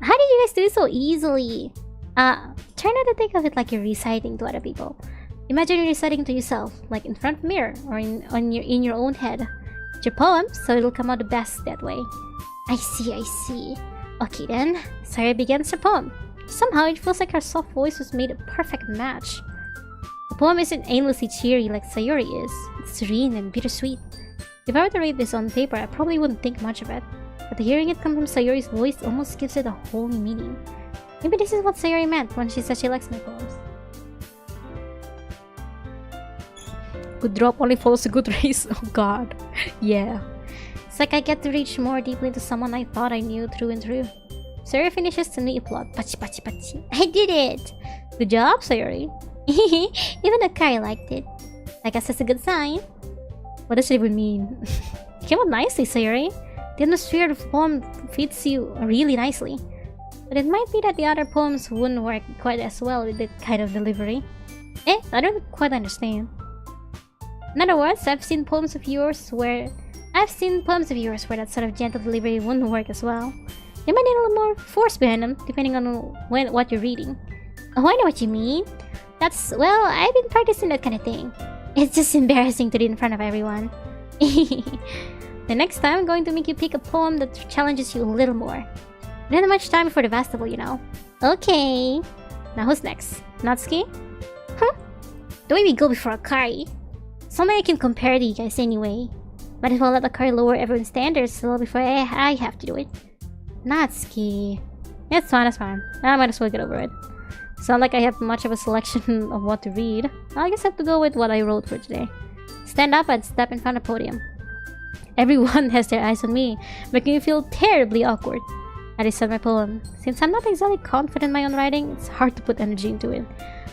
How did you guys do it so easily? Try not to think of it like you're reciting to other people. Imagine you're reciting to yourself, like in front of a mirror or in your own head. It's your poem, so it'll come out the best that way. I see. Okay then, Sayuri begins her poem. Somehow it feels like her soft voice was made a perfect match. The poem isn't aimlessly cheery like Sayuri is. It's serene and bittersweet. If I were to read this on paper, I probably wouldn't think much of it. But hearing it come from Sayuri's voice almost gives it a whole new meaning. Maybe this is what Sayuri meant when she said she likes my poems. Good drop only follows a good race. Oh god. Yeah. It's like I get to reach more deeply into someone I thought I knew through and through. Sayuri finishes to neat applaud. Pachi, pachi, pachi. I did it! Good job, Sayuri. Even the Kari liked it. I guess that's a good sign. What does it even mean? It came out nicely, Sayuri. The atmosphere of the poem fits you really nicely. But it might be that the other poems wouldn't work quite as well with that kind of delivery. I don't quite understand. In other words, I've seen poems of yours where that sort of gentle delivery wouldn't work as well. You might need a little more force behind them, depending on what you're reading. Oh, I know what you mean. Well, I've been practicing that kind of thing. It's just embarrassing to read in front of everyone. The next time, I'm going to make you pick a poem that challenges you a little more. We don't have much time before the festival, you know. Okay. Now who's next? Natsuki? Huh? The way we go before Akari. Something I can compare to you guys anyway. Might as well let Akari lower everyone's standards a little before I have to do it. Natsuki. It's fine, it's fine. I might as well get over it. It's not like I have much of a selection of what to read. I guess I have to go with what I wrote for today. Stand up and step in front of the podium. Everyone has their eyes on me, making me feel terribly awkward. I recite my poem. Since I'm not exactly confident in my own writing, it's hard to put energy into it.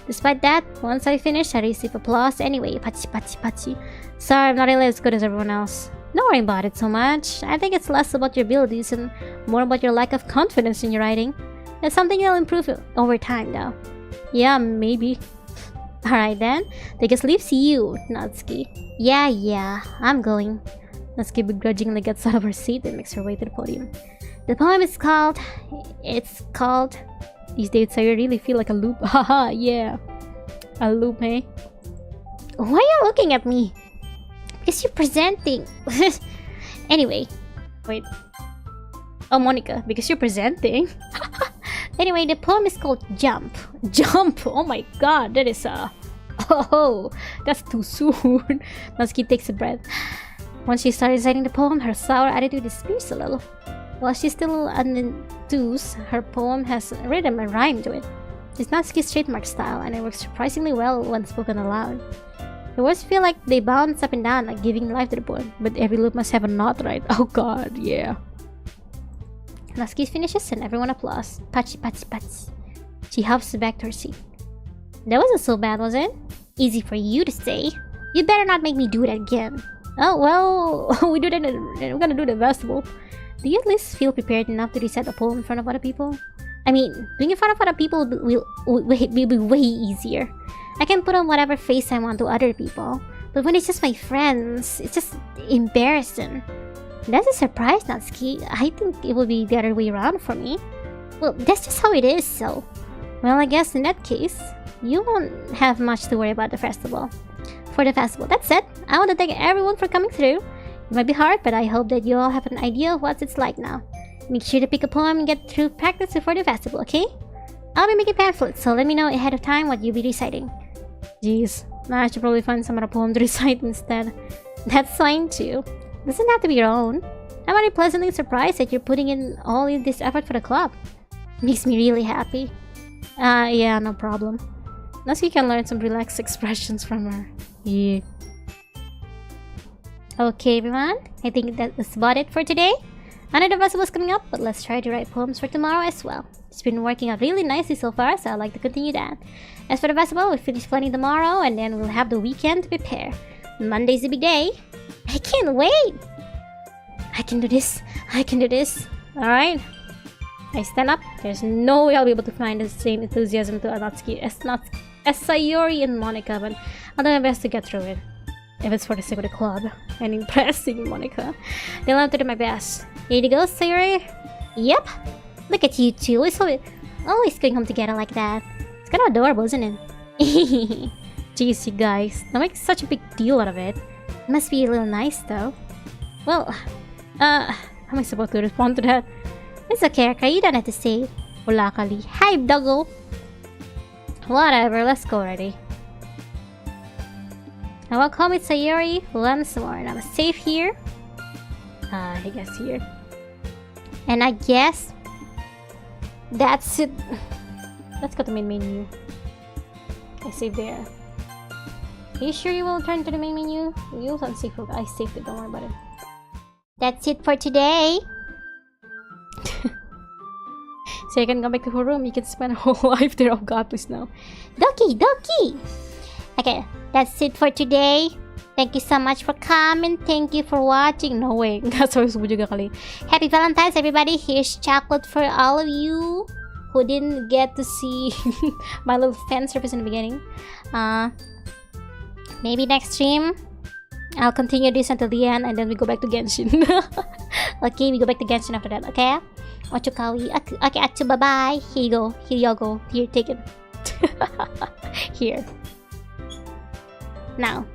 Despite that, once I finish, I receive applause anyway. Pachi pachi pachi. Sorry, I'm not really as good as everyone else. Don't worry about it so much. I think it's less about your abilities and more about your lack of confidence in your writing. It's something you'll improve over time though. Yeah, maybe. Alright then, that just leaves you, Natsuki. Yeah, I'm going. Natsuki begrudgingly gets out of her seat and makes her way to the podium. The poem is called... These days I really feel like a loop. Haha, yeah. A loop, eh? Why are you looking at me? Because you're presenting. Anyway. Wait. Oh, Monica, because you're presenting. Anyway, the poem is called Jump. Jump! Oh my god, that is Oh, that's too soon. Natsuki takes a breath. Once she starts reciting the poem, her sour attitude disappears a little. While she's still enthused, her poem has rhythm and rhyme to it. It's Natsuki's trademark style, and it works surprisingly well when spoken aloud. The words feel like they bounce up and down, like giving life to the poem, but every loop must have a knot, right? Oh god, yeah. Natsuki finishes and everyone applauds. Pachi pachi pachi. She hops back to her seat. That wasn't so bad, was it? Easy for you to say. You better not make me do it again. Oh, well, we're gonna do the festival. Do you at least feel prepared enough to recite a poem in front of other people? I mean, doing it in front of other people will be way easier. I can put on whatever face I want to other people. But when it's just my friends, it's just embarrassing. That's a surprise, Natsuki. I think it will be the other way around for me. Well, that's just how it is, so... Well, I guess in that case, you won't have much to worry about the festival. For the festival, that's it. I want to thank everyone for coming through. It might be hard, but I hope that you all have an idea of what it's like now. Make sure to pick a poem and get through practice before the festival, okay? I'll be making pamphlets, so let me know ahead of time what you'll be reciting. Jeez, I should probably find some other poem to recite instead. That's fine too. Doesn't have to be your own. I'm already pleasantly surprised that you're putting in all in this effort for the club. Makes me really happy. Yeah, no problem. Natsuki can learn some relaxed expressions from her. Yeah. Okay, everyone. I think that's about it for today. Another festival is coming up, but let's try to write poems for tomorrow as well. It's been working out really nicely so far, so I'd like to continue that. As for the festival, we'll finish planning tomorrow, and then we'll have the weekend to prepare. Monday's the big day. I can't wait! I can do this. I can do this. Alright. I stand up. There's no way I'll be able to find the same enthusiasm to Natsuki as Sayori and Monica, but I'll do my best to get through it. If it's for the sake of the club and impressing Monica, then I'll do my best. Here you go, Sayori. Yep. Look at you two. It's always going home together like that. It's kind of adorable, isn't it? Jeez, you guys. Don't make such a big deal out of it. It must be a little nice, though. Well, how am I supposed to respond to that? It's okay, Akari. You don't have to say it. Ulakali. Hi, doggo. Whatever, let's go already. I will call with Sayori once more, and I'm safe here. I guess here. And I guess that's it. Let's go to main menu. I saved there. Are you sure you will return to the main menu? You'll unsafe. I saved it, don't worry about it. That's it for today. So you can go back to her room. You can spend a whole life there. Oh god, please no. Doki! Okay, that's it for today. Thank you so much for coming. Thank you for watching. No way. Happy Valentine's, everybody. Here's chocolate for all of you who didn't get to see my little fan service in the beginning. Maybe next stream I'll continue this until the end, and then we go back to Genshin. Okay, we go back to Genshin after that, okay? Ochokawi. Okay, Achu, bye-bye. Here you go. Here you go. Here, take it. Here. Now.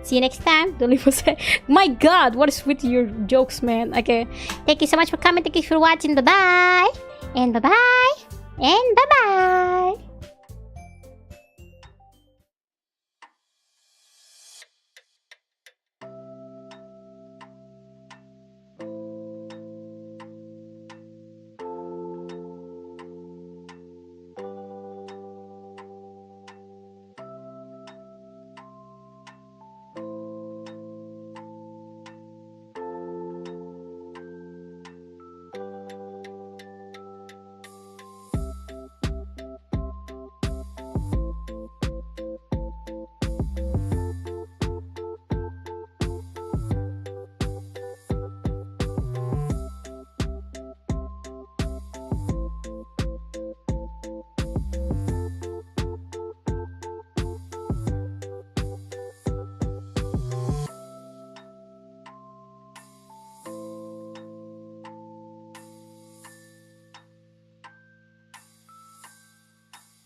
See you next time. Don't leave us. My God, what is with your jokes, man? Okay. Thank you so much for coming. Thank you for watching. Bye bye. And bye bye. And bye bye.